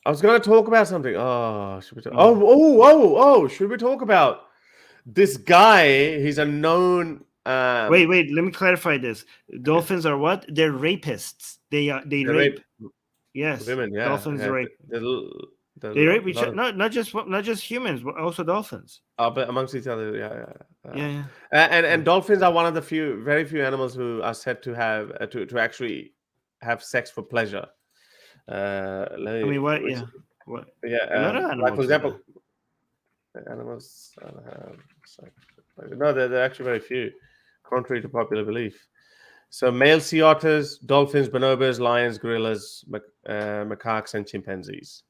I was going to talk about something. Oh, should we talk? Should we talk about this guy? He's a known. Wait. Let me clarify this. Dolphins are what? They're rapists. They rape. Yes. Women. Yeah. Dolphins rape. They rape each other. Not just humans, but also dolphins. But amongst each other, yeah. And dolphins are one of the very few animals who are said to have to actually have sex for pleasure. What? Yeah. What? Yeah. Like for example, animals no, they're actually very few, contrary to popular belief. So male sea otters, dolphins, bonobos, lions, gorillas, macaques, and chimpanzees.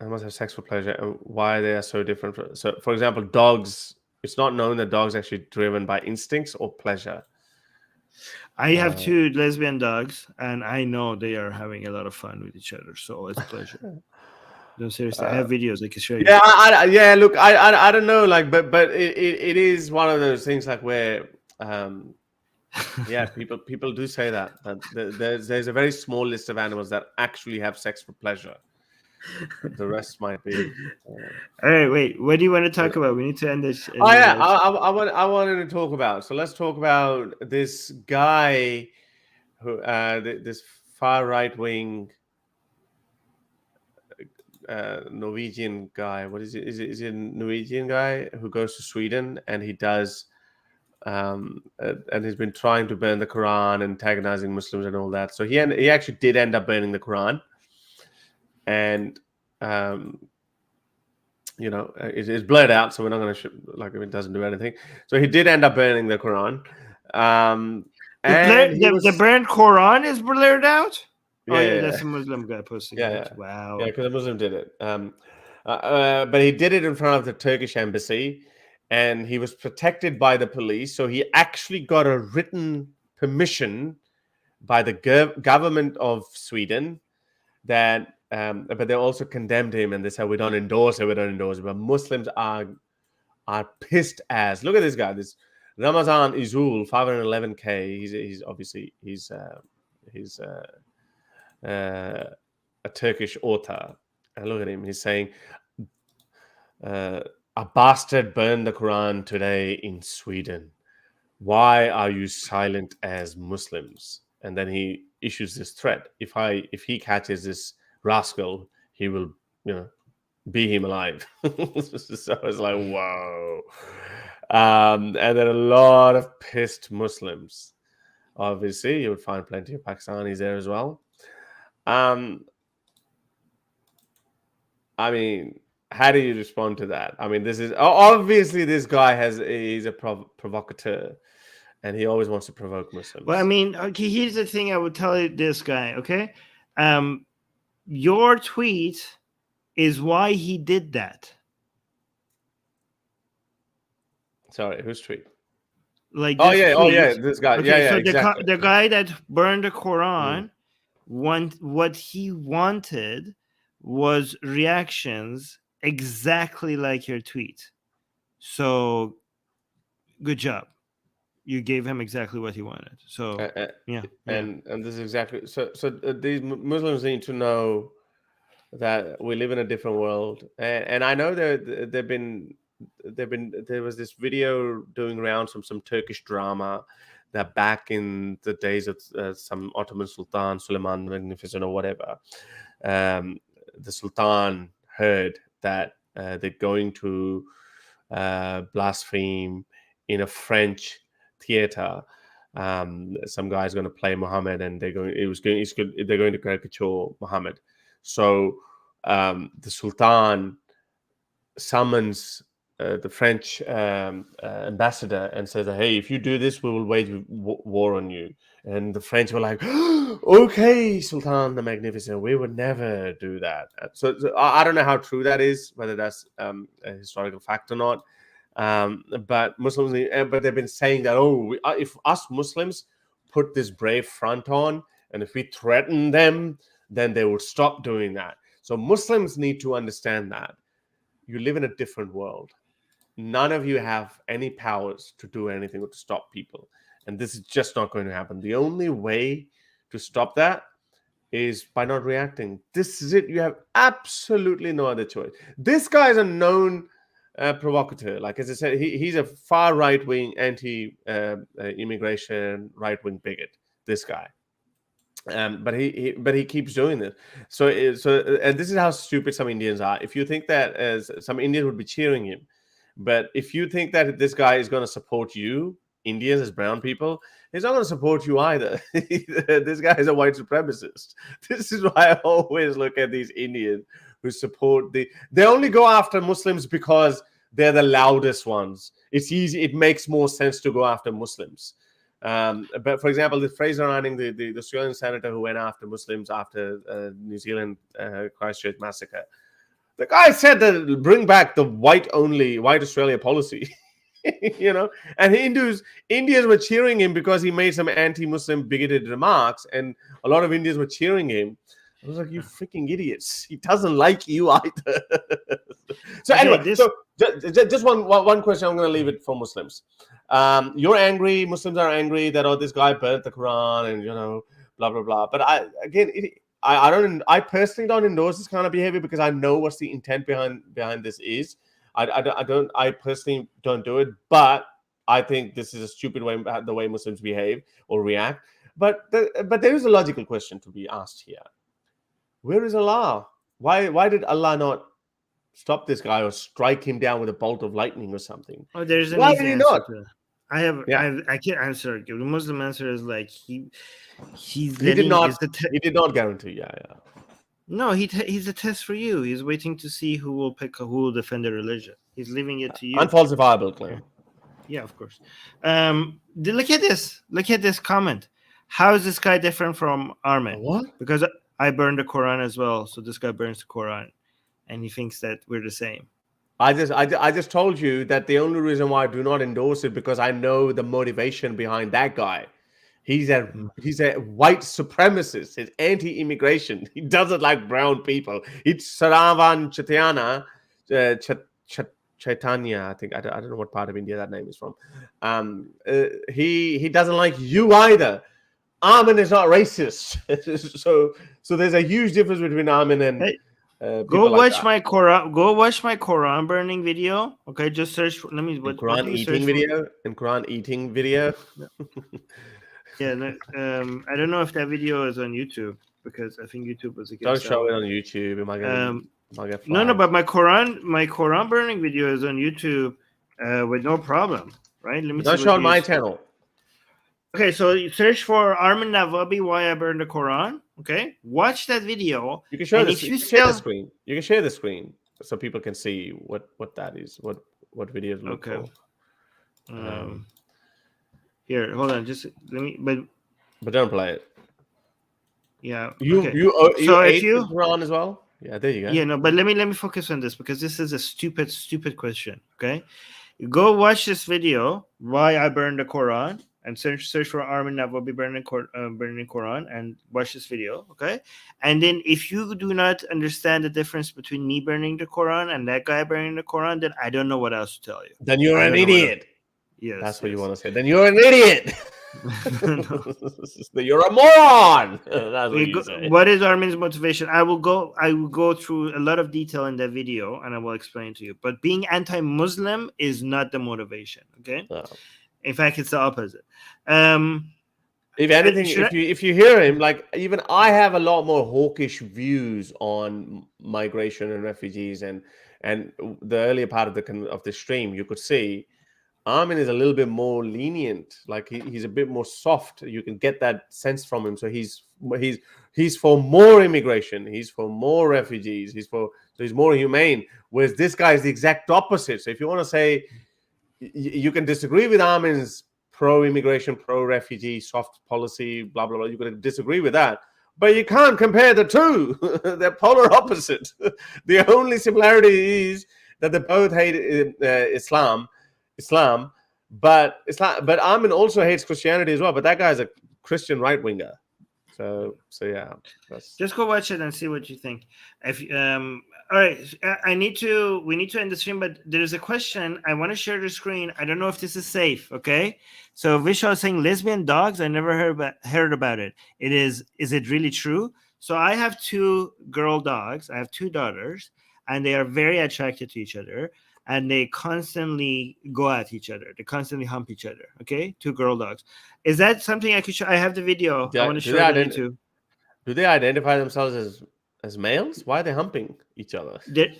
Animals have sex for pleasure, and why they are so different. So, for example, dogs. It's not known that dogs are actually driven by instincts or pleasure. I have 2 lesbian dogs, and I know they are having a lot of fun with each other. So it's pleasure. No, seriously, I have videos I can show you. Yeah, Look, I don't know, like, but it is one of those things like where, people do say that there's a very small list of animals that actually have sex for pleasure. The rest might be. All right, wait. What do you want to talk about? We need to end this. I wanted to talk about. So let's talk about this guy who, this far right wing Norwegian guy. What is it? Is it a Norwegian guy who goes to Sweden and he does, and he's been trying to burn the Quran, antagonizing Muslims and all that. So he actually did end up burning the Quran. And it's blurred out, so we're not going to it doesn't do anything. So he did end up burning the Quran. The burned Quran is blurred out. Yeah, that's a Muslim guy posting it. Wow. Yeah, because a Muslim did it. But he did it in front of the Turkish embassy, and he was protected by the police. So he actually got a written permission by the government of Sweden that. But they also condemned him, and they said we don't endorse it. But Muslims are pissed as. Look at this guy, this Ramazan Izul, 511K. He's a Turkish author, and look at him. He's saying, "A bastard burned the Quran today in Sweden. Why are you silent as Muslims?" And then he issues this threat: if he catches this rascal, he will, be him alive. So it's like, whoa. And then a lot of pissed Muslims. Obviously, you would find plenty of Pakistanis there as well. I mean, how do you respond to that? I mean, this is obviously this guy he's a provocateur, and he always wants to provoke Muslims. Well, I mean, okay, here's the thing I would tell you, this guy, okay? Your tweet is why he did that. Sorry, whose tweet? Like this guy. Okay, so exactly. The guy that burned the Quran, what he wanted was reactions exactly like your tweet. So, good job. you gave him exactly what he wanted. So and this is exactly so. These Muslims need to know that we live in a different world, and I know there was this video doing around some Turkish drama that back in the days of some Ottoman Sultan, Suleiman the Magnificent or whatever, the Sultan heard that they're going to blaspheme in a French theater. Some guy's going to play Muhammad, and they're going to caricature Muhammad. So the Sultan summons the French ambassador and says, "Hey, if you do this, we will wage war on you." And the French were like, "Okay, Sultan the Magnificent, we would never do that." So I don't know how true that is, whether that's a historical fact or not. But Muslims, but they've been saying that, if us Muslims put this brave front on, and if we threaten them, then they will stop doing that. So Muslims need to understand that you live in a different world. None of you have any powers to do anything or to stop people. And this is just not going to happen. The only way to stop that is by not reacting. This is it. You have absolutely no other choice. This guy is a known provocateur. Like, as I said, he's a far right-wing, anti-immigration, right-wing bigot, this guy. But he keeps doing this. So and this is how stupid some Indians are. If you think that some Indians would be cheering him, but if you think that this guy is going to support you, Indians as brown people, he's not going to support you either. This guy is a white supremacist. This is why I always look at these Indians who support they only go after Muslims because they're the loudest ones. It's easy. It makes more sense to go after Muslims. But for example, the Fraser Anning, the Australian senator who went after Muslims after New Zealand Christchurch massacre, the guy said that bring back the white Australia policy. And Indians were cheering him because he made some anti-Muslim bigoted remarks, and a lot of Indians were cheering him. I was like, you freaking idiots! He doesn't like you either. So anyway, just one question. I'm going to leave it for Muslims. You're angry. Muslims are angry that this guy burnt the Quran and blah blah blah. But I personally don't endorse this kind of behavior because I know what's the intent behind this is. I personally don't do it, but I think this is a stupid way, the way Muslims behave or react. But there is a logical question to be asked here. Where is Allah? Why did Allah not stop this guy or strike him down with a bolt of lightning or something? Oh, there's an Why easy did he answer not? to that. I can't answer. The Muslim answer is like he did not guarantee. Yeah. No, he's a test for you. He's waiting to see who will defend the religion. He's leaving it to you. Unfalsifiable claim. Yeah, of course. Look at this. Look at this comment. How is this guy different from Armin? What? Because I burned the Quran as well, so this guy burns the Quran, and he thinks that we're the same. I just told you that the only reason why I do not endorse it because I know the motivation behind that guy. He's a white supremacist. He's anti-immigration. He doesn't like brown people. It's Saravan Chaitanya. I think I don't know what part of India that name is from. He doesn't like you either. Armin is not racist. so there's a huge difference between Armin and. Hey, go watch my Quran burning video. Okay, just search. Quran eating video. Yeah, I don't know if that video is on YouTube because I think YouTube was against. Don't show it on YouTube. Am I get flagged? No, but my Quran burning video is on YouTube with no problem, right? Don't show on my channel. Okay, so you search for Armin Navabi, why I burned the Quran. Okay, watch that video. You can share the screen. You can share the screen so people can see what that is. What videos look for. Here, hold on. Just let me. But don't play it. Yeah. You ate the Quran as well. Yeah, there you go. Yeah, no, but let me focus on this because this is a stupid question. Okay, you go watch this video. Why I burned the Quran. And search for Armin Navabi burning Quran and watch this video, okay? And then if you do not understand the difference between me burning the Quran and that guy burning the Quran, then I don't know what else to tell you. Then you're an idiot. Yes, that's what you want to say. Then you're an idiot. No. You're a moron. That's what you say. What is Armin's motivation? I will go through a lot of detail in that video, and I will explain to you. But being anti-Muslim is not the motivation. Okay. Oh. In fact, it's the opposite. If anything, if you hear him, like even I have a lot more hawkish views on migration and refugees, and the earlier part of the stream, you could see Armin is a little bit more lenient. Like he's a bit more soft. You can get that sense from him. So he's for more immigration. He's for more refugees. He's more humane. Whereas this guy is the exact opposite. So if you want to say you can disagree with Armin's pro-immigration, pro-refugee, soft policy, blah, blah, blah. You can disagree with that. But you can't compare the two. They're polar opposite. The only similarity is that they both hate Islam, but Armin also hates Christianity as well. But that guy's a Christian right-winger. So yeah. Just go watch it and see what you think. All right, we need to end the stream, but there's a question. I want to share the screen. I don't know if this is safe. Okay, so Vishal is saying lesbian dogs. I never heard about it. Is it really true? So I have 2 girl dogs. I have 2 daughters, and they are very attracted to each other, and they constantly go at each other. They constantly hump each other. Okay, 2 girl dogs. Is that something I could show? I have the video. I want to show it to. Do they identify themselves as males? Why are they humping each other? They're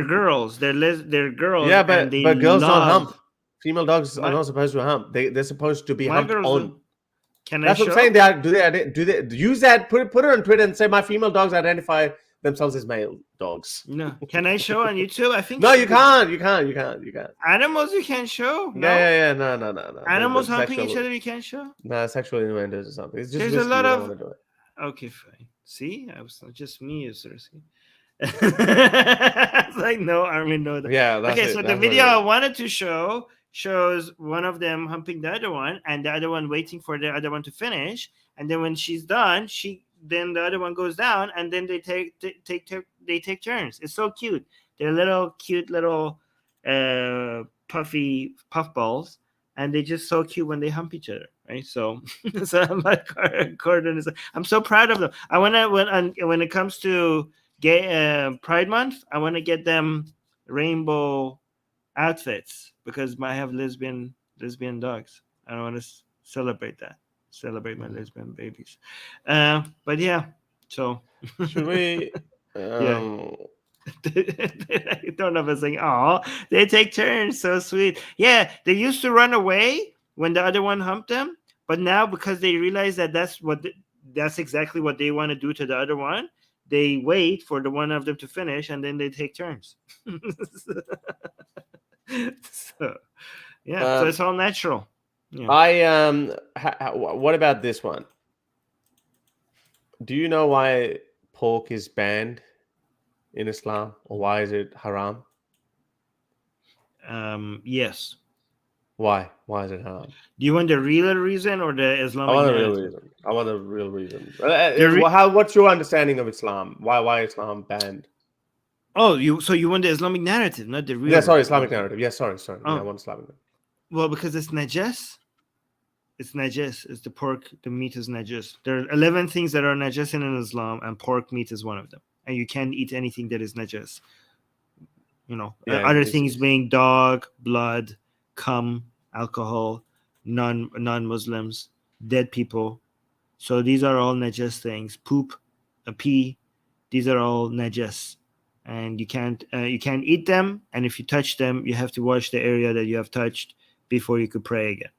girls. They're girls. Yeah, but girls don't hump. Female dogs are not supposed to hump. They're supposed to be humped on. That's what I'm saying. Do they use that? Put it on Twitter and say my female dogs identify themselves as male dogs. No, can I show on YouTube? I think no, you can't. You can't. Animals you can't show. No? Yeah. No. Animals humping each other you can't show. No, sexual innuendos or something. It's just there's a lot of. Okay, fine. See, I was not just me, you sir. See, it's like no, Armin, no. Yeah. Okay, so the video I wanted to show shows one of them humping the other one, and the other one waiting for the other one to finish, and then when she's done, then the other one goes down, and then they take turns. It's so cute. They're cute little puffy puffballs, and they're just so cute when they hump each other, right? So, I'm so proud of them. When it comes to gay Pride Month, I want to get them rainbow outfits because I have lesbian dogs. I want to celebrate my lesbian babies. But yeah, so should we? I don't know if it's like, oh, they take turns, so sweet. Yeah, they used to run away when the other one humped them, but now because they realize that that's exactly what they want to do to the other one, they wait for the one of them to finish and then they take turns. So yeah, so it's all natural. Yeah. What about this one? Do you know why pork is banned in Islam, or why is it haram? Yes. Why? Why is it haram? Do you want the real reason or the Islamic? I want the real reason. What's your understanding of Islam? Why Islam banned? Oh, you want the Islamic narrative, not the real. Yeah, sorry, Islamic narrative. Yeah, sorry. Oh. Yeah, I want Islamic narrative. Well, because it's najas. It's najas. It's the pork. The meat is najas. There are 11 things that are najas in Islam, and pork meat is one of them. And you can't eat anything that is najas. Other things being dog, blood, cum, alcohol, non-Muslims, dead people. So these are all najas things. Poop, a pee. These are all najas, and you can't eat them. And if you touch them, you have to wash the area that you have touched before you could pray again.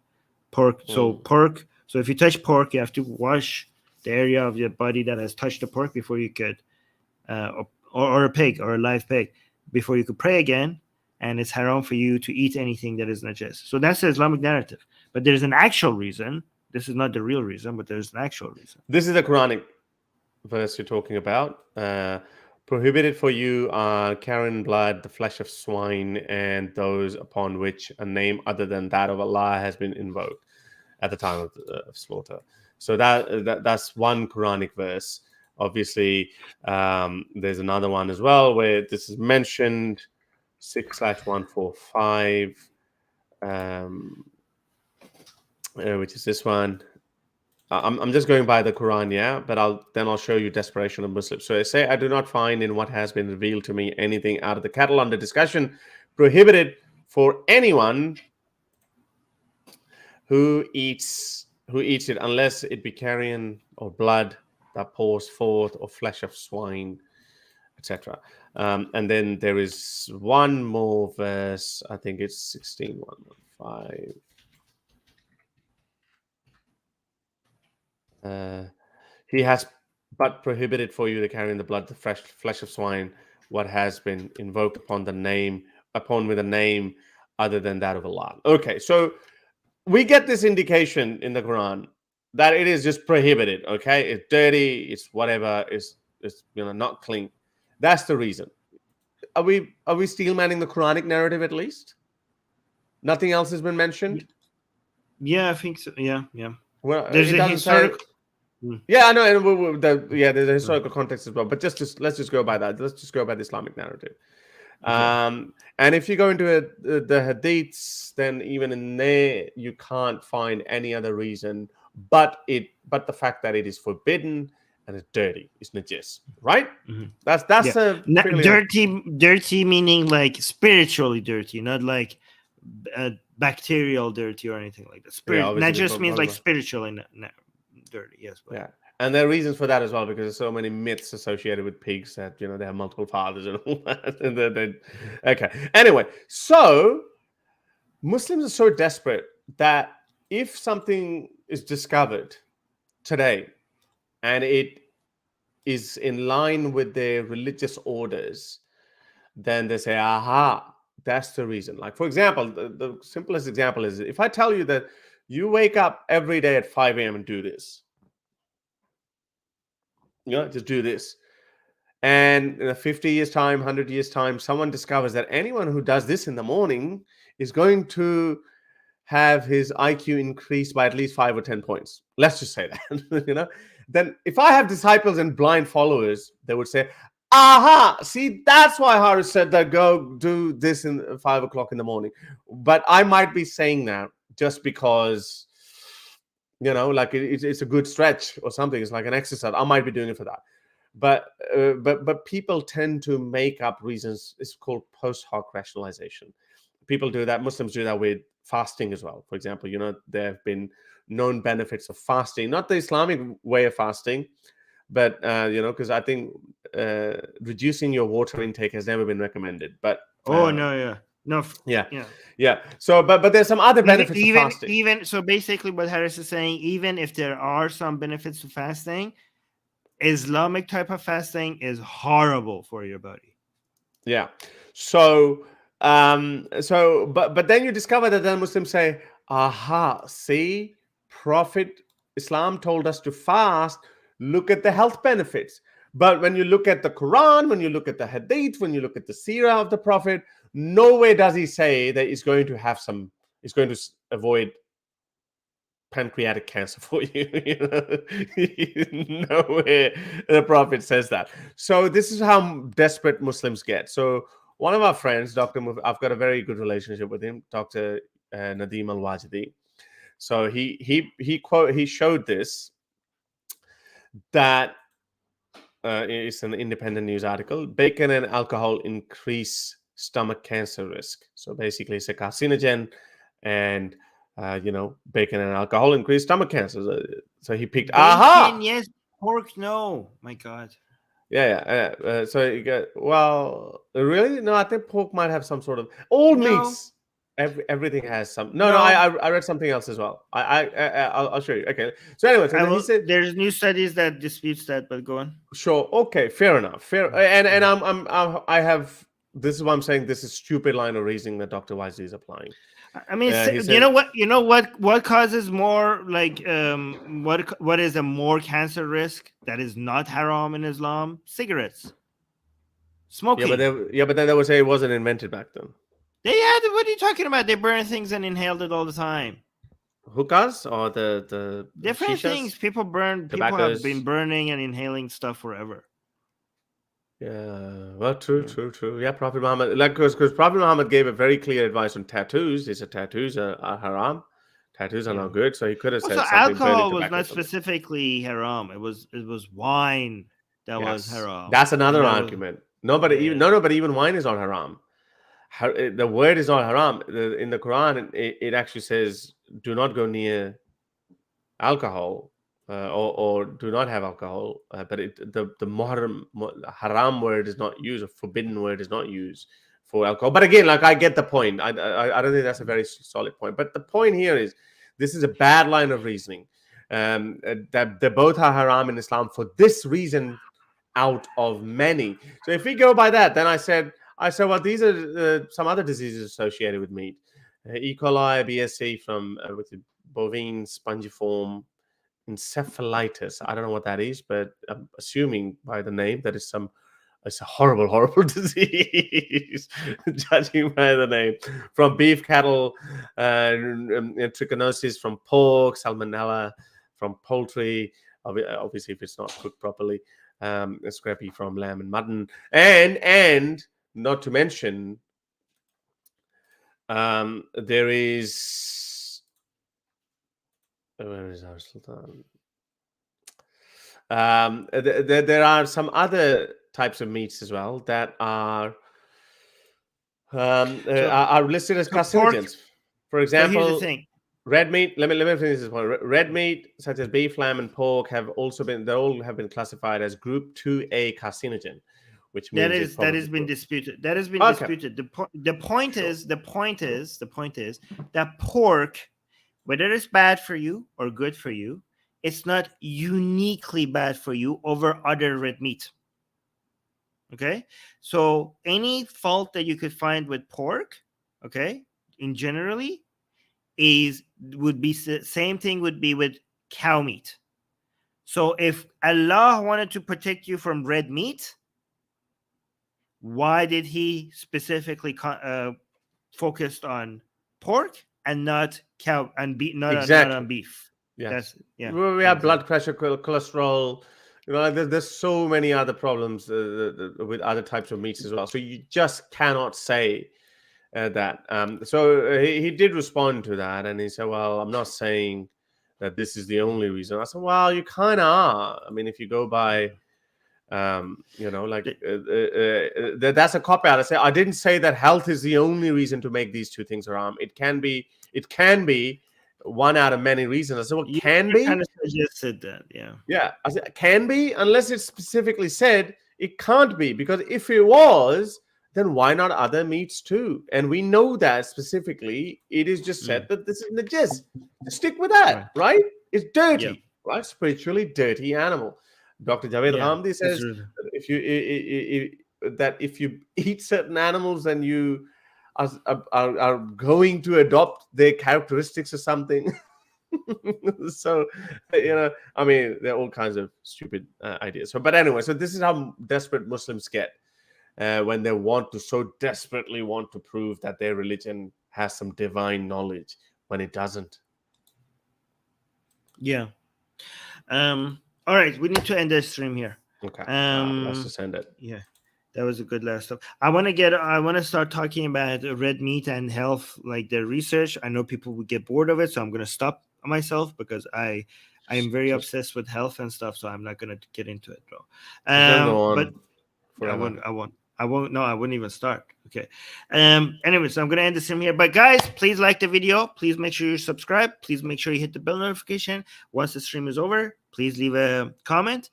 Pork. So if you touch pork, you have to wash the area of your body that has touched the pork before you could, or a pig or a live pig, before you could pray again. And it's haram for you to eat anything that is najas. So that's the Islamic narrative. But there's an actual reason. This is not the real reason, but there's an actual reason. This is the Quranic verse you're talking about. Prohibited for you are carrion blood, the flesh of swine, and those upon which a name other than that of Allah has been invoked at the time of slaughter. So that's one Quranic verse. Obviously, there's another one as well where this is mentioned, 6/145. which is this one. I'm just going by the Quran, yeah, but I'll show you desperation of Muslims. So I say, I do not find in what has been revealed to me anything out of the cattle under discussion prohibited for anyone who eats it, unless it be carrion or blood that pours forth, or flesh of swine, etc. And then there is one more verse. I think it's 16:115. He has but prohibited for you to carry in the blood, the flesh of swine, what has been invoked upon with a name other than that of Allah. Okay, so we get this indication in the Quran that it is just prohibited. Okay, it's dirty, it's whatever, it's not clean. That's the reason. Are we steel manning the Quranic narrative at least? Nothing else has been mentioned. Yeah, I think so. Yeah. Well, there's a historical. Yeah, I know, and there's a historical context as well. But let's just go by that. Let's just go by the Islamic narrative. Okay. And if you go into the hadiths, then even in there you can't find any other reason but the fact that it is forbidden and it's dirty. It's najis, right? Mm-hmm. That's dirty meaning like spiritually dirty, not like bacterial dirty or anything like that. Najis means like spiritually dirty. Yes. But. Yeah. And there are reasons for that as well, because there's so many myths associated with pigs that, they have multiple fathers and all that. Okay. Anyway, so Muslims are so desperate that if something is discovered today and it is in line with their religious orders, then they say, aha, that's the reason. Like, for example, the simplest example is if I tell you that you wake up every day at 5 a.m. and do this. Just do this. And in 50 years' time, 100 years' time, someone discovers that anyone who does this in the morning is going to have his IQ increased by at least 5 or 10 points. Let's just say that, Then if I have disciples and blind followers, they would say, aha, see, that's why Harris said that go do this in 5 o'clock in the morning. But I might be saying that just because, like it's a good stretch or something. It's like an exercise. I might be doing it for that. But people tend to make up reasons. It's called post hoc rationalization. People do that. Muslims do that with fasting as well. For example, there have been known benefits of fasting, not the Islamic way of fasting, but because I think reducing your water intake has never been recommended. But yeah. So, but there's some other benefits of fasting. Even so, basically, what Harris is saying, even if there are some benefits to fasting, Islamic type of fasting is horrible for your body. Yeah. So, but then you discover that then Muslims say, aha, see, Prophet Islam told us to fast. Look at the health benefits. But when you look at the Quran, when you look at the Hadith, when you look at the Seerah of the Prophet, nowhere does he say that he's going to avoid pancreatic cancer for you. Nowhere the Prophet says that. So this is how desperate Muslims get. So one of our friends, I've got a very good relationship with him, Dr. Nadim Al-Wajidi. So he showed this, that it's an independent news article. Bacon and alcohol increase stomach cancer risk. So basically, it's a carcinogen, and bacon and alcohol increase stomach cancer. So he picked bacon, yes, pork, no. My God. Yeah. So you get, well, really? No, I think pork might have some sort of meats. Everything has some. No. I read something else as well. I'll show you. Okay. So anyway, he said there's new studies that disputes that, but go on. Sure. Okay. Fair enough. And I have. This is why I'm saying this is stupid line of reasoning that Dr. Wisely is applying. I mean, what causes more like what is a more cancer risk that is not haram in Islam? Cigarettes, smoking. But then they would say it wasn't invented back then. What are you talking about? They burn things and inhaled it all the time. Hookahs or the different shishas? Things people burn. People have been burning and inhaling stuff forever. Yeah, well, true. Yeah, Prophet Muhammad, like, because Prophet Muhammad gave a very clear advice on tattoos. He said tattoos are haram. Tattoos are not good. So he could have Also, said something, burning alcohol was tobacco or not something. specifically haram. It was wine that was Yes, haram, that's and another that was argument. But even wine is not haram. The word is not haram. In the Quran, it actually says, "Do not go near alcohol." Or do not have alcohol, but the haram word is not used, or forbidden word is not used for alcohol. But again, like, I get the point. I don't think that's a very solid point. But the point here is, this is a bad line of reasoning. That they both are haram in Islam for this reason, out of many. So if we go by that, then I said, well, these are some other diseases associated with meat: E. coli, BSE from with the bovine spongiform encephalitis. I don't know what that is, but I'm assuming by the name that it's a horrible disease, judging by the name. From beef cattle, trichinosis from pork, salmonella from poultry. Obviously, if it's not cooked properly, scrappy from lamb and mutton, and not to mention, there is. Where is Harris Sultan? There are some other types of meats as well that are listed as pork. carcinogens. For So here's the example, thing. red meat. Let me finish this point. Red meat, such as beef, lamb, and pork, have been classified as Group 2A carcinogen, which means That has been disputed. That has been Okay. disputed. The point is that pork, whether it's bad for you or good for you, it's not uniquely bad for you over other red meat. Okay, so any fault that you could find with pork, okay, in generally, would be same thing would be with cow meat. So if Allah wanted to protect you from red meat, why did He specifically focused on pork and not cow and beef, not on beef? Yes. Yeah. We have blood pressure, cholesterol. There's so many other problems with other types of meats as well. So you just cannot say that. So he did respond to that, and he said, "Well, I'm not saying that this is the only reason." I said, "Well, you kind of are. I mean, if you go by, that's a cop out. I say I didn't say that health is the only reason to make these two things haram. It can be one out of many reasons." I said, "Well, can be." Kind of suggested that, yeah. Yeah, I said, can be, unless it's specifically said it can't be, because if it was, then why not other meats too? And we know that specifically, it is just said that this is najis. Stick with that, right? It's dirty, right? Spiritually dirty animal. Dr. Javed Ghamdi says that if you eat certain animals, then you are going to adopt their characteristics or something. So, I mean, there are all kinds of stupid ideas. But anyway, so this is how desperate Muslims get when they so desperately want to prove that their religion has some divine knowledge when it doesn't. Yeah. All right, we need to end the stream here. Okay. Let's just end it. Yeah. That was a good last stuff. I want to start talking about red meat and health, like the research. I know people would get bored of it, so I'm going to stop myself because I am very obsessed with health and stuff, so I'm not going to get into it, bro. But I won't. No, I wouldn't even start. Okay. Anyway, so I'm going to end the stream here. But guys, please like the video. Please make sure you subscribe. Please make sure you hit the bell notification. Once the stream is over, please leave a comment.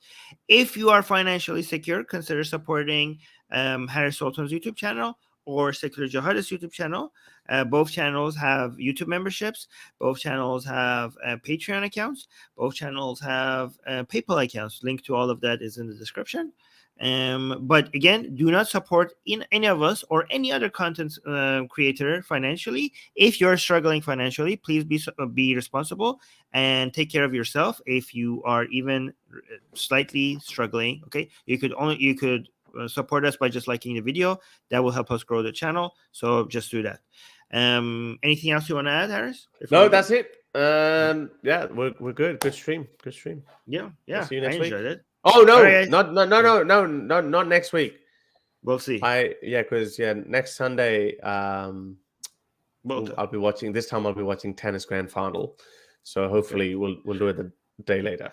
If you are financially secure, consider supporting Harris Sultan's YouTube channel or Secular Jihadists YouTube channel. Both channels have YouTube memberships. Both channels have Patreon accounts. Both channels have PayPal accounts. Link to all of that is in the description. But again, do not support any of us or any other content creator financially. If you're struggling financially, please be responsible and take care of yourself. If you are even slightly struggling, okay, you could support us by just liking the video. That will help us grow the channel. So just do that. Anything else you want to add, Harris? No, that's it. Yeah, we're good. Good stream. Yeah. See you next week. Enjoyed it. Oh no, right, not next week. We'll see. Because next Sunday, I'll be watching. This time I'll be watching tennis grand final. So hopefully we'll do it the day later.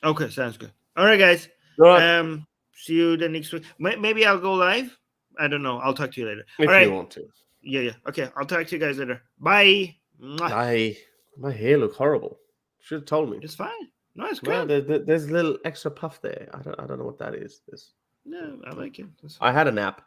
Okay, sounds good. All right, guys. Right. See you the next week. Maybe I'll go live. I don't know. I'll talk to you later. If you want to. Yeah. Okay, I'll talk to you guys later. Bye. Bye. My hair look horrible. Should have told me. It's fine. No, it's good. There's a little extra puff there. I don't know what that is. No, I like it. I had a nap.